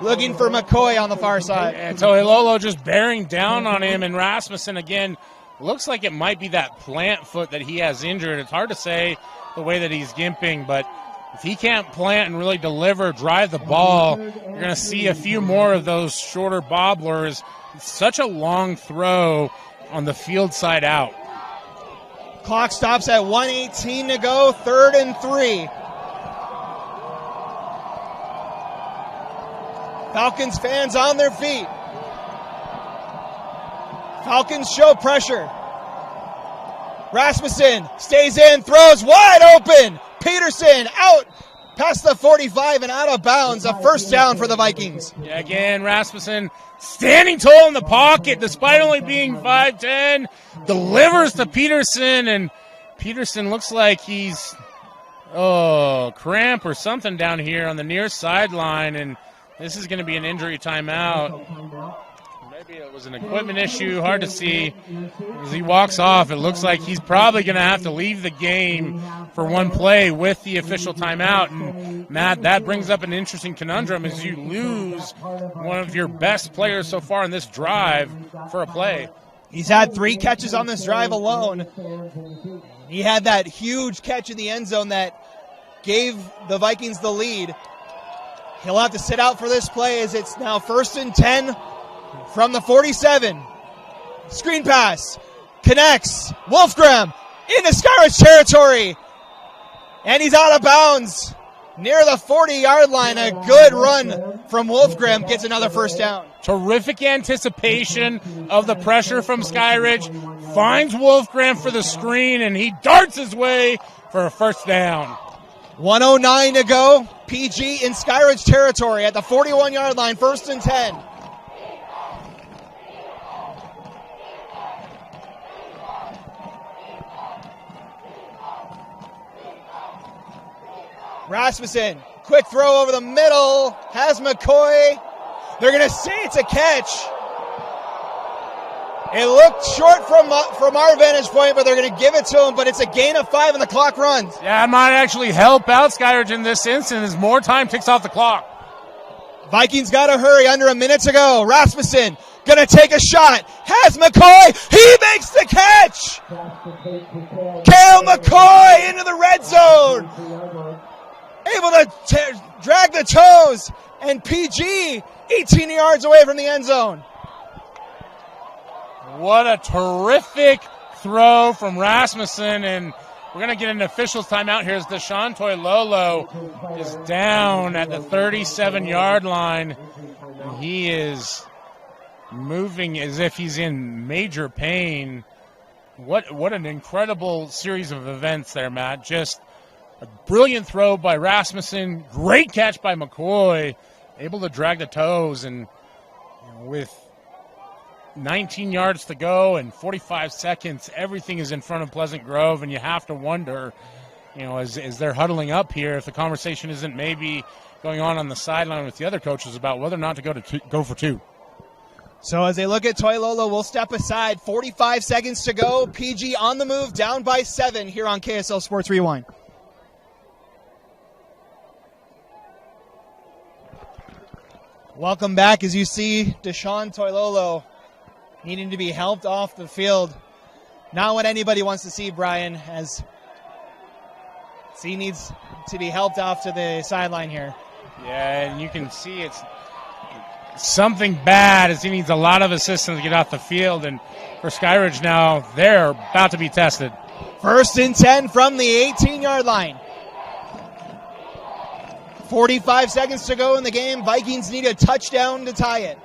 Looking for McCoy on the far side. And Toilolo just bearing down on him, and Rasmussen again looks like it might be that plant foot that he has injured. It's hard to say the way that he's gimping, but if he can't plant and really deliver, drive the ball, you're going to see a few more of those shorter bobblers. It's such a long throw on the field side out. Clock stops at 1:18 to go, 3rd and 3. Falcons fans on their feet. Falcons show pressure. Rasmussen stays in, throws wide open. Peterson out past the 45 and out of bounds. A first down for the Vikings. Yeah, again, Rasmussen standing tall in the pocket despite only being 5'10", delivers to Peterson, and Peterson looks like he's cramp or something down here on the near sideline, and this is going to be an injury timeout. Maybe it was an equipment issue, hard to see. As he walks off, it looks like he's probably going to have to leave the game for one play with the official timeout. And, Matt, that brings up an interesting conundrum as you lose one of your best players so far in this drive for a play. He's had 3 catches on this drive alone. He had that huge catch in the end zone that gave the Vikings the lead. He'll have to sit out for this play as it's now 1st and 10 from the 47. Screen pass. Connects. Wolfgram into Skyridge territory. And he's out of bounds near the 40-yard line. A good run from Wolfgram gets another first down. Terrific anticipation of the pressure from Skyridge. Finds Wolfgram for the screen, and he darts his way for a first down. 1:09 to go. PG in Skyridge territory at the 41-yard line. 1st and 10. Rasmussen, quick throw over the middle, has McCoy. They're going to say it's a catch. It looked short from our vantage point, but they're going to give it to him, but it's a gain of 5 and the clock runs. Yeah, it might actually help out Skyridge in this instance as more time ticks off the clock. Vikings got to hurry, under a minute to go. Rasmussen going to take a shot. Has McCoy. He makes the catch. Kale McCoy into the red zone. Able to drag the toes. And PG 18 yards away from the end zone. What a terrific throw from Rasmussen, and we're going to get an official's timeout here as Deshaun Toilolo is down at the 37-yard line. And he is moving as if he's in major pain. What an incredible series of events there, Matt. Just a brilliant throw by Rasmussen, great catch by McCoy, able to drag the toes, and with 19 yards to go and 45 seconds, everything is in front of Pleasant Grove, and you have to wonder, as they're huddling up here, if the conversation isn't maybe going on the sideline with the other coaches about whether or not to go for two. So as they look at Toilolo, we'll step aside. 45 seconds to go. PG on the move, down by 7 here on KSL Sports Rewind. Welcome back as you see Deshaun Toilolo needing to be helped off the field. Not what anybody wants to see, Brian, as he needs to be helped off to the sideline here. Yeah, and you can see it's something bad as he needs a lot of assistance to get off the field. And for Skyridge now, they're about to be tested. 1st and 10 from the 18-yard line. 45 seconds to go in the game. Vikings need a touchdown to tie it.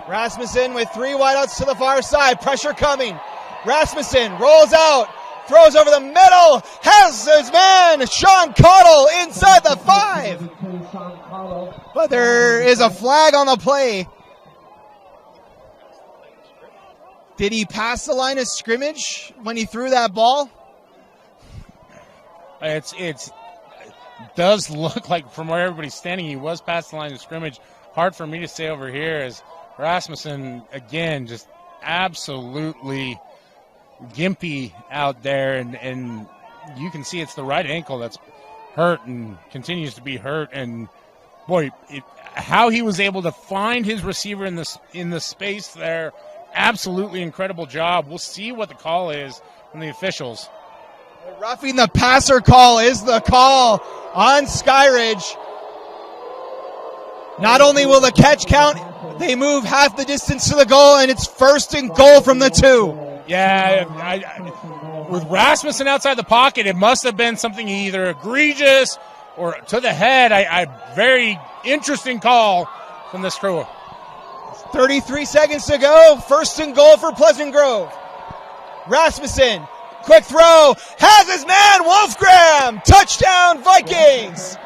Rasmussen with 3 wideouts to the far side. Pressure coming. Rasmussen rolls out. Throws over the middle. Has his man, Sean Cottle, inside the 5. But there is a flag on the play. Did he pass the line of scrimmage when he threw that ball? It does look like from where everybody's standing, he was past the line of scrimmage. Hard for me to say over here as Rasmussen, again, just absolutely gimpy out there, and you can see it's the right ankle that's hurt and continues to be hurt. And boy, how he was able to find his receiver in the space there, absolutely incredible job. We'll see what the call is from the officials. Roughing the passer call is the call on Skyridge. Not only will the catch count, they move half the distance to the goal, and it's 1st and goal from the 2. Yeah, with Rasmussen outside the pocket, it must have been something either egregious or to the head. Very interesting call from this crew. 33 seconds to go. 1st and goal for Pleasant Grove. Rasmussen, quick throw, has his man, Wolfgram. Touchdown, Vikings.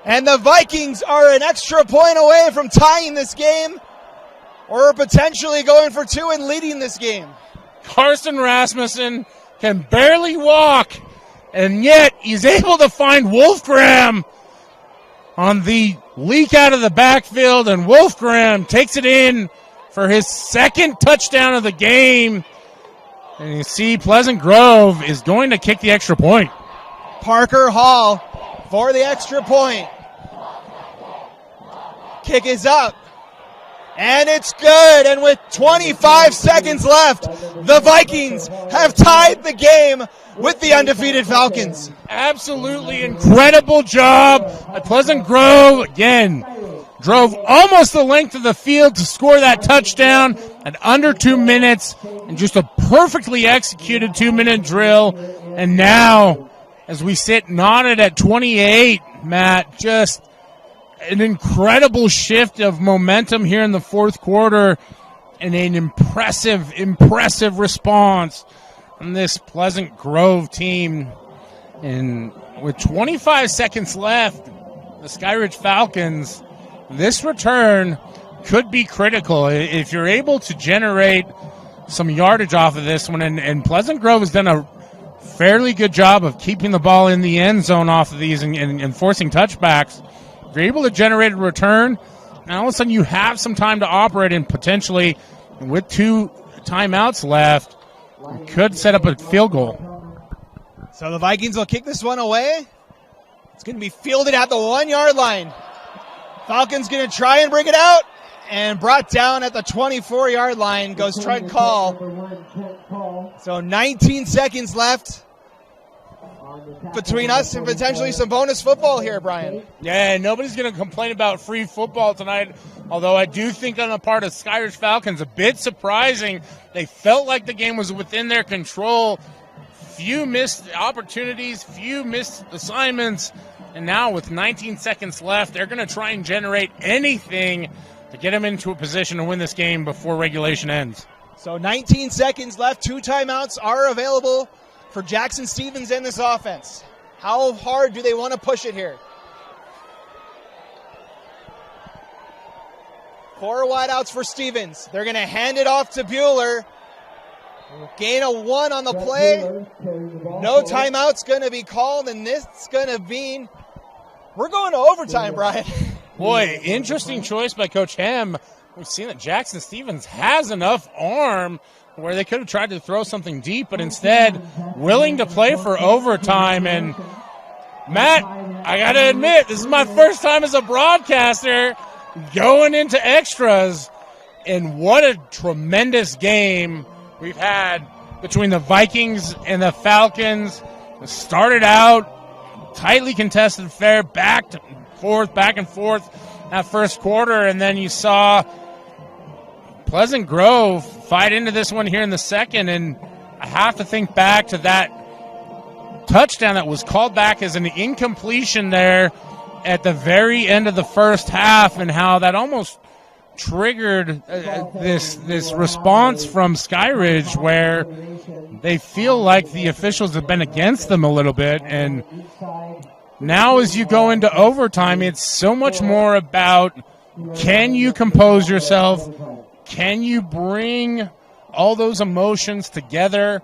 And the Vikings are an extra point away from tying this game, or potentially going for 2 and leading this game. Carson Rasmussen can barely walk, and yet he's able to find Wolfgram on the leak out of the backfield, and Wolfgram takes it in for his 2nd touchdown of the game. And you see Pleasant Grove is going to kick the extra point. Parker Hall for the extra point. Kick is up. And it's good. And with 25 seconds left, the Vikings have tied the game with the undefeated Falcons. Absolutely incredible job at Pleasant Grove. Again, drove almost the length of the field to score that touchdown at under 2 minutes, and just a perfectly executed 2-minute drill. And now, as we sit knotted at 28, Matt, just an incredible shift of momentum here in the 4th quarter, and an impressive response from this Pleasant Grove team. And with 25 seconds left, the Skyridge Falcons, this return could be critical. If you're able to generate some yardage off of this one, and Pleasant Grove has done a fairly good job of keeping the ball in the end zone off of these and forcing touchbacks. If you're able to generate a return, now all of a sudden you have some time to operate, and potentially with 2 timeouts left, you could set up a field goal. So the Vikings will kick this one away. It's going to be fielded at the 1-yard line. Falcons going to try and bring it out, and brought down at the 24-yard line goes Trent Call. So 19 seconds left between us and potentially some bonus football here, Brian. Yeah, nobody's going to complain about free football tonight, although I do think on the part of Skyridge Falcons, a bit surprising. They felt like the game was within their control. Few missed opportunities, few missed assignments, and now with 19 seconds left, they're going to try and generate anything to get them into a position to win this game before regulation ends. So 19 seconds left. 2 timeouts are available for Jackson Stevens and this offense. How hard do they want to push it here? 4 wideouts for Stevens. They're going to hand it off to Bueller. Gain of 1 on the play. No timeout's going to be called, and this is going to mean we're going to overtime, Brian. Boy, interesting choice by Coach Hem. We've seen that Jackson Stevens has enough arm where they could have tried to throw something deep, but instead willing to play for overtime. And Matt, I got to admit, this is my first time as a broadcaster going into extras, and what a tremendous game we've had between the Vikings and the Falcons. It started out tightly contested affair, back and forth that first quarter, and then you saw Pleasant Grove fight into this one here in the second, and I have to think back to that touchdown that was called back as an incompletion there at the very end of the first half, and how that almost triggered this response from Skyridge where they feel like the officials have been against them a little bit. And now as you go into overtime, it's so much more about, can you compose yourself? Can you bring all those emotions together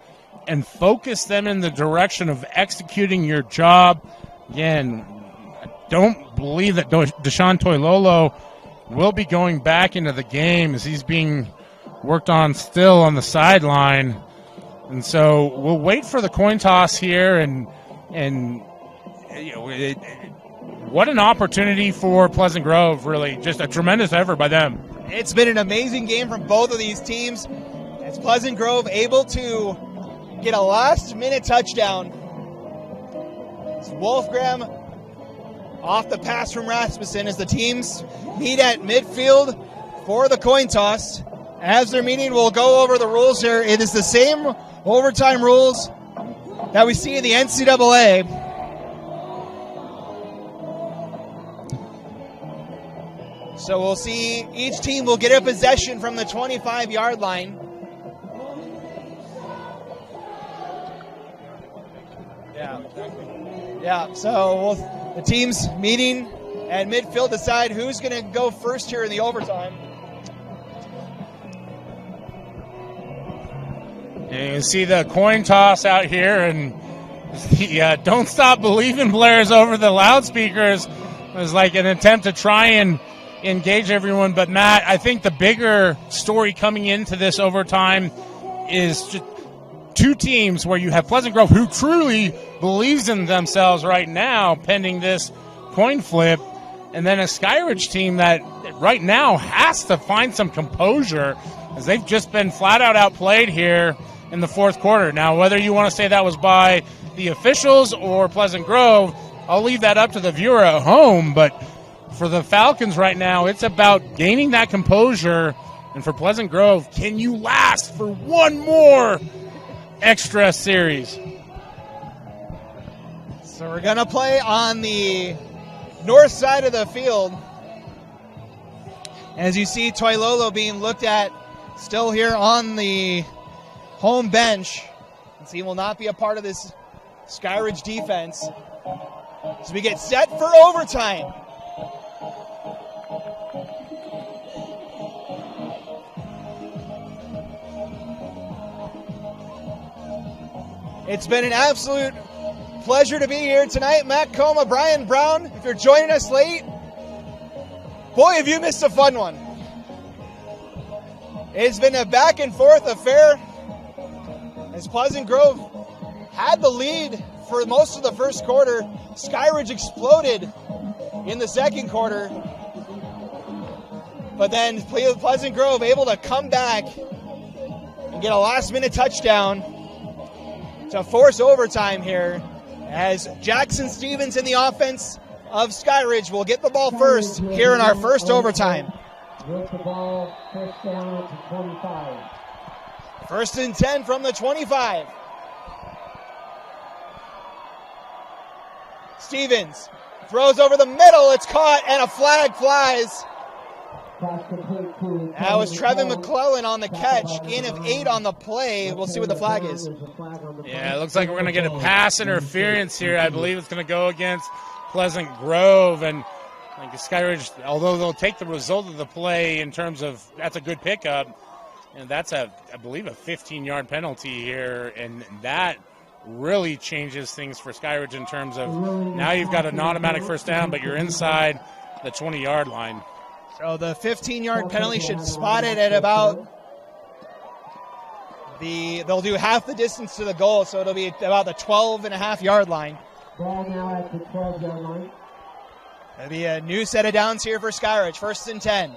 and focus them in the direction of executing your job? Again, I don't believe that Deshaun Toilolo will be going back into the game as he's being worked on still on the sideline. And so we'll wait for the coin toss here, and you know, what an opportunity for Pleasant Grove, really. Just a tremendous effort by them. It's been an amazing game from both of these teams. It's Pleasant Grove able to get a last-minute touchdown. It's Wolfgram off the pass from Rasmussen as the teams meet at midfield for the coin toss. As they're meeting, we'll go over the rules here. It is the same overtime rules that we see in the NCAA. So we'll see each team will get a possession from the 25-yard line. Yeah, so the teams meeting at midfield decide who's going to go first here in the overtime. And you see the coin toss out here, and the Don't Stop Believin' blares over the loudspeakers. It was like an attempt to try and engage everyone. But, Matt, I think the bigger story coming into this overtime is just two teams where you have Pleasant Grove, who truly believes in themselves right now, pending this coin flip, and then a Skyridge team that right now has to find some composure as they've just been flat-out outplayed here in the fourth quarter. Now, whether you want to say that was by the officials or Pleasant Grove, I'll leave that up to the viewer at home, but for the Falcons right now, it's about gaining that composure, and for Pleasant Grove, can you last for one more extra series? So we're going to play on the north side of the field. As you see, Toilolo being looked at still here on the home bench. So he will not be a part of this Skyridge defense. So we get set for overtime. It's been an absolute pleasure to be here tonight. Matt Coma, Brian Brown, if you're joining us late, boy, have you missed a fun one. It's been a back and forth affair as Pleasant Grove had the lead for most of the first quarter. Skyridge exploded in the second quarter, but then Pleasant Grove able to come back and get a last-minute touchdown to force overtime here, as Jackson Stevens in the offense of Skyridge will get the ball first here in our first overtime. With the ball, first down at the 25. First and 10 from the 25. Stevens throws over the middle. It's caught, and a flag flies. That was Trevin McClellan on the catch. Gain of 8 on the play. We'll see what the flag is. Yeah, it looks like we're going to get a pass interference here. I believe it's going to go against Pleasant Grove. And like Skyridge, although they'll take the result of the play in terms of that's a good pickup, and that's I believe a 15-yard penalty here, and that really changes things for Skyridge in terms of now you've got an automatic first down, but you're inside the 20-yard line. So the 15-yard penalty should spot it at about they'll do half the distance to the goal, so it'll be about the 12.5-yard line. Ball now at the 12-yard line. It'll be a new set of downs here for Skyridge. First and 10.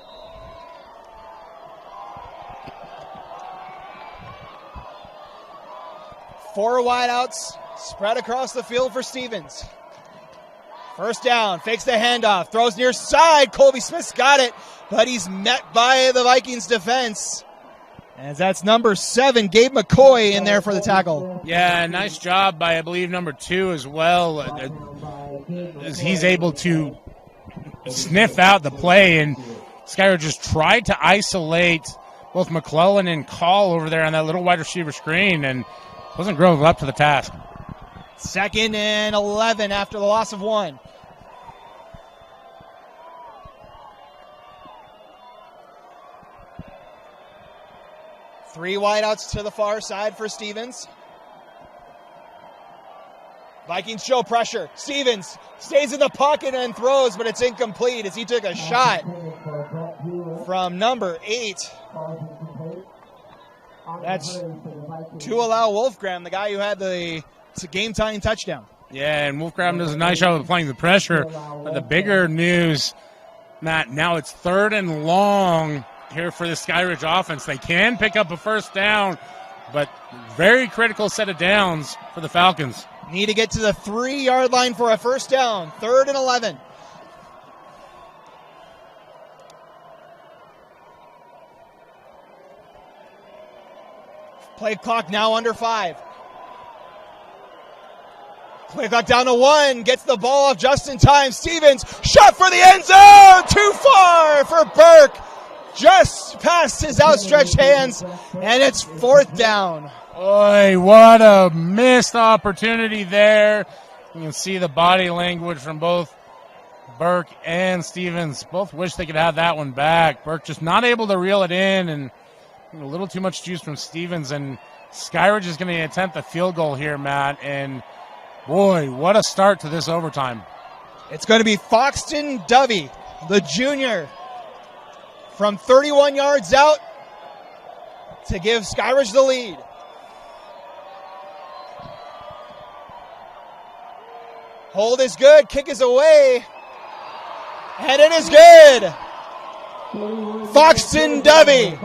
Four wideouts spread across the field for Stevens. First down, fakes the handoff, throws near side. Colby Smith's got it, but he's met by the Vikings defense. As that's number 7, Gabe McCoy, in there for the tackle. Yeah, nice job by, I believe, number 2 as well, as he's able to sniff out the play. And Skyridge just tried to isolate both McClellan and Call over there on that little wide receiver screen, and Pleasant Grove up to the task. Second and 11 after the loss of 1. Three wideouts to the far side for Stevens. Vikings show pressure. Stevens stays in the pocket and throws, but it's incomplete as he took a shot from number 8. That's to allow Wolfgram, the guy who had the game-tying touchdown. Yeah, and Wolfgram does a nice job of playing the pressure. But the bigger news, Matt, now it's 3rd and long here for the Skyridge offense. They can pick up a first down, but very critical set of downs for the Falcons. Need to get to the 3-yard line for a first down. 3rd and 11. Play clock now under 5. Play clock down to 1. Gets the ball off just in time. Stevens, shot for the end zone. Too far for Burke. Just past his outstretched hands, and it's 4th down. Boy, what a missed opportunity there. You can see the body language from both Burke and Stevens. Both wish they could have that one back. Burke just not able to reel it in, and a little too much juice from Stevens. And Skyridge is going to attempt a field goal here, Matt. And, boy, what a start to this overtime. It's going to be Foxton Dovey, the junior, from 31 yards out to give Skyridge the lead. Hold is good, kick is away, and it is good. Foxton Dovey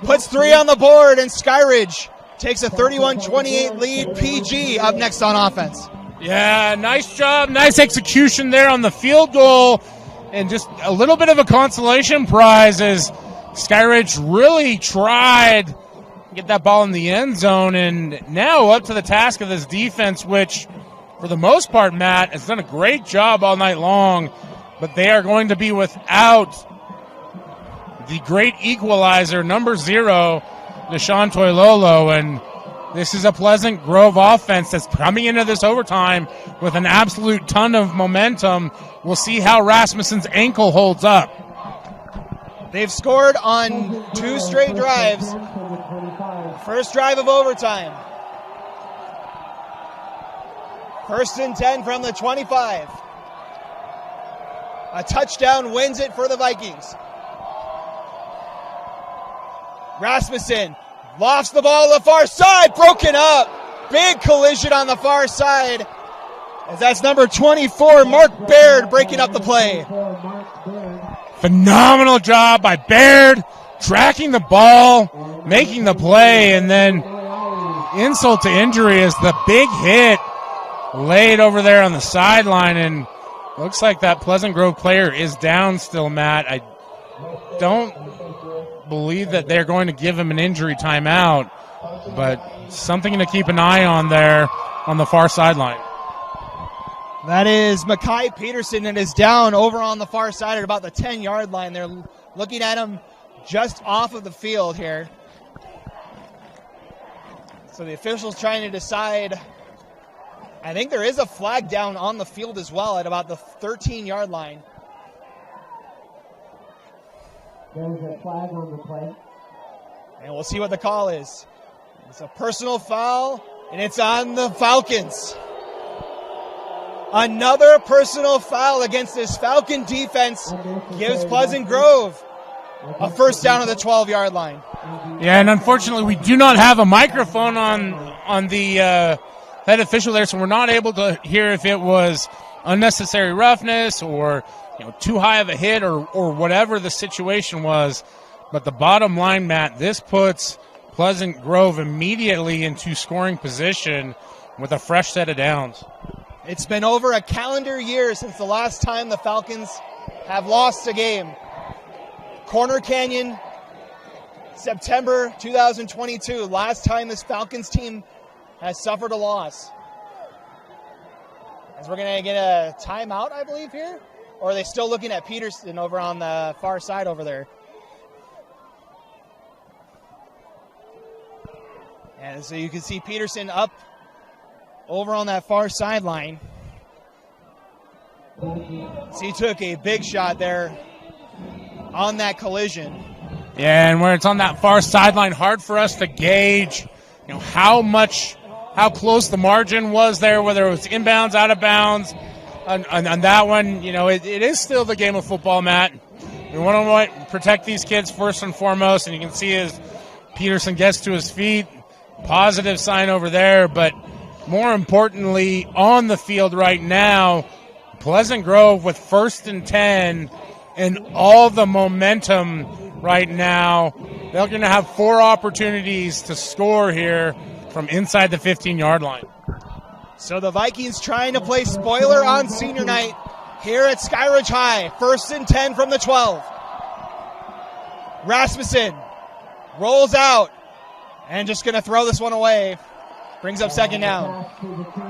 puts 3 on the board, and Skyridge takes a 31-28 lead. PG up next on offense. Yeah, nice job, nice execution there on the field goal. And just a little bit of a consolation prize as Skyridge really tried to get that ball in the end zone. And now up to the task of this defense, which for the most part, Matt, has done a great job all night long. But they are going to be without the great equalizer, number 0, Deshaun Toilolo. And this is a Pleasant Grove offense that's coming into this overtime with an absolute ton of momentum. We'll see how Rasmussen's ankle holds up. They've scored on 2 straight drives. First drive of overtime. First and 10 from the 25. A touchdown wins it for the Vikings. Rasmussen lofts the ball to the far side, broken up. Big collision on the far side. As that's number 24, Mark Baird, breaking up the play. Phenomenal job by Baird, tracking the ball, making the play, and then insult to injury is the big hit laid over there on the sideline, and looks like that Pleasant Grove player is down still, Matt. I don't believe that they're going to give him an injury timeout, but something to keep an eye on there on the far sideline. That is Mackay Peterson, and is down over on the far side at about the 10-yard line. They're looking at him just off of the field here. So the officials trying to decide. I think there is a flag down on the field as well at about the 13-yard line. There's a flag on the play. And we'll see what the call is. It's a personal foul, and it's on the Falcons. Another personal foul against this Falcon defense gives Pleasant Grove a first down at the 12-yard line. Yeah, and unfortunately we do not have a microphone on the head official there, so we're not able to hear if it was unnecessary roughness or too high of a hit or whatever the situation was. But the bottom line, Matt, this puts Pleasant Grove immediately into scoring position with a fresh set of downs. It's been over a calendar year since the last time the Falcons have lost a game. Corner Canyon, September 2022, last time this Falcons team has suffered a loss. As we're going to get a timeout, I believe, here? Or are they still looking at Peterson over on the far side over there? And so you can see Peterson up over on that far sideline. So he took a big shot there on that collision. Yeah, and where it's on that far sideline, hard for us to gauge how close the margin was there, whether it was inbounds, out of bounds. On that one, it is still the game of football, Matt. We want to protect these kids first and foremost, and you can see as Peterson gets to his feet, positive sign over there, but more importantly, on the field right now, Pleasant Grove with first and 10 and all the momentum right now. They're going to have 4 opportunities to score here from inside the 15-yard line. So the Vikings trying to play spoiler on senior night here at Skyridge High. First and 10 from the 12. Rasmussen rolls out and just going to throw this one away. Brings up second down.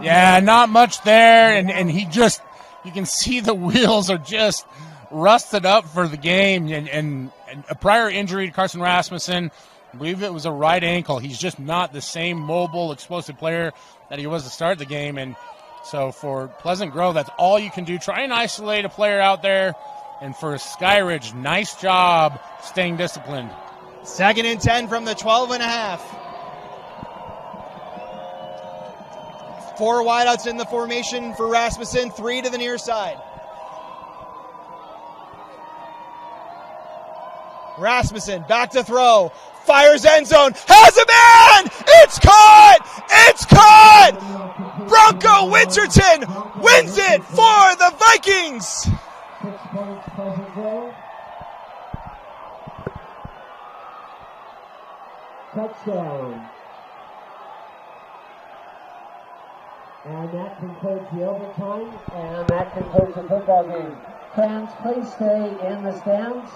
Yeah, not much there, and he just, you can see the wheels are just rusted up for the game, and a prior injury to Carson Rasmussen, I believe it was a right ankle. He's just not the same mobile, explosive player that he was to start the game, and so for Pleasant Grove, that's all you can do. Try and isolate a player out there, and for Skyridge, nice job staying disciplined. Second and 10 from the 12.5. 4 wideouts in the formation for Rasmussen, 3 to the near side. Rasmussen back to throw, fires end zone, has a man! It's caught! It's caught! Bronco Winterton wins it for the Vikings! Touchdown. And that concludes the overtime, and that concludes the football game. Fans, please stay in the stands.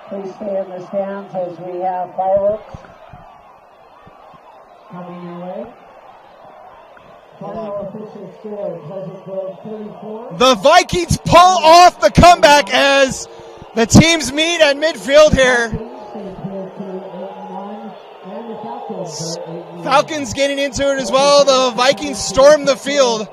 Please stay in the stands as we have fireworks coming your way. Final official score, Pleasant Grove 34. The Vikings pull off the comeback as the teams meet at midfield here. Falcons getting into it as well. The Vikings storm the field.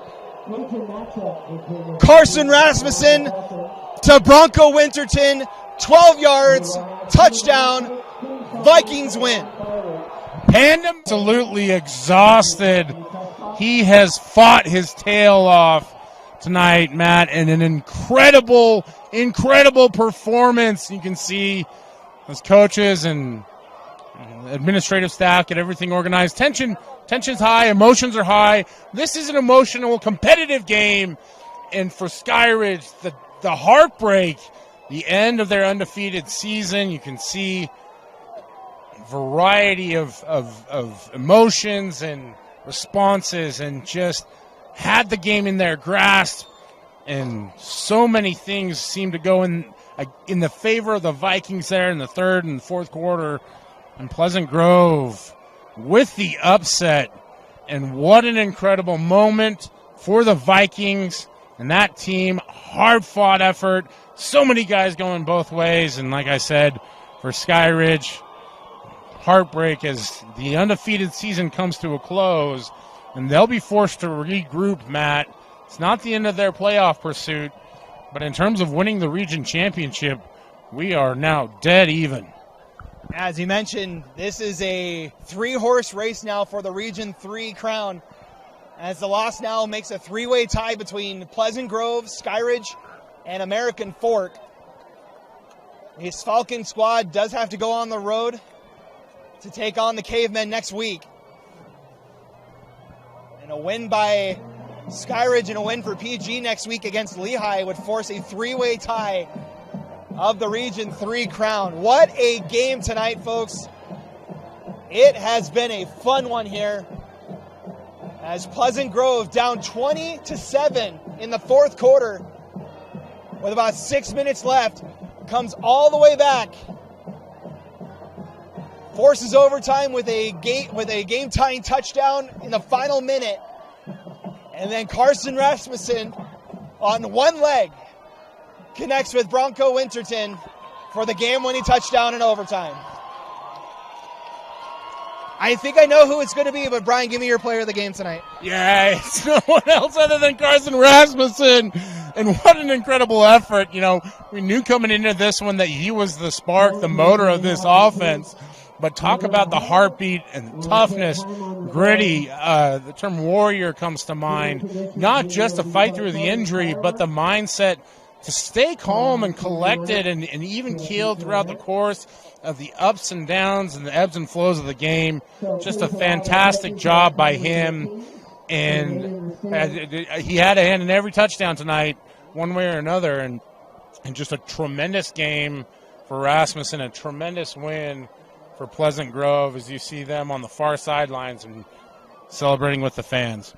Carson Rasmussen to Bronco Winterton, 12 yards, touchdown, Vikings win. Pandem absolutely exhausted He has fought his tail off tonight, Matt, and an incredible performance. You can see his coaches and administrative staff get everything organized. Tension's high, emotions are high. This is an emotional, competitive game, and for Skyridge, the heartbreak, the end of their undefeated season. You can see a variety of emotions and responses, and just had the game in their grasp, and so many things seem to go in the favor of the Vikings there in the third and fourth quarter, and Pleasant Grove with the upset. And what an incredible moment for the Vikings and that team. Hard-fought effort, so many guys going both ways, and like I said, for Skyridge, heartbreak as the undefeated season comes to a close, and they'll be forced to regroup, Matt. It's not the end of their playoff pursuit, but in terms of winning the region championship, we are now dead even. As you mentioned, this is a 3-horse race now for the Region 3 crown, as the loss now makes a 3-way tie between Pleasant Grove, Skyridge, and American Fork. This Falcon squad does have to go on the road to take on the Cavemen next week. And a win by Skyridge and a win for PG next week against Lehigh would force a 3-way tie of the Region 3 crown. What a game tonight, folks. It has been a fun one here, as Pleasant Grove down 20-7 in the fourth quarter with about 6 minutes left comes all the way back, forces overtime with a game-tying touchdown in the final minute, and then Carson Rasmussen on one leg connects with Bronco Winterton for the game-winning touchdown in overtime. I think I know who it's going to be, but Brian, give me your player of the game tonight. Yeah, it's no one else other than Carson Rasmussen. And what an incredible effort. You know, we knew coming into this one that he was the spark, the motor of this offense. But talk about the heartbeat and toughness, gritty. The term warrior comes to mind. Not just to fight through the injury, but the mindset to stay calm and collected and even keeled throughout the course of the ups and downs and the ebbs and flows of the game. Just a fantastic job by him. And he had a hand in every touchdown tonight, one way or another. And just a tremendous game for Rasmussen, a tremendous win for Pleasant Grove as you see them on the far sidelines and celebrating with the fans.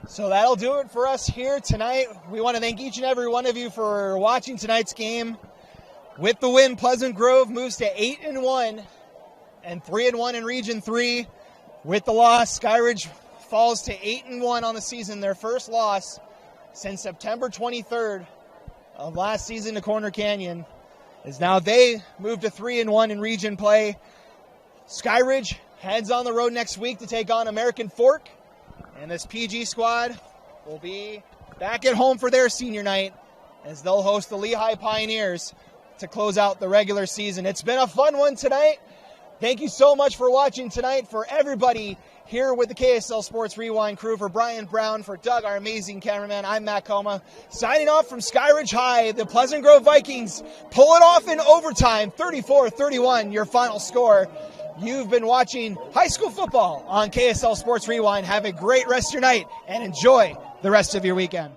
So that'll do it for us here tonight. We want to thank each and every one of you for watching tonight's game. With the win, Pleasant Grove moves to 8-1 and 3-1 in Region 3. With the loss, Skyridge falls to 8-1 on the season, their first loss since September 23rd of last season to Corner Canyon. As now they move to 3-1 in region play. Skyridge heads on the road next week to take on American Fork. And this PG squad will be back at home for their senior night as they'll host the Lehigh Pioneers to close out the regular season. It's been a fun one tonight. Thank you so much for watching tonight. For everybody here with the KSL Sports Rewind crew, for Brian Brown, for Doug, our amazing cameraman, I'm Matt Coma. Signing off from Skyridge High, the Pleasant Grove Vikings pull it off in overtime, 34-31, your final score. You've been watching high school football on KSL Sports Rewind. Have a great rest of your night and enjoy the rest of your weekend.